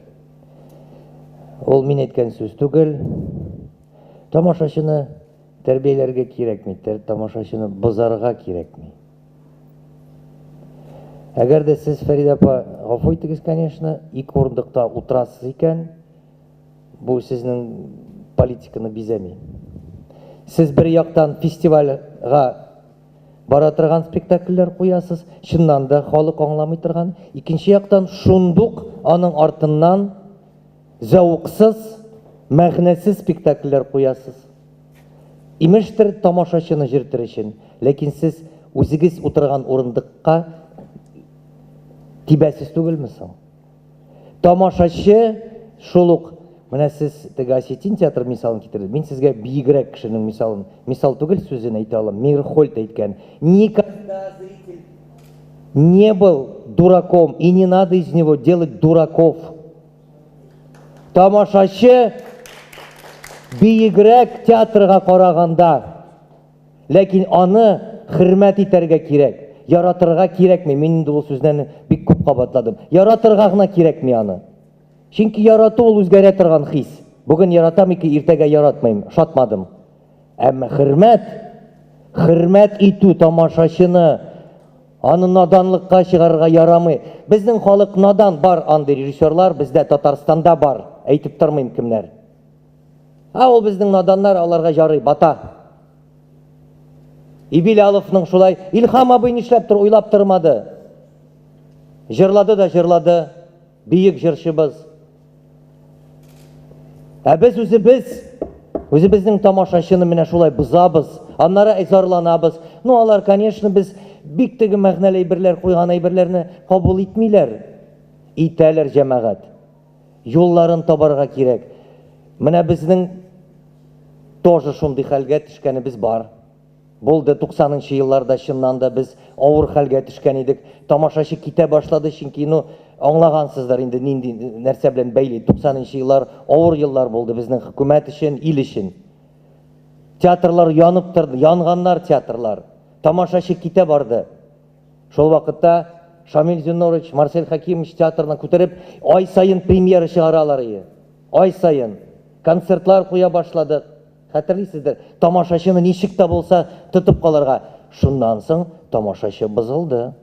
Ул мин әйткән сүз түгел. Тамашачыны тәрбияләргә кирәкми, тамашачыны бозарга кирәкми. Әгәр дә сез, Фәридә апа, гафу итегез, конечно, ике урындыкта утырасыз икән, бу сезнең политиканы бизәми. Сез бер яктан фестивальгә бара торган спектакльләр куясыз, чыннан да халык аңламый торган. Икенче яктан шундук аның артыннан зәвыксыз, мәгънәсез спектакльләр куясыз. Имештер тамашачыны җиртер өчен, ләкин сез үзегез утырган урындыкка тибәсез түгелме соң? Тамашачы шул ук, менә сез теге Осетин театр мисалын китердегез. Мин сезгә биегрәк кешенең мисалын, мисал түгел сүзен әйтә алам. Мирхольд әйткән: "Никогда зритель не был дураком, и не надо из него делать дураков". Тамашачы биегрәк театрга караганда, ләкин аны хөрмәт итәргә кирәк, яратырга кирәкми. Мин инде ул сүзне бик күп кабатладым. Яратырга гына кирәкми аны. Чөнки ярату ул үзгәрә торган хис. Бүген яратам ики, иртәгә яратмыйм, шатмадым. Әмма хөрмәт итү тамашачыны, аны наданлыкка чыгарырга ярамый. Безнең халык надан, бар андый режиссерлар, бездә Татарстанда бар, әйтеп тормыйм кемнәр. Ул безнең наданнар, аларга ярый, бата. Билаловның шулай, Илһам абый нишләптер уйлап тормады. Җырлады да җырлады, биек җырчыбыз. Без үзебезнең тамашачыны менә шулай бозабыз, аннары әзарланабыз. Алар, конечно, без бик теге мәгънәле әйберләр куйган әйберләрне кабул итмиләр. Итәләр җәмәгать. Юлларын табарга кирәк. Менә безнең тоже шундый хәлгә төшкәнебез бар. Булды 90-нчы елларда, чыннан да без авыр хәлгә төшкән идек. Тамашачы китә башлады, чөнки аңлагансыздар инде нинди нәрсә белән бәйли. 90-нчы еллар авыр еллар булды безнең хөкүмәт өчен, ил өчен. Театрлар янып торды, янганнар театрлар. Тамашачы китә барды. Шул вакытта Шамил Зиннорович, Марсель Хакимович театрына күтәреп, ай сайын премьера чыгаралар. Ай сайын концертлар куя башлады. Хәтерлисездер, тамашачыны ничек тә булса тотып калырга. Шуннан соң тамашачы бозылды.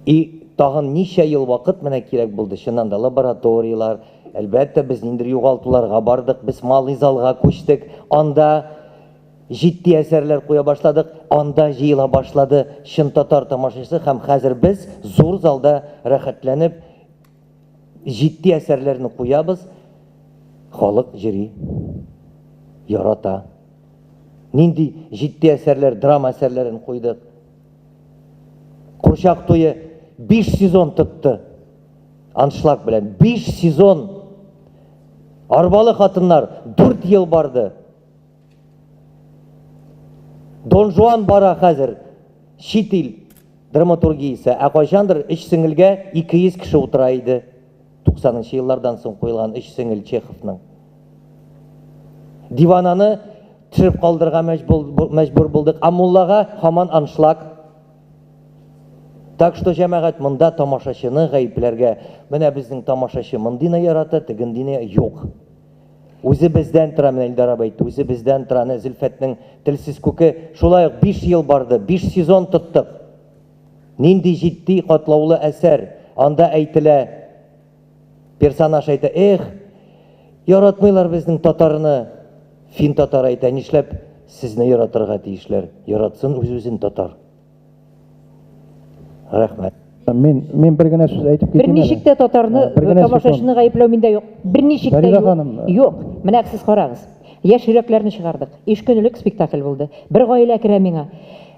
И тагын ничә ел вакыт менә кирәк булды. Чыннан да лабораториялар, әлбәттә без нинди югалтуларга бардык, без малый залга күчтек, анда җитди әсәрләр куя башладык, анда җыела башлады чын татар тамашачысы һәм хәзер без зур залда рәхәтләнеп җитди әсәрләрне куябыз. Халык җыри, ярата. Нинди җитди әсәрләр, драма әсәрләрен куйдык. Курчак туе 5 сезон тотты. Аншлаг белән 5 сезон арбалы хатыннар 4 ел барды. Дон Жуан бара хәзер чит ил драматургиясе, ә кайчандыр өч сеңелгә 200 кеше утыра иде. 90-нчы еллардан соң куелган өч сеңел Чеховның. Дивананы төшереп калдырга мәҗбүр булдык. Амуллага һаман аншлаг. Так что җәмәгать монда тамашачыны гаепләргә, менә безнең тамашачы мондыйны ярата, тегендине юк. Үзе бездән тора, менә Илдар абый әйтте, үзе бездән тора, Зөлфәтнең телсез күке шулай ук 5 ел барды, 5 сезон тоттык. Нинди җитди катлаулы әсәр. Анда әйтелә, персонаж әйтә, яратмыйлар безнең татарны. Фин татар әйтә, нишләп сезне яратырга тиешләр? Яратсын үз-үзен татар. Рәхмәт. Мен бер генә сүз әйтеп китәм. Берничек тә татарны тамашачыны гаепләү миндә юк. Берничек тә юк. Менә сез карагыз. Яшь йөрәкләрне чыгардык. 3 көнлек спектакль булды. Бер гаилә керә миңа.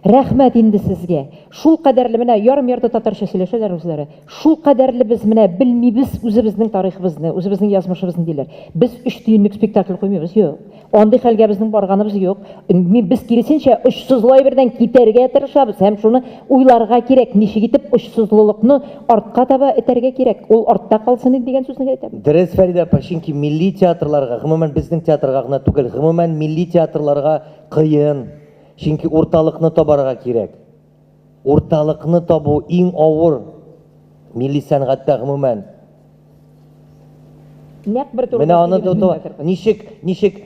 Рәхмәт инде сезгә. Шул кадәрле менә ярым-ярты татарча сөйләшәләр үзләре. Шул кадәрле без менә белмибез үзебезнең тарихыбызны, үзебезнең язмышыбызны диләр. Без 3 тиенлек спектакль куймыйбыз, юк. Андый хәлгә безнең барганыбыз юк. Без киресенчә очсызлай бердән китәргә тырышабыз. Һәм шуны уйларга кирәк, ничек итеп очсызлыкны артка таба этәргә кирәк. Ул артта калсын дигән сүзне әйтәм. Дөрес, Фәридә апа, чөнки милли театрларга, гомумән безнең театрга гына түгел, гомумән милли театрларга кыен. Чөнки урталыкны табарга кирәк. Урталыкны табу иң авыр милли сәнгатьтә гомумән. Менә аны ничек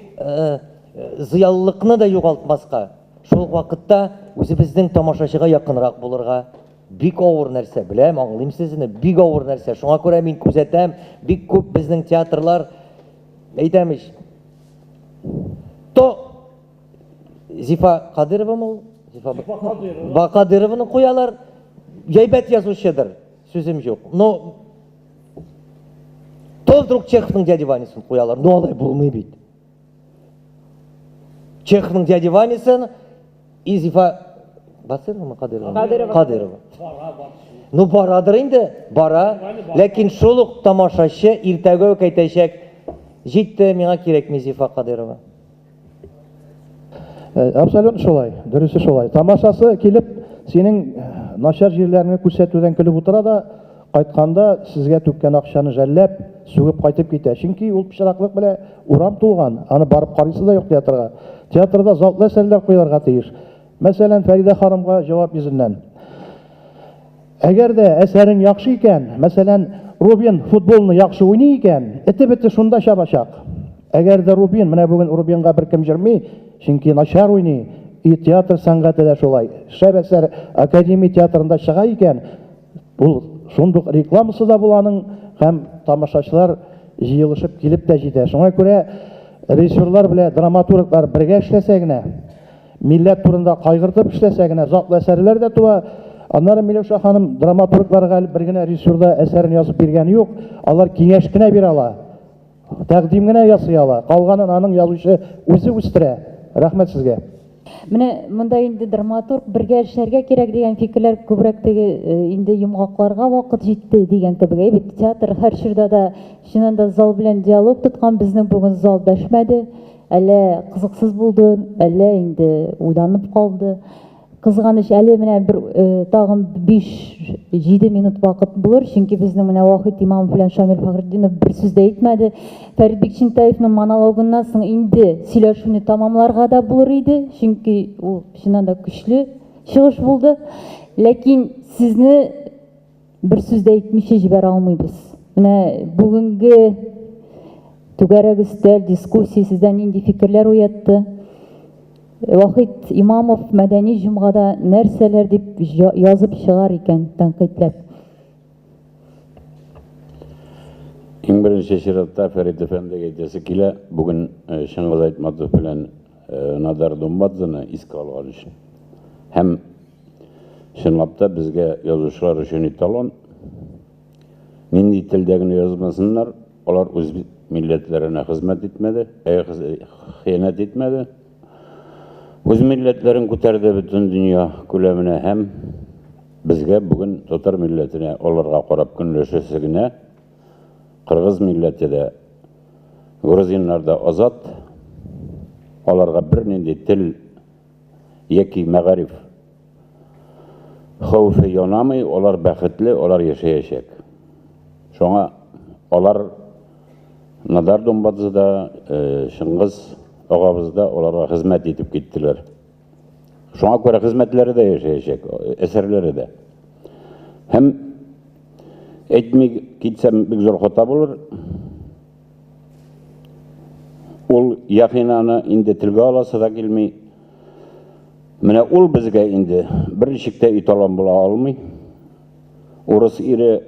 зыялылыкны да югалтмаска, шул вакытта үзебезнең тамашачыга якынрак булырга бик авыр нәрсә, беләм, аңлыйм сезне, бик авыр нәрсә. Шуңа күрә мин күзәтәм, бик күп безнең театрлар әйтәмеш. Зифа Кадыровамы? Зифа Кадырованы куялар, яйбәт язучыдыр, сүзем юк. Но то вдруг Чеховның дядя Ванясын куялар, но алай булмый бит. Чеховның дядя Ванясын и Зифа Басыровамы Кадырова. Ну барадыр инде, бара, ләкин шул ук тамашачы иртәгә үк әйтәчәк, җитте, миңа кирәкми Зифа Кадырова. Абсолютно шулай, дөресе шулай. Тамашасы килеп, синең начар җирләрне күрсәтүдән көлеп утыра да, кайтканда сезгә түккән акчаны жәлләп, сүгеп кайтып китә. Чөнки ул пычраклык белән урам тулган, аны барып карыйсы да юк театрга. Театрда затлы әсәрләр куярга тиеш. Мәсәлән, Фәридә ханымга җавап йөзеннән. Әгәр дә әсәрең яхшы икән, мәсәлән, Рубин футболны яхшы уйный икән, эте-бете шунда чабачак. Әгәр дә Рубин, менә бүген Рубинга беркем җырмый, чөнки начар уйный, и театр сәнгате дә шулай. Шәп әсәр академия театрында чыга икән, бу шундук рекламасы да буланың, һәм тамашачылар җыелышып килеп тә җитә. Шуңа күрә режиссерлар белән драматурглар бергә эшләсә генә, милләт турында кайгыртып эшләсә генә, затлы әсәрләр дә туа. Аннары Миләүшә ханым драматургларга бер генә режиссерда әсәрен язып биргән юк, алар киңәш кенә бирә ала. Тәкъдим генә ясый ала. Калганын аның язучы үзе үстерә. Рәхмәт сезгә. Менә монда инде драматург бергә эшләргә кирәк дигән фикерләр күбрәк теге инде йомгакларга вакыт җитте дигән кебек. Бит театр һәр чорда да чыннан да зал белән диалог тоткан, безнең бүген зал дәшмәде. Әле кызыксыз булды, әле инде уйланып калды. Кызганыч, әле менә бер тагын 5-7 минут вакыт булыр, чөнки безнең менә Вахит Имамов белән Шамил Фәхретдинов бер сүз дә әйтмәде. Фәрит Бикчәнтәевның монологыннан соң инде сөйләшүне тамамларга да булыр иде, чөнки ул чыннан да көчле чыгыш булды. Ләкин сезне бер сүз дә әйтмичә җибәрә алмыйбыз. Менә бүгенге түгәрәк өстәл дискуссия сездән нинди фикерләр уятты? Вахит Имамов мәдәни җомгада нәрсәләр дип язып чыгар икән тәнкыйтьләп? Иң беренче чиратта Фәрит әфәндегә әйтәсе килә, бүген Шыңгыз Айтматов белән Надар Думбадзаны искә алган өчен. Һәм чынлап та безгә язучылар өчен эталон. Нинди телдә генә язмасыннар, алар үз милләтләренә хезмәт итмәде, хыянәт итмәде. Үз милләтләрен күтәрде бөтен дөнья күләменә һәм безгә бүген татар милләтенә аларга карап көнләшәсе генә қырғыз милләте де, грузиннар да азат, оларға бірненде тіл, яки мәғариф хауфы янамай, олар бәхетлі, олар яшәячәк. Шоңа олар Надар Думбадзыда, Шыңғыз ағабызда оларға хизмәт етіп кеттілер. Шоңа көрә хизмәтләре дә яшәячәк, әсәрләре дә. Һәм әйтмей китсәм бик зур хата булыр. Ул Яхинаны инде телгә аласы да килмей. Менә ул безгә инде берничектә италан була алмый. Урыс ире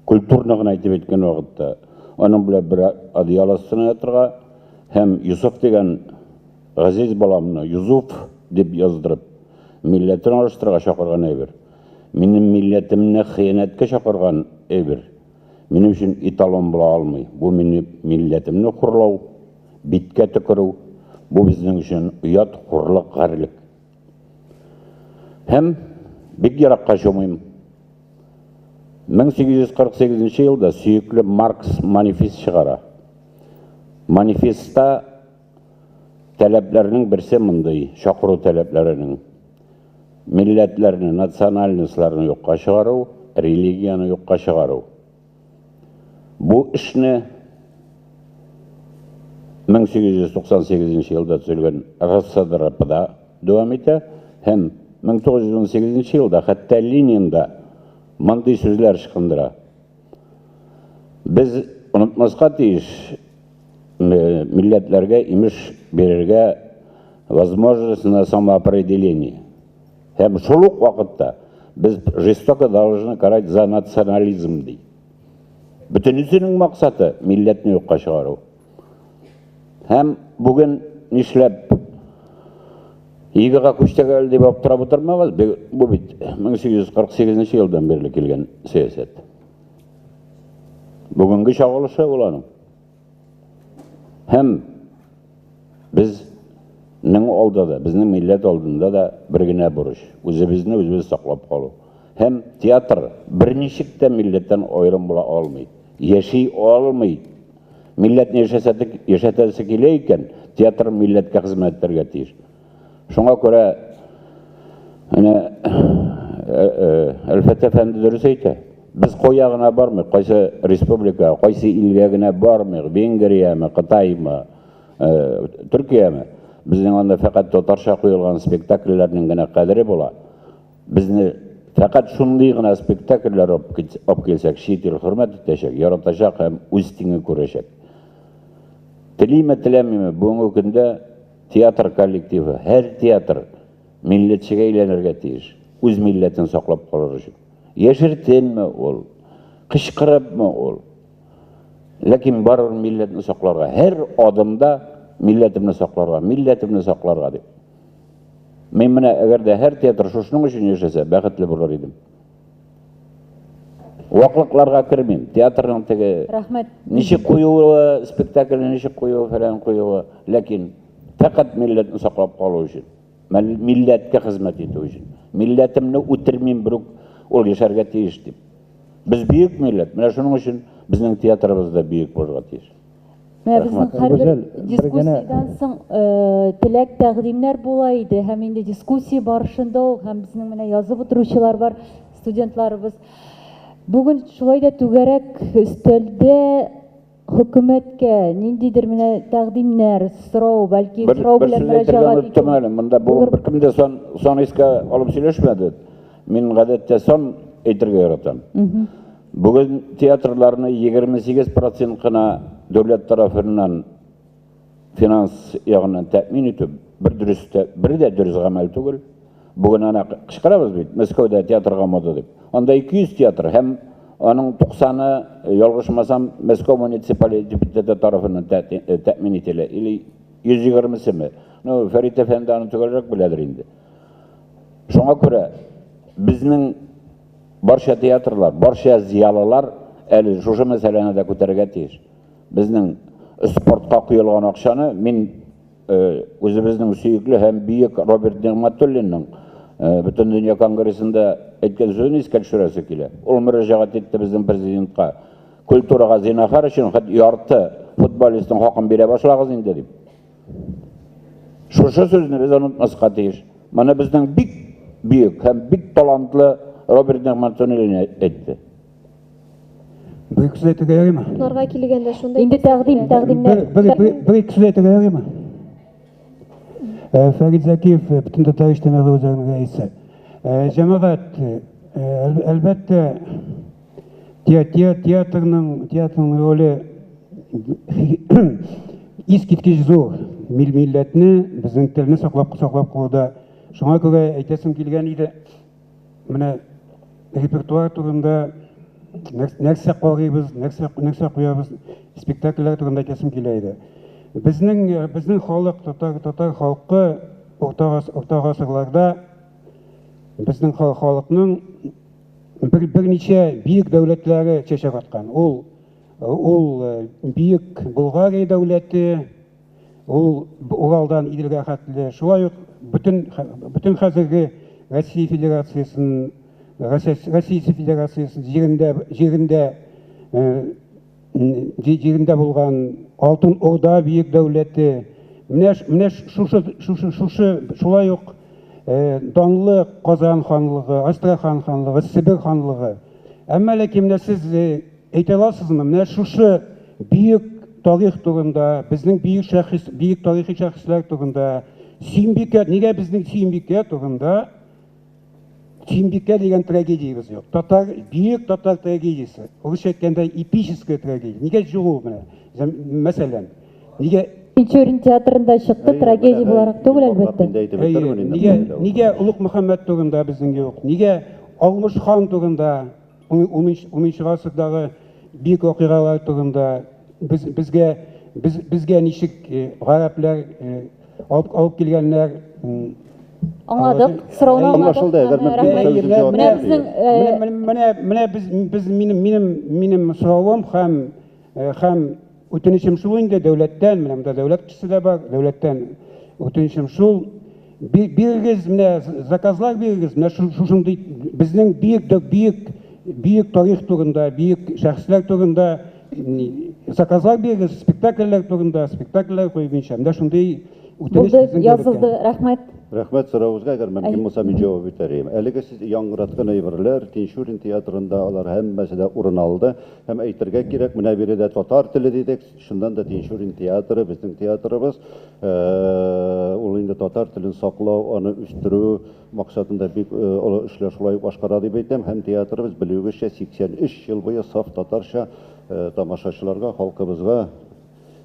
культурны гына әйтеп әйткән вакытта аның белән бер одеял астына ятырга һәм Юсуф дигән газиз баламны Юсуф дип яздырып милләтен алыштырырга чакырган әйбер. Минем милләтемне хыянәткә чакырган әйбер. Минем өчен италон була алмый. Бу минем милләтемне хурлау, биткә төкерү, бу безнең өчен уят, хурлык, гарьлек. Һәм бик еракка чумыйм. 1848 елда сөйекле Маркс манифест чыгара. Манифестта таләпләрнең берсе мондый, чакыру таләпләренең. Милләтләрне, национальностьларны юкка чыгару, религияны юкка чыгару. Бу эшне 1898 елда төзелгән РСДРПда дәвам итә һәм 1918 елда хәтта Ленинда мондый сүзләр чыккандыра. Без онытмаска тиеш милләтләргә имеш берергә возможность на самоопределение. Һәм шул ук вакытта без жестоко должны карать за национализм ди. Бөтенесенең максаты милләтне юкка чыгару. Һәм бүген нишләп Игыга күчтәгәл дип аптырап утырмагыз, бу бит 1848 елдан берле килгән сәясәт. Бүгенге чагылышы уланың. Һәм безнең алдында, безнең милләт алдында да бер генә бурыч, үзебезне үзебез саклап калу. Һәм театр берничек тә милләттән аерым була алмый, яши алмый. Милләтне яшәтәсе килә икән, театр милләткә хезмәт итәргә тиеш. Шуңа күрә Әлфәт әфәнде дөрес әйтә. Без коя гына бармыйк, кайсы республика, кайсы илгә генә бармыйк, Венгриямы, Кытаймы, Төркиямы. Безнең анда фақат татарча куелган спектакльләрнең генә кадере була. Безне фақат шундый гына спектакльләр алып килсәк, чит ил хөрмәт итәчәк, яратачак һәм үз тиңе күрәчәк. Телиме теләмиме, бүгенге көндә театр коллективы, һәр театр милләтчегә әйләнергә тиеш, үз милләтен саклап калыр өчен. Яшертенме ул, кычкырыпмы ул. Ләкин барыр милләтне сакларга, һәр адымда милләтемне сакларга дип. Мен менә әгәр дә һәр театр шушының өчен яшәсә, бәхетле булыр идем. Ваклыкларга кермим. Театрның теге ничек куюы, спектакльне ничек куюы, фәлән куюы, ләкин фақат милләтне саклап калу өчен, милләткә хезмәт итү өчен. Милләтемне үтермим, бер ул яшәргә тиеш дип. Без бөек милләт, менә шуның өчен безнең театрыбыз да бөек булырга тиеш. Менә безнең һәрбер дискуссиядан соң теләк тәкъдимнәр була иде, һәм инде дискуссия барышында ул һәм безнең менә язып утыручылар бар, студентларыбыз. Бүген шулай да түгәрәк өстәлдә хөкүмәткә ниндидер менә тәкъдимнәр, сорау, бәлки сорау белән мөрәҗәгать итү. Монда бүген беркем дә сон искә алып сөйләшмәде. Мин гадәттә сон әйтергә яратам. Бүген театрларны 28% кына дәүләт тарафыннан финанс ягыннан тәэмин итү бер дә дөрес гамәл түгел. Бүген ана кычкырабыз бит, Мәскәүдә театрга мода дип. Анда 200 театр һәм аның 90-ы ялгышмасам Мәскәү муниципалитеты тарафыннан тәэмин ителә. Или 120-се. Ну, Фәрит әфәнде аны түгелрәк беләдер инде. Шуңа күрә безнең барча театрлар, барча зиялылар әле шушы мәсьәләне дә күтәрергә тиеш. Безнең спортка куелган акчаны мин үзебезнең сөйекле һәм бөек Роберт Нигъмәтуллинның бөтен дөнья конгрессында әйткән сүзен искә төшерәсе килә. Ул мөрәҗәгать итте безнең президентка. культураға зинахар үшін ярты футболисттің хақын бере башлагыз инде дип. Шушы сүзне без онытмаска тиеш. Мана безнең бик бүйек һәм бик талантлы Роберт Нигматуллин әйтте. Bir kişi etkiler mi? Bunlarga kelgende şunday. Endi taqdimler. Bir kişi etkiler mi? Farid Zakiyev bütün Tatar İşlemeleri Ocağı'nın reisi. Cemaat elbette tiyatrның rolü искиткеч зор. Milletini, bizning tilni saqlab qo'ydi. Шуңа күрә әйтәсем килгән иде. Менә репертуар турында нәрсә карыйбыз, нәрсә куябыз, спектакльләр турында әйтәсем килә иде. Безнең халык, татар халкы орта гасырларда безнең халыкның берничә бийек дәүләтләре чәчәк аткан. Ул бийек Болгария дәүләте, ул Уралдан Иделгә хәтле, шулай ук bütün хәзерге Россия Федерациясының җирендә булган Алтын Орда бийек дәүләте, менә шулай ук данлы Казан ханлыгы, Астрахан ханлыгы, Сибир ханлыгы. Әмма ләкин сез әйтә аласызмы, менә шушы бийек тарих турында, безнең бийек тарихи шәхесләр турында, Сөембикә, нигә безнең Сөембикә турында Сөембикә дигән трагедиябез юк. Бийек татар трагедиясе, русча әйткәндә эпическая трагедия. Нигә юк ул менә? Мәсәлән, нигә Пинчурин театрында чыкты, трагедия буларак түгел әлбәттә. Нигә Улуг Мөхәммәд турында безнең юк? Нигә Алмыш хан турында, 10 гасырдагы бик вакыйгалар турында безгә ничек гарәпләр алып килгәннәр? Аңладык, сорауны аңлашылды. Минем соравым һәм үтенечем шул инде дәүләттән, менә монда дәүләт кешесе дә бар, дәүләттән үтенечем шул. Бирегез, менә заказлар бирегез, менә шушындый безнең бийек тарих турында, бийек шәхесләр турында заказлар бирегез, спектакльләр турында, спектакльләр куйганча, менә шундый үтенеч язылды. Рәхмәт. Рәхмәт сорауыгызга, әгәр мөмкин булса, мин җавап итәрем. Әлеге сез яңгыраткан әйберләр Тинчурин театрында алар һәммәсе дә урын алды. Һәм әйтергә кирәк, менә биредә татар теле дидек, шундан да Тинчурин театры, безнең театрыбыз, ул инде татар телен саклау, аны үстерү максатында бик олы эшләр шулай башкара дип әйтәм. Һәм театрыбыз белүегезчә 83 ел буе саф татарча тамашачыларга, халкыбызга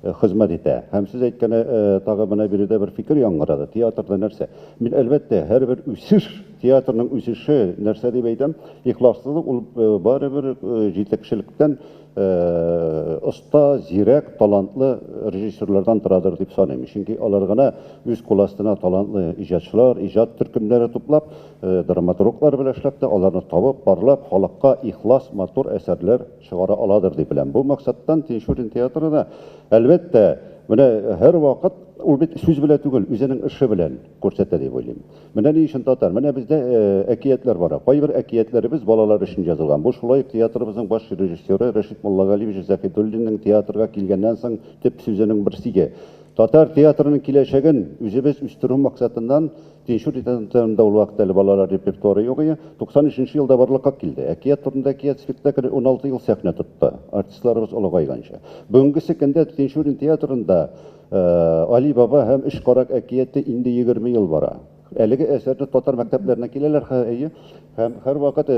хезмәт итә. Һәм сез әйткәне тагы менә биредә бер фикер яңгырады. Театрда нәрсә? Мин әлбәттә һәрбер үсеш, театрның үсеше нәрсә дип әйтәм, ихласлык ул барыбер җитәкчелектән оста, зирәк, талантлы режиссерлардан торадыр дип саныйм. Чөнки алар гына үз кул астына талантлы иҗатчылар, иҗат төркемнәре туплап, драматурглар белән эшләп тә аларны табып, барлап, халыкка ихлас, матур әсәрләр чыгара аладыр дип беләм. Бу максаттан Тинчурин театрында әлбәттә менә һәр вакыт ул бит сүз белән түгел, үзенең эше белән күрсәтә дип уйлыйм. Менә ни өчен татар? Менә бездә әкиятләр бар. Кайбер әкиятләребез балалар өчен язылган. Бу шулай театрыбызның баш режиссеры Рәшит Муллагалиевич Закидуллинның театрга килгәннән соң төп сүзенең берсиге. Татар театрының киләчәген үзебез үстерү максатыннан Тинчурин театрында ул вакытта балалар репертуары юк иде. 93 елда барлыкка килде. Әкият турында әкият спектакль 16 ел сәхнә тотты. Артистларыбыз олыгайганча. Бүгенге көндә Тинчурин театрында Али Баба һәм Эш карак әкияте инде 20 ел бара. Әлеге әсәрне татар мәктәпләренә киләләр, һәм һәр вакыт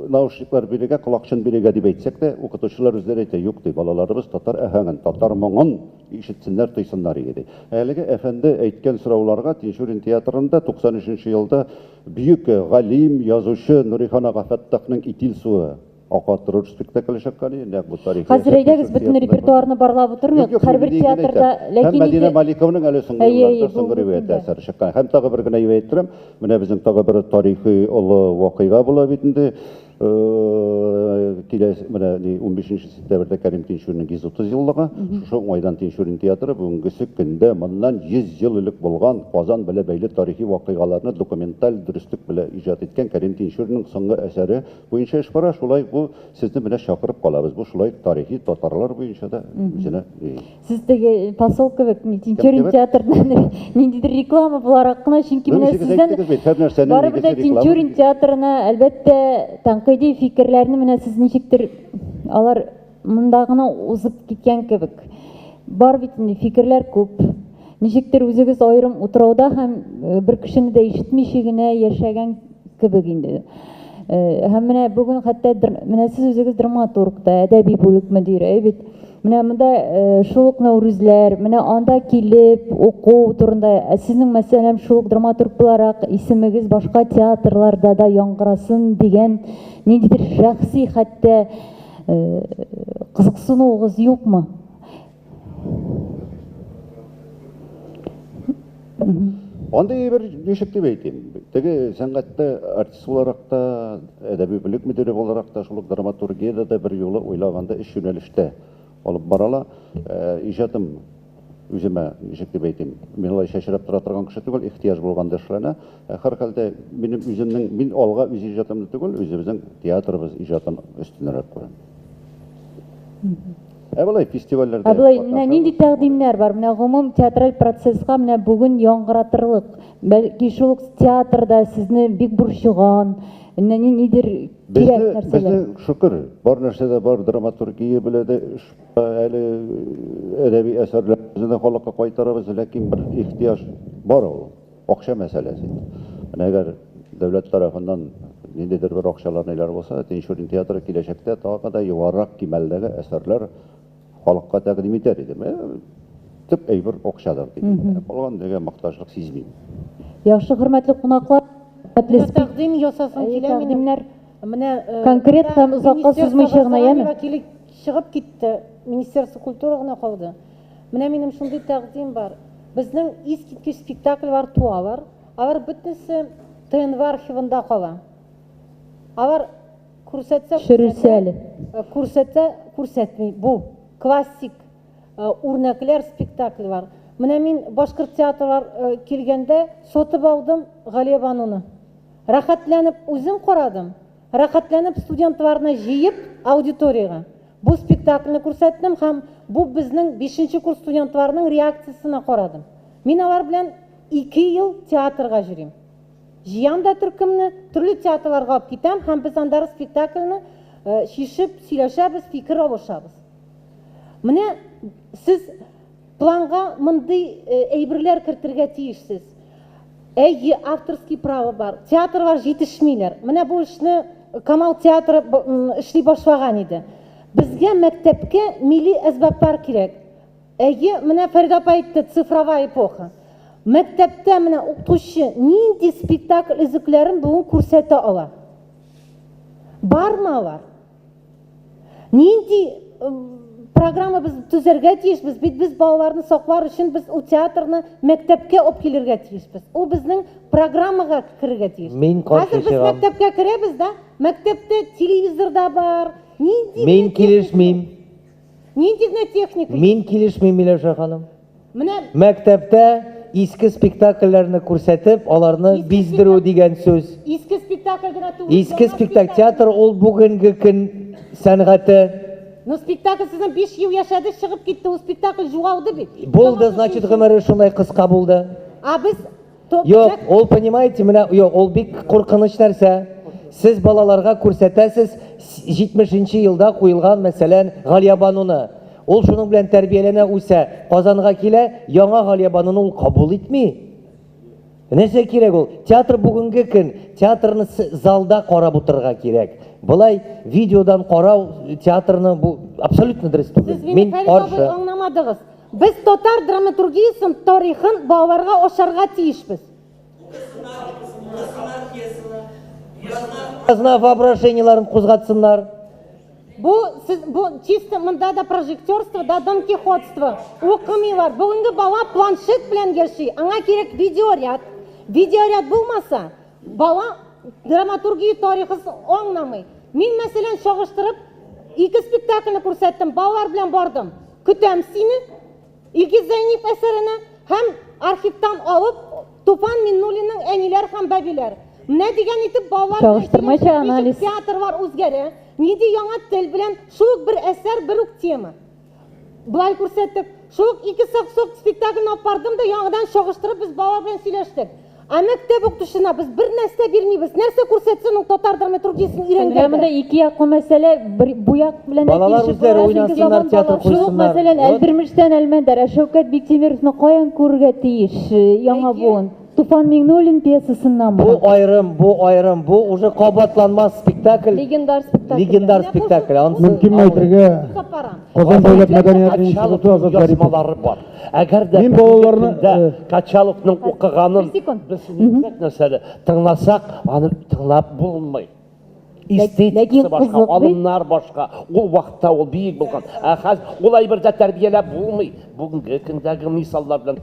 наушниклар бирегә, колакчын бирегә дип әйтсәк тә, укытучылар үзләре әйтә, юк ди, балаларыбыз татар әһәңен, татар моңын ишетсеннәр, тойсыннар иде. Әлеге әфәнде әйткән сорауларга Тинчурин театрында 93 елда бүйек галим, язучы Нурихан ага Фәттахның Итил суы акатырыр спектакль чыккан иде. Бу тарихи. Хәзер әйдәгез бөтен репертуарны барлап утырмыйк. Һәрбер театрда, ләкин Мәдинә Маликовның әле соңгы елларда соңгы риваять әсәре чыккан. Һәм тагы бер генә әйттерәм. Менә безнең тагы бер тарихи олы вакыйга була бит инде. Келесі, міне 15 сентябрьде Кәрим Тинчуриннің 130 жылдығы, шушы оңайдан Тинчурин театры бүгінгісі күнде мындан 100 жыл элек болған Қазан біле бәйлі тарихи вақиғаларны документаль дұрыстық біле ижад еткен Кәрим Тинчуриннің соңғы әсәрі бойынша эш бара, шулай бұл сізді міне шақырып қалабыз. Бұл шулай тарихи татарлар бойынша да өзіне. Сіздегі поселка бек Тинчурин театрынан ниндейдір реклама боларақ қына, чөнки міне сізден барыбыр да Тинчурин театрына әлбәттә тәнкыйди фикерләрне менә сез ничектер алар мондагына узып киткән кебек. Бар бит инде фикерләр күп. Ничектер үзегез аерым утрауда һәм бер кешене дә ишетмичә генә яшәгән кебек инде. Һәм менә бүген хәтта менә сез үзегез драматургта, әдәби бүлек мөдире бит. Менә монда шул ук Нәүрүзләр, менә анда килеп уку турында сезнең мәсәлән шул ук драматург буларак исемегез башка театрларда да яңгырасын дигән ниндидер шәхси хәтта кызыксынуыгыз юкмы? Андай бір нешік деп әйтем. Теге сәнгатта артист боларак та, әдәби бүлек мөдире боларак та, шул драматургияда да бір юлы ойлаганда эш юнәлештә алып барала. Ижатым үземә ничек дип әйтем, мин алай шашырап тора торган кеше түгел, ихтияж булганда эшләнә. Һәр хәлдә минем үземнең мин алга үз ижатымны түгел, үзебезнең театрыбыз ижатын өстенрәк күрәм. Әбелай фестивальләрдә. Әбелай, менә нинди тәкъдимнәр бар? Менә гомум театраль процесска менә бүген яңгыратырлык. Бәлки шул театрда сезне бик бурчыган, нидер кирәк нәрсәләр. Безне шөкер, бар нәрсәдә бар, драматургия белән дә әле әдәби әсәрләрне халыкка кайтарабыз, ләкин бер ихтияж бар ул. Акча мәсьәләсе. Менә әгәр дәүләт тарафыннан ниндидер бер акчалар ниләр булса, Тинчурин театры киләчәктә тагы да югарырак кимәлдәге әсәрләр халыкка тәкъдим итәр иде. Төп әйбер акчадыр дип. Калган дигән макташлык сизмим. Яхшы хөрмәтле кунаклар, тәкъдим ясасын килә минем. Менә конкрет һәм озакка сузмыйча гына яме? Чыгып китте, Министерство культуры гына калды. Менә минем шундый тәкъдим бар. Безнең искиткеч спектакль бар, туалар. Алар бөтенесе ТНВ архивында кала. Алар күрсәтмей. Бу классик үрнәкләр спектакль бар. Менә мин башкорт театрлар килгәндә сотып алдым Галия Бануны. Рәхәтләнеп үзем карадым. Рәхәтләнеп студентларны җыеп аудиторияга. Бу спектакльне күрсәттем һәм бу безнең 5нче курс студентларының реакциясына карадым. Мин алар белән 2 ел театрга йөрим. Җыям да төркемне, төрле театрларга алып китәм һәм без анда спектакльне шишеп, сөйләшәбез, фикер алышабыз. Менә сез планга мондый әйберләр кертергә тиешсез. Әйе, авторский право бар. Театрлар җитешмиләр. Менә бу эшне Камал театры эшли башлаган иде. Безгә мәктәпкә милли әсбаплар кирәк. Әйе, менә Фәридә апа әйтте, цифровая эпоха. Мәктәптә менә укытучы нинди спектакль өзекләрен бүген күрсәтә ала? Бармы алар? Нинди программа без төзәргә тиешбез? Бит без балаларны саклар өчен без ул театрны мәктәпкә алып килергә тиешбез. Ул безнең программага керергә тиеш. Хәзер без мәктәпкә керәбез да, мәктәптә телевизорда бар. Мин килешмим. Нинди техника? Мин килешмим, Миләүшә ханым. Менә Мәктәптә иске спектакльләрне күрсәтеп, аларны биздерү дигән сүз. Иске спектакль гына түгел. Иске спектакль, театр ул бүгенге көн сәнгате. Но спектакль сезнең 5 ел яшәде, чыгып китте, ул спектакль югалды бит. Булды, значит, гомере шундай кыска булды. А без Юк, ул понимаете, менә юк, ул бик куркыныч нәрсә. Сез балаларга күрсәтәсез 70нче елда куелган, мәсәлән, Галия Бануны. Ул шуның белән тәрбияләнә, үсә, Казанга килә, яңа Галия Бануны ул кабул итми. Нәрсә кирәк ул? Театр бүгенге көн, театрны залда карап утырырга кирәк. Булай видеодан карау театрны бу абсолютно дөрес түгел. Мин каршы. Аңламадыгыз. Без татар драматургиясын, тарихын балаларга ошарга тиешбез. Язма воображенияларын кузгатсыннар. Бу чисто монда да прожектерство, да Дон Кихотство. Укымыйлар. Бүгенге бала планшет белән яши. Аңа кирәк видеоряд. Видеоряд булмаса, бала драматургия тарихын аңламый. Мин мәсәлән чагыштырып, 2 спектакльне күрсәттем, балалар белән бардым. Көтәм сине, Илгиз Зәйнев әсәренә һәм архивтан алып, Туфан Миннуллинның Әниләр һәм Бәбиләр. Менә дигән итеп балалар Чагыштырмача анализ. театр var үзгәрә, нинди яңа тел белән, шул бер әсәр, бер үк тема. Былай күрсәттек, шул 2 сак-сок спектакльне алып бардым да яңадан чагыштырып без балалар белән сөйләштек. Ә мәктәп укытучысына без бер нәрсә бирмибез. Нәрсә күрсәтсен ул татар драматургиясын Менә монда өйрәнгәндә. ике яклы мәсьәлә, бу як белән Балалар үзләре уйнасыннар, театр Шул куйсыннар. мәсәлән Әлбирмештән Әлмәндәр, Шәүкәт Биктимировны каян күрергә тиеш яңа буын? Туфан Миңнуллин пьесасыннан Бу айрым, бу уже кабатланмас спектакль. Легендар спектакль. Легендар спектакль. Мөмкин әйтергә, Казан дәүләт мәдәният институты Азат Зарипов. Язмалары бар. Әгәр дә Мин балаларны, Качаловның укыганын без нәрсәле тыңласак, аны тыңлап булмый. Эстетикасы башка, алымнар башка. Ул вакытта ул бийик булган. Ә хәзер ул әйбердә тәрбияләп булмый. Бүгенге көндәге мисаллар белән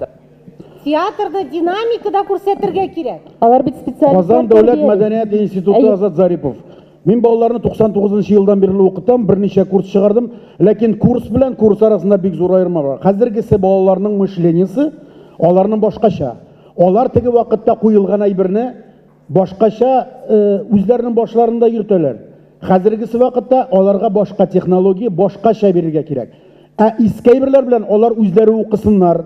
Театрда динамикада күрсәтергә кирәк. Алар бит специалистлар. Казан дәүләт мәдәният институты Азат Зарипов. Мин балаларны 99 елдан бирле укытам, берничә курс чыгардым, ләкин курс белән курс арасында бик зур аерма бар. Хәзергесе балаларның мышлениясе, аларның башкача. Алар теге вакытта куелган әйберне башкача үзләренең башларында йөртәләр. Хәзергесе вакытта аларга башка технология, башкача бирергә кирәк. Ә иске әйберләр белән алар үзләре укысыннар,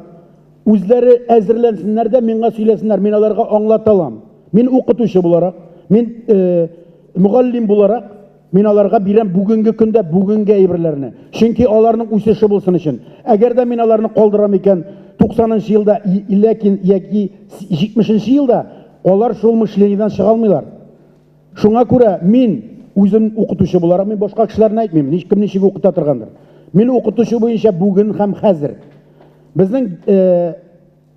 үзләре әзерләнсеннәр дә миңа сөйләсеннәр, мин аларга аңлаталам. Мин укытучы буларак, мин мугаллим буларак, мин аларга бирәм бүгенге көндә бүгенге әйберләрне. Чөнки аларның үсеше булсын өчен. Әгәр дә мин аларны калдырам икән 90-нчы елда, ләкин яки 70-нчы елда алар шул мышлениедән чыга алмыйлар. Шуңа күрә мин үзем укытучы буларак, мин башка кешеләрне әйтмим, һичкем ничек укыта торгандыр. Мин укытучы буенча бүген һәм хәзер. Безнең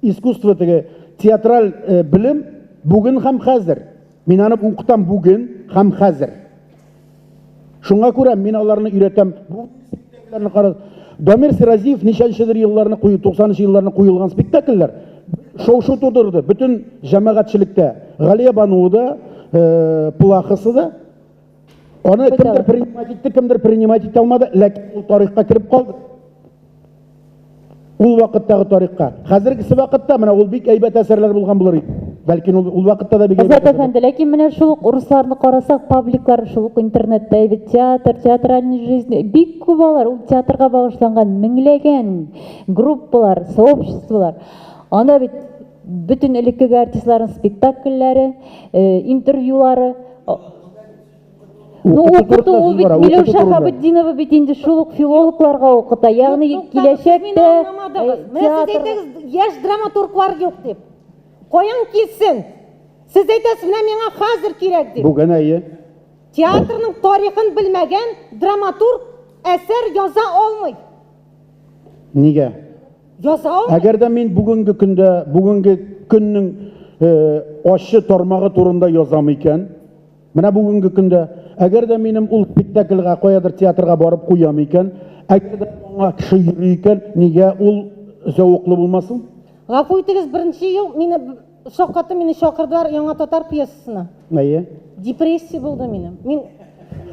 искусство теге театраль белем бүген һәм хәзер. Мин аны укытам бүген һәм хәзер. Шуңа күрә мин аларны өйрәтәм. Бу спектакльләрне карап, Дамир Сиразиев ничәнчедер елларны куй, 90-нчы елларны куелган спектакльләр шау-шу тудырды бөтен җәмәгатьчелектә. Галия Бану да, Плахасы да. Аны кемдер принимать итте, кемдер принимать итә алмады, ләкин ул тарихка кирип калды. Ул вакыттагы тарихка. Хәзергесе вакытта менә ул бик әйбәт әсәрләр булган булыр иде. Бәлкин ул вакытта да бик Азат әфәнде, ләкин менә шул ук урысларны карасак, пабликлар, шул ук интернетта әйбәт театр, театральный жизнь, бик күп алар, ул театрга багышланган меңләгән группалар, сообществолар. Анда бит бөтен элеккеге артистларның спектакльләре, интервьюлары. Ну, укыту ул бит Миләүшә Шаһабетдинова бит инде шул ук филологларга укыта. Ягъни киләчәктә театр яшь драматурглар юк дип. Каян килсен? Сез әйтәсез, менә миңа хәзер кирәк дип. Бүген әйе. Театрның тарихын белмәгән драматург әсәр яза алмый. Нигә? Яза алмый. Әгәр дә мин бүгенге көндә, бүгенге көннең ачы тармагы турында язам икән, менә бүгенге көндә, әгәр дә минем ул спектакльгә каядыр театрга барып куям икән, әгәр дә аңа кеше йөри икән, нигә ул зәвыклы булмасын? Гафу итегез, беренче ел мине шаккаты мине чакырдылар яңа татар пьесасына. Әйе. Депрессия булды минем.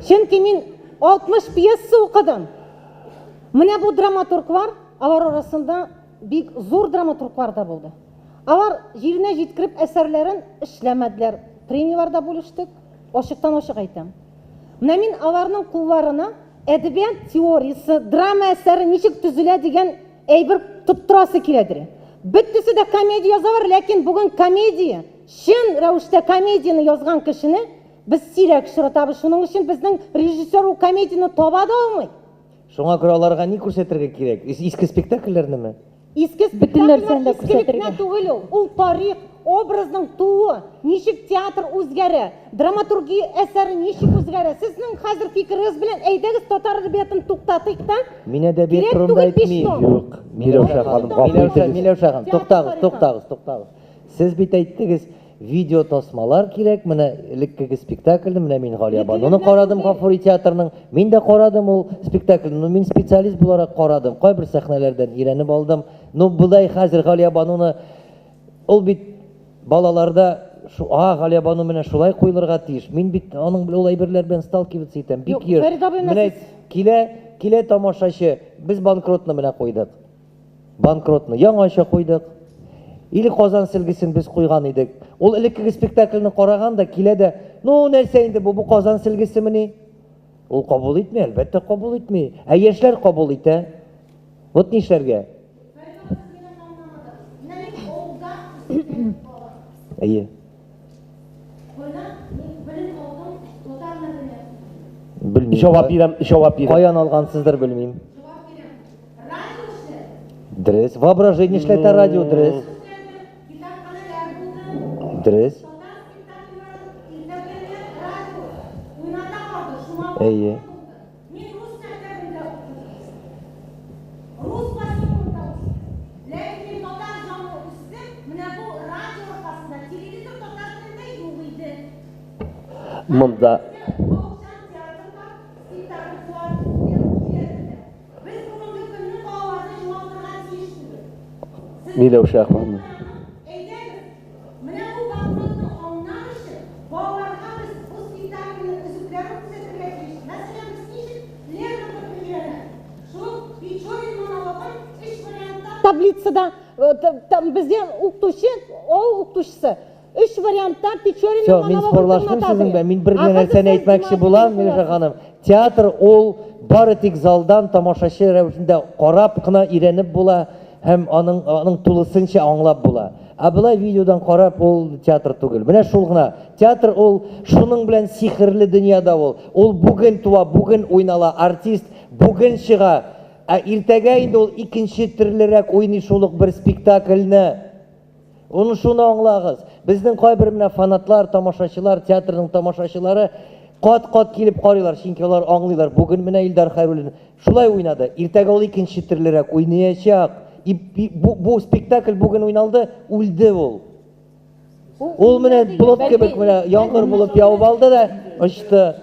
Чөнки мин 60 пьеса укыдым. Менә бу драматурглар, алар арасында бик зур драматурглар да булды. Алар җиренә җиткереп әсәрләрен эшләмәделәр. Премияларда бүлештек. Ашыктан ашык әйтәм. Менә мин аларның кулларына әдәбият теориясе, драма әсәре ничек төзелә дигән әйбер тоттырасы киләдер. Бөтенесе дә комедия язалар, ләкин бүген комедия, чын рәвештә комедияны язган кешене без сирәк очратабыз. Шуның өчен безнең режиссер ул комедияны таба да алмый. Шуңа күрә аларга ни күрсәтергә кирәк? Иске спектакльләрнеме? Иске спектакльләр искелекне түгел ул тарих, образның тууы, ничек театр үзгәрә, драматургия әсәре ничек үзгәрә. Сезнең хәзер фикерегез белән әйдәгез татар әдәбиятын туктатыйк та. Мин әдәбият турында әйтмим. Юк, Миләүшә ханым, Миләүшә ханым, туктагыз. Сез бит әйттегез, видео тасмалар кирәк, менә элеккеге спектакльне, менә мин Галия Бануны карадым, Гафури театрның. Мин дә карадым ул спектакльне, ну мин специалист буларак карадым. Кайбер сәхнәләрдән өйрәнеп алдым. Ну булай хәзер Галия Бануны ул бит балаларда Галия Бану менә шулай куйлырга тиеш. Мин бит аның белән ул әйберләр белән сталкиваться итәм. Бик Юк, еш. Фәрит абый, Менә килә тамашачы, без банкротны менә куйдык. Банкротны яңаша куйдык. Или Казан сөлгесен без куйган идек. Ул элекке спектакльне караган да килә дә, ну нәрсә инде бу Казан сөлгесемени? Ул кабул итми, әлбәттә кабул итми. Ә яшьләр кабул итә. Вот нишләргә? Әйе. Белмим. Җавап бирәм. Каян алгансыздыр белмим. Дөрес. Воображение эшләтә радио дөрес. Дөрес. Әйе. Монда Миләүшә Әхмәтов. Таблицада бізде укытучы, ол укытучысы. Үш вариантта Печорин Все, мин спорлаштым сезнең белән. Мин бер генә нәрсәне әйтмәкче булам, Миләүшә ханым. Театр ул бары тик залдан тамашачы рәвешендә карап кына өйрәнеп була һәм аның тулысынча аңлап була. Ә былай видеодан карап ул театр түгел. Менә шул гына. Театр ул шуның белән сихерле дөньяда ул. Ул бүген туа, бүген уйнала, артист бүген чыга. Ә иртәгә инде ул икенче төрлерәк уйный шулык бер спектакльне. Оны шуны аңлагыз. Безнең кайбер менә фанатлар, тамашачылар, театрның тамашачылары кат-кат килеп карыйлар, чөнки алар аңлыйлар. Бүген менә Илдар Хәйруллин шулай уйнады. Иртәгә ул икенче төрлерәк уйнаячак. Бу спектакль бүген уйналды, үлде ул. Ул менә болот кебек менә яңгыр булып яуып алды да очты.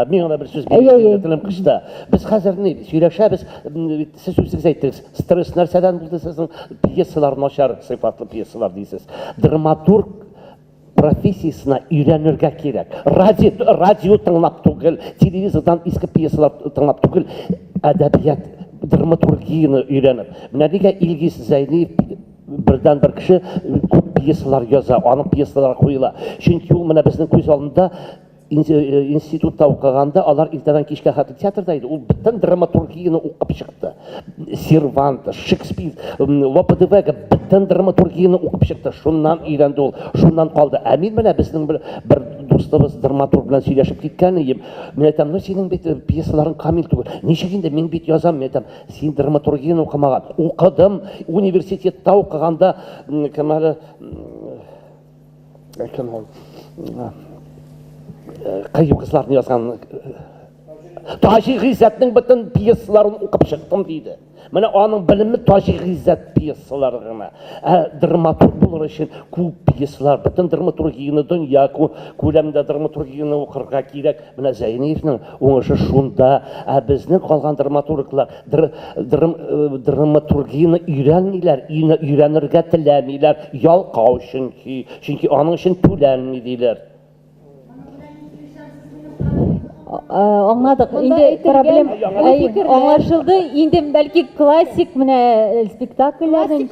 Мин ана бер сүз белдем кышта. Без хәзер ни сөйләшәбез, сез үзегез әйттегез. Стресс нәрсәдән булды сезнең пьесалар начар, сыйфатлы пьесалар дисез. Драматург профессиясына өйрәнергә кирәк. Радио тыңлап түгел, телевизордан иске пьесалар тыңлап түгел, әдәбият, драматургияны өйрәнеп. Менә нигә Илгиз Зәйниев бердән бер кеше күп пьесалар яза, аның пьесалары куела. Чөнки ул менә безнең күз алдында институтта укыганда алар иртәдән кичкә хәтле театрда иде. Ул бөтен драматургияны укып чыкты. Сервант, Шекспир, ВПДВ-га бөтен драматургияны укып чыкты. Шуннан өйрәнде ул, шуннан калды. Ә мин менә безнең бер дустыбыз драматург белән сөйләшеп киткән идем. Мин әйтәм, ну синең бит пьесаларың камил түгел. Ничек инде мин бит язам, мин әйтәм, син драматургияны укымаган. Укыдым, университетта укыганда кемәле Кайы кызларны язган Таши Гыйззәтнең бөтен пьесаларын укып чыктым диде. Менә аның белеме Таши Гыйззәт пьесалары гына. Драматург булыр өчен күп пьесалар, бөтен драматургияны дөнья күләмендә драматургияны укырга кирәк. Менә Зәйниевның уңышы шунда. Безнең калган драматурглар драматургияны өйрәнмиләр, өйрәнергә теләмиләр, ялкау чөнки аның өчен түләнми диләр. Аңладык. Инде проблем аңлашылды. Инде бәлки классик менә спектакльләрнең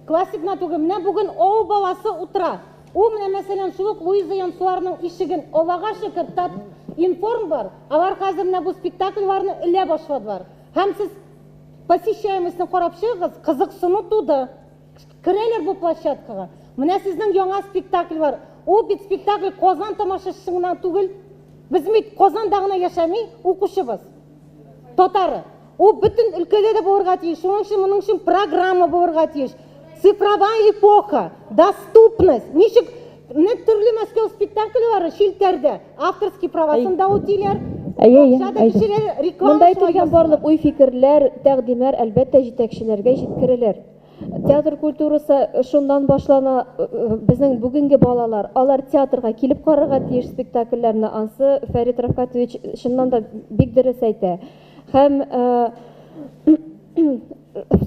Классикна түгел. Менә бүген ау баласы утыра. Ул менә мәсәлән шулык Луиза Янсуарның ишеген Аллага шөкер тап информ бар. Алар хәзер менә бу спектакльләрне элә башладылар. Һәм сез посещаемостьны карап чыгыгыз, кызыксыну туды. Керәләр бу площадкага. Менә сезнең яңа спектакль бар. Ул бит спектакль Казан тамашачысына түгел. Biz Казанда гына яшәмей, укучыбыз. Татары. Ул бөтен өлкәдә дә булырга тиеш. Шуның өчен моның өчен программа булырга тиеш. Цифровая эпоха, доступность. Ничек менә төрле Мәскәү спектакльләре шилтәрдә авторский правасын да үтиләр. Монда әйтелгән барлык уй-фикерләр, тәкъдимнәр әлбәттә җитәкчеләргә җиткерелер. Театр культурасы шундан башлана. Безнең бүгенге балалар, алар театрга килеп карарга тиеш спектакльләрне. Ансы Фәрит Рафкатович шуннан да бик дөрес әйтә. Һәм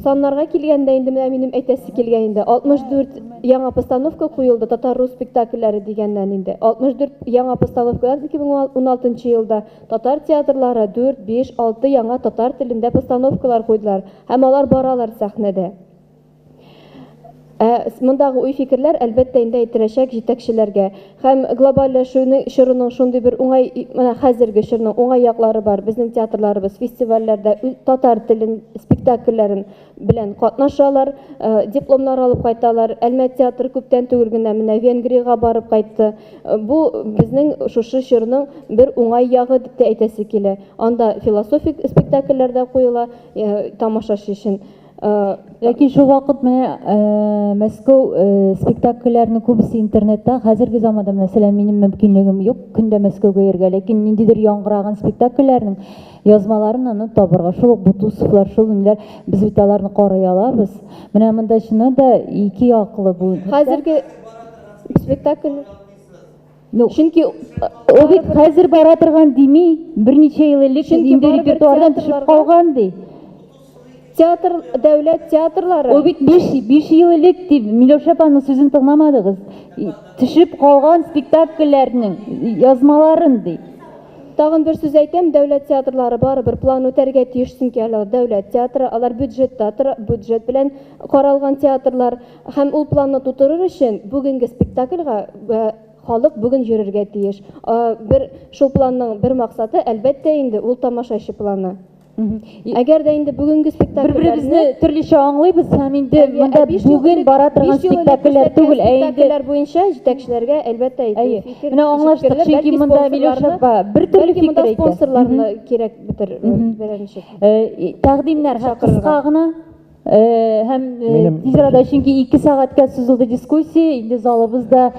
саннарга килгәндә инде менә минем әйтәсе килгән инде 64 яңа постановка куелды татар-рус спектакльләре дигәннән инде 64 яңа постановкалар 2016 елда татар театрлары 4, 5, 6 яңа татар телендә постановкалар куйдылар һәм алар баралар сәхнәдә. Мондагы уй фикерләр әлбәттә инде әйтеләчәк җитәкчеләргә һәм глобальләшүнең чорының шундый бер уңай менә хәзерге чорның уңай яклары бар. Безнең театрларыбыз фестивальләрдә татар телен спектакльләрен белән катнашалар, дипломнар алып кайталар. Әлмәт театры күптән түгел генә менә Венгриягә барып кайтты. Бу безнең шушы чорның бер уңай ягы дип тә әйтәсе килә. Анда философик спектакльләр дә куела тамашачы өчен. Ләкин шул вакыт менә Мәскәү спектакльләрне күбесе интернетта, хәзерге заманда мәсәлән минем мөмкинлегем юк көндә Мәскәүгә йөргә, ләкин ниндидер яңгыраган спектакльләрнең язмаларын аны табырга, шул Бутусовлар, шул ниләр, без бит аларны карый алабыз. Менә монда чыннан да ике яклы бу. Хәзерге спектакль Чөнки ул бит хәзер бара торган дими, берничә ел элек инде репертуардан төшеп калган ди. Театр, дәүләт театрлары. Ул бит 5 ел элек дип, Миләүшә апаның сүзен тыңламадыгыз. Төшеп калган спектакльләрнең язмаларын ди. Тагын бер сүз әйтәм, дәүләт театрлары барыбер план үтәргә тиеш, чөнки алар дәүләт театры, алар бюджет белән каралган театрлар һәм ул планны тутырыр өчен бүгенге спектакльгә халык бүген йөрергә тиеш. Бер шул планның бер максаты әлбәттә инде ул тамашачы планы. Әгәр дә инде бүгенге спектакльләрне төрлечә аңлыйбыз һәм инде монда бүген бара торган спектакльләр түгел, спектакльләр буенча җитәкчеләргә әлбәттә фикер. Менә аңлаштык, чөнки монда Миләүшә апа бер төрле фикер әйтә. Спонсорларны кирәк битер беренче. Тәкъдимнәр кыска гына һәм тиз арада, чөнки 2 сәгатькә сузылды дискуссия, инде залыбызда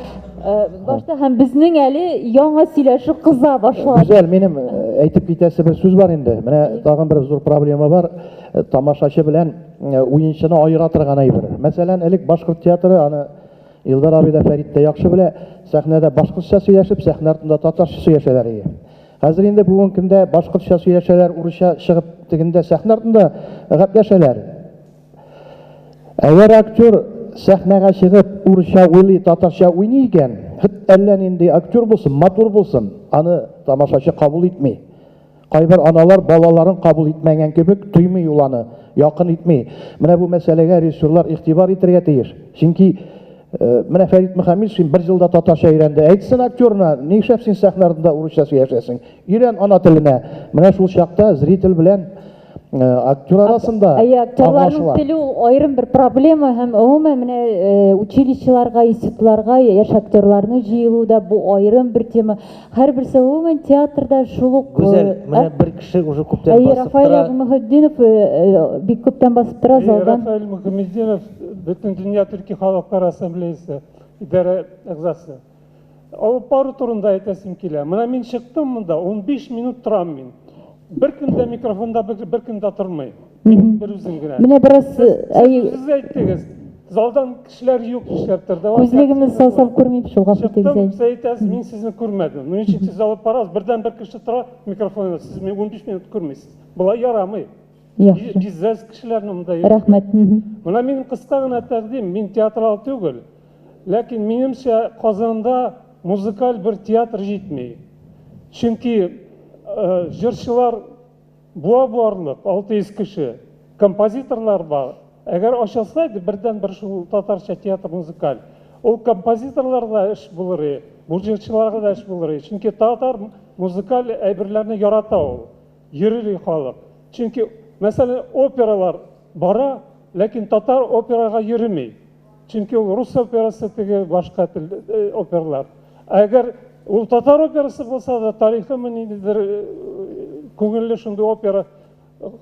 башта һәм безнең әле яңа сөйләшү кыза башлады. Güzel, минем әйтеп китәсе бер сүз бар инде. Менә тагын бер зур проблема бар. Тамашачы белән уенчыны аера торган әйбер. Мәсәлән, элек башкорт театры, аны Илдар абый да, Фәрит тә яхшы белә, сәхнәдә башкортча сөйләшеп, сәхнә артында татарча сөйләшәләр иде. Хәзер инде бүгенге көндә башкортча сөйләшәләр, урысча чыгып тегендә сәхнә артында гәпләшәләр. Әгәр актер сәхнәгә чыгып урысча уйлый, татарча уйный икән, әллә нинди актер булсын, матур булсын, аны тамашачы кабул итми. Кайбер аналар балаларын кабул итмәгән кебек тоймый ул аны, якын итми. Менә бу мәсьәләгә режиссерлар игътибар итәргә тиеш. Чөнки менә Фәрит Мөхәммитшин бер елда татарча өйрәнде. Әйтсен актерна, ни эшләп син сәхнә артында урысча сөйләшәсең? Өйрән ана теленә. Менә шул чакта зритель белән актер арасында актерларның теле ул аерым бер проблема һәм гомумән менә училищеларга, институтларга яшь актерларны җыелуда бу аерым бер тема. Һәрберсе гомумән театрда шул ук. Гүзәл, менә бер кеше уже күптән басып тора. Рафаэль Мөхәммединов бик күптән басып тора залдан. Рафаэль Мөхәммединов бөтен дөнья төрки халыклар ассамблеясы идарә әгъзасы. Алып бару турында әйтәсем килә. Менә мин чыктым монда, 15 минут торам мин. Бер көндә микрофонда бер көндә тормый. Мин бер үзем генә. Менә бераз сез әйттегез. Залдан кешеләр юк эшләп торды. Күзлегемне салсам күрмим шул гафәтегез. Сез әйтәсез, мин сезне күрмәдем. Мин ничек сез алып барасыз? Бердән бер кеше тора микрофонда, сез 15 минут күрмисез. Булай ярамый. Җизәс кешеләрне монда. Рәхмәт. Менә минем кыска гына тәкъдим, мин театрал түгел. Ләкин минемчә Казанда музыкаль бер театр җитми. Чөнки җырчылар барлык 600 кеше, композиторлар бар. Әгәр ачылса иде бердән бер шул татарча театр музыкаль, ул композиторларга эш булыр, бу җырчыларга да эш булыр. Чөнки татар музыкаль әйберләрне ярата ул, йөрер халык. Чөнки мәсәлән опералар бара, ләкин татар операга йөрми. Чөнки ул рус операсы теге башка тел опералар. Әгәр ул татар операсы булса да, тарихы ниндидер күңелле шундый опера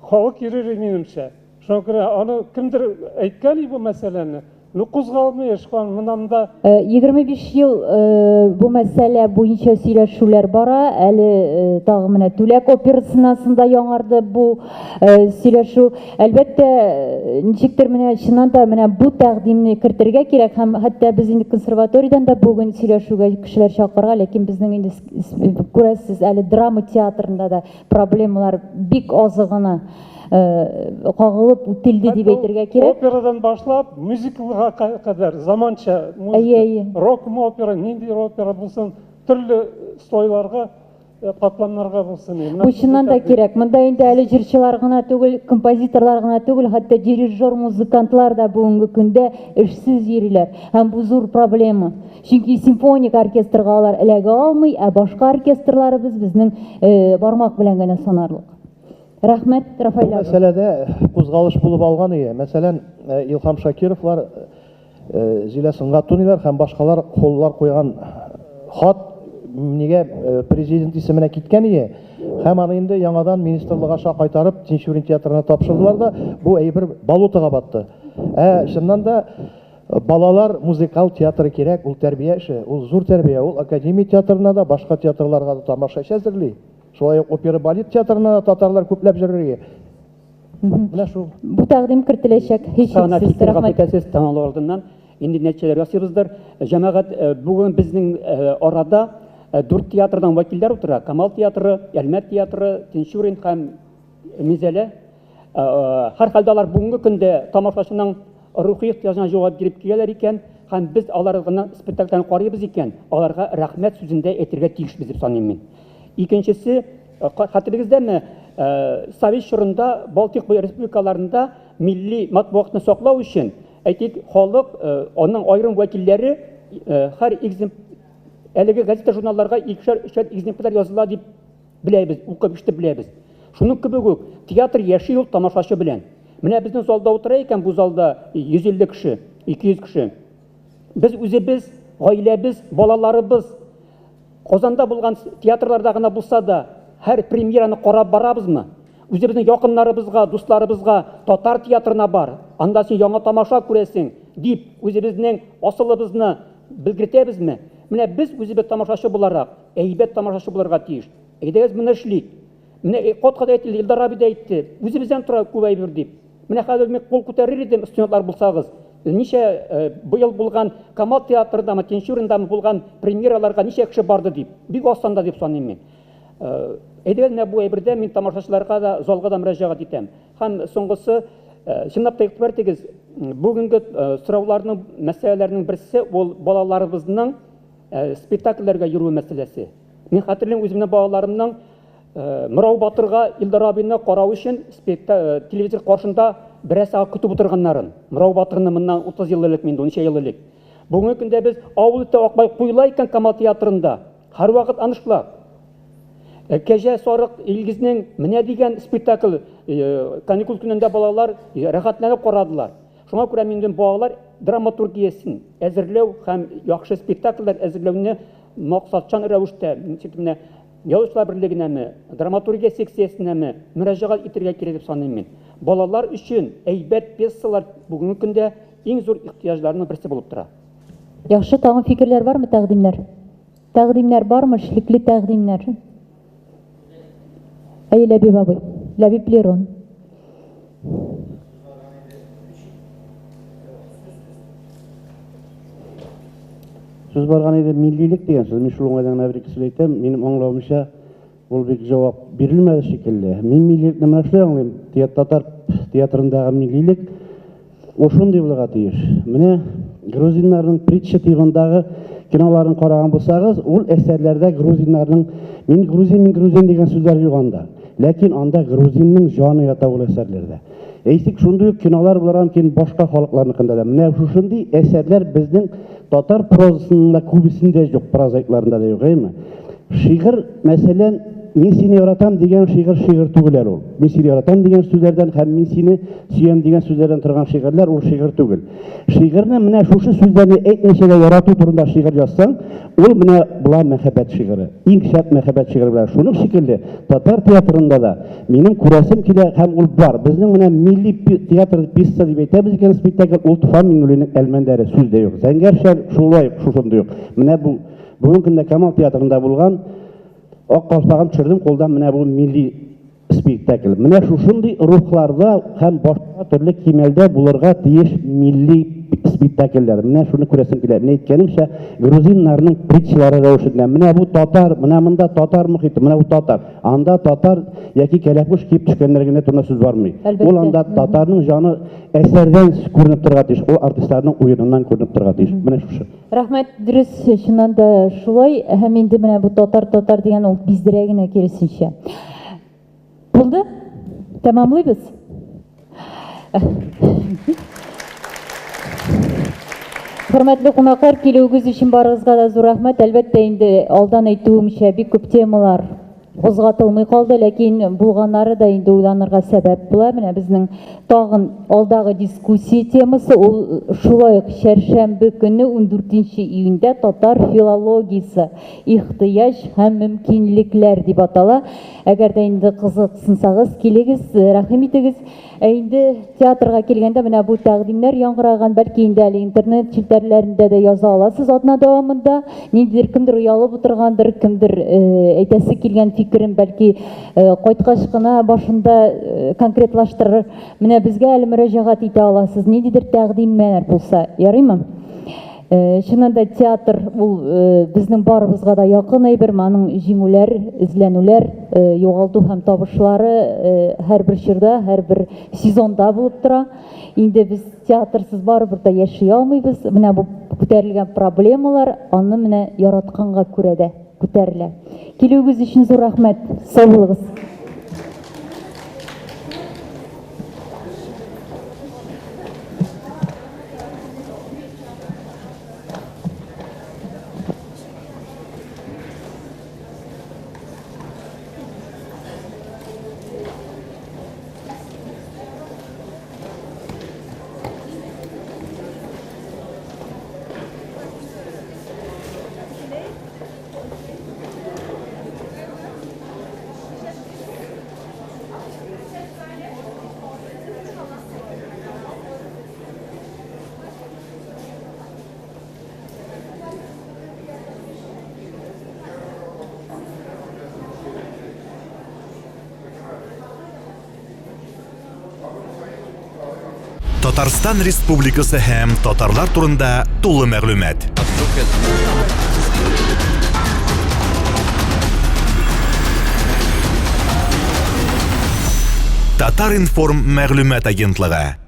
халык йөрер минемчә. Шуңа күрә аны кемдер әйткән бу мәсьәләне. Ну кузгалмый эшкан монда 25 ел бу мәсьәлә буенча сөйләшүләр бара. Әле тагы менә Түләк операсында яңарды бу сөйләшү. Әлбәттә ничектер менә чыннан да менә бу тәкъдимне кертергә кирәк һәм хәтта без инде консерваториядән да бүген сөйләшүгә кешеләр чакырга, ләкин безнең инде күрәсез әле драма театрында да проблемалар бик азы гына. кагылып үтелде дип әйтергә кирәк. Операдан башлап, мюзиклга кадәр заманча музыка, рок опера, нинди опера булсын, төрле слойларга, катламнарга булсын. Бу чыннан да кирәк. Монда инде әле җырчылар гына түгел, композиторлар гына түгел, хәтта дирижер, музыкантлар да бүгенге көндә эшсез йөриләр. Һәм бу зур проблема. Чөнки симфоник оркестрга алар эләгә алмый, ә башка оркестрларыбыз безнең бармак белән генә санарлык. Рәхмәт, Рафаил абый. Мәсьәләдә кузгалыш булып алган иде. Мәсәлән, Илһам Шакировлар, Зилә Сөнгат Тунилар һәм башкалар куллар куйган хат нигә президент исеменә киткән иде. Һәм аны инде яңадан министрлык аша кайтарып Тинчурин театрына тапшырдылар да, бу әйбер балутага батты. Чыннан да балалар музыкаль театры кирәк, ул тәрбия эше, ул зур тәрбия, ул академия театрына да, башка театрларга да тамашачы әзерли. Шулай ук опера балет театрына да татарлар күпләп җырлый. Менә шул. Бу тәкъдим кертеләчәк. Һичшиксез рәхмәт. Алдыннан инде нәтиҗәләр ясыйбыздыр. Җәмәгать бүген безнең арада 4 театрдан вәкилләр утыра. Камал театры, Әлмәт театры, Тинчурин һәм Мизәлә. Һәрхәлдә алар бүгенге көндә тамашачының рухи ихтияҗына җавап биреп киләләр икән, һәм без аларның спектакльләрен карыйбыз икән, аларга рәхмәт сүзендә әйтергә тиешбез дип саныйм мин. Икенчесе, хәтерегездәме, Совет чорында Балтик республикаларында милли матбугатны саклау өчен, әйтик, халык, аның айрым вәкилләре һәр әлеге газета журналларга 2-3 экземпляр языла дип беләбез, укып ишетеп беләбез. Шуның кебек үк театр яши ул тамашачы белән. Менә безнең залда утыра икән, бу залда 150 кеше, 200 кеше. Без үзебез, гаиләбез, балаларыбыз Казанда булган театрларда гына булса да, һәр премьераны карап барабызмы? Үзебезнең якыннарыбызга, дусларыбызга татар театрына бар, анда син яңа тамаша күрәсең дип, үзебезнең асылыбызны белгертәбезме? Менә без үзебез тамашачы буларак, әйбәт тамашачы буларга тиеш. Әйдәгез моны эшлик. Менә катка әйтелде, Илдар абый да әйтте, үзебездән тора күп әйбер дип. Менә хәзер мен кул күтәрер идем, студентлар булсагыз. Ничә быел булган Камал театрында, Тинчуринда булган премьераларга ничә кеше барды дип, бик асанда дип саныйм мин. Әйдәгез менә бу әйбердә мин тамашачыларга да, залга да мөрәҗәгать итәм. Һәм соңгысы, чынлап та игътибар итегез, бүгенге сорауларның, мәсьәләләрнең берсе ул балаларыбызның спектакльләргә йөрү мәсьәләсе. Мин хәтерлим үземнең балаларымның Мырау Батырга Илдар абыйны карау өчен телевизор каршында бераз сагать көтеп утырганнарын. Мырау Батырны моннан 30 ел элек, миндә 13 ел элек. Бүгенге көндә без авыл итә Акбай куйла икән Камал театрында. Һәр вакыт анышлап. Кәҗә Сарык Илгизнең менә дигән спектакль каникул көнендә балалар рәхәтләнеп карадылар. Шуңа күрә миндә балалар драматургиясен әзерләү һәм яхшы спектакльләр әзерләүне максатчан рәвештә, менә Язучылар берлегенәме, драматургия секциясенәме мөрәҗәгать итәргә кирәк дип саныйм мин. Балалар өчен әйбәт пьесалар бүгенге көндә иң зур ихтияҗларның берсе булып тора. Яхшы, тагын фикерләр бармы, тәкъдимнәр? Тәкъдимнәр бармы, эшлекле тәкъдимнәр? Ләбиб абый, Ләбиб Лерон. Сүз барган иде, миллилек дигән сүз. Мин шул уңайдан бер кисә әйтәм, минем аңлавымча ул бик җавап бирелмәде шикелле. Мин миллилекне менә шулай аңлыйм. Татар театрындагы миллилек ул шундый булырга тиеш. Менә грузиннарның притча тигәндәге киноларын караган булсагыз, ул әсәрләрдә грузиннарның мин грузин дигән сүзләр юк анда. Ләкин анда грузинның җаны ята ул әсәрләрдә. Әйтик, шундый кинолар буларга мөмкин башка халыкларныкында да. Менә шушындый әсәрләр безнең татар прозасында күбесендә юк, прозаикларында да юк, әйме? Шигырь, мәсәлән, мин сине яратам дигән шигырь түгел ул. Мин сине яратам дигән сүзләрдән һәм мин сине сөям дигән сүзләрдән торган шигырьләр ул шигырь түгел. Шигырьне менә шушы сүзләрне әйтмичә ярату турында шигырь язсаң, ул менә була мәхәббәт шигыре. Иң шәп мәхәббәт шигыре белән шуның шикелле татар театрында да минем күрәсем килә һәм ул бар. Безнең менә милли театр пьеса дип әйтәбез икән, спектакль ул Туфан Миңнуллинның Әлмәндәре сүздә юк. Зәңгәр шулай шушында юк. Менә бу бүгенге көндә Камал театрында булган ак калпагын төшердем кулдан, менә бу милли спектакль. Менә шушындый рухларда һәм башка төрле кимәлдә булырга тиеш милли спектакльләр. Менә шуны күрәсем килә. Менә әйткәнемчә, грузиннарның притчалары рәвешендә. Менә бу татар, менә монда татар мохиты, менә бу татар. Анда татар яки кәләпүш киеп төшкәннәр генә турында сүз бармый. Ул анда татарның җаны әсәрдән күренеп торырга тиеш, ул артистларның уеныннан күренеп торырга тиеш. Менә шушы. Рәхмәт, дөрес, чыннан да шулай. Һәм инде менә бу татар дигән ул биздерә генә киресенчә. Булды? Тәмамлыйбыз. Хөрмәтле кунаклар, килүегез өчен барыгызга да зур рәхмәт. Әлбәттә, инде алдан әйтүемчә, бик күп темалар кузгатылмый калды, ләкин булганнары да инде уйланырга сәбәп була. Менә безнең тагын алдагы дискуссия темасы ул шулай ук чәршәмбе көне 14 июньдә татар филологиясе ихтыяҗ һәм мөмкинлекләр дип атала. Әгәр дә инде кызыксынсагыз, килегез, рәхим итегез. Инде театрга килгәндә менә бу тәкъдимнәр яңгыраган, бәлки инде әле интернет челтәрләрендә дә яза аласыз атна дәвамында. Ниндидер кемдер уялып утыргандыр, кемдер әйтәсе килгән фикерен бәлки кайткач кына башында конкретлаштырыр. Менә безгә әле мөрәҗәгать итә аласыз. Ниндидер тәкъдимнәр булса, ярыймы? Чыннан да театр ул безнең барыбызга да якын әйбер, аның җиңүләр, эзләнүләр, югалту һәм табышлары һәрбер чорда, һәрбер сезонда булып тора. Инде без театрсыз барыбер да яши алмыйбыз. Менә бу күтәрелгән проблемалар аны менә яратканга күрә дә күтәрелә. Килүегез өчен зур рәхмәт. Сау булыгыз. Татарстан Республикасы һәм татарлар турында тулы мәгълүмат. Татар информ мәгълүмат агентлыгы.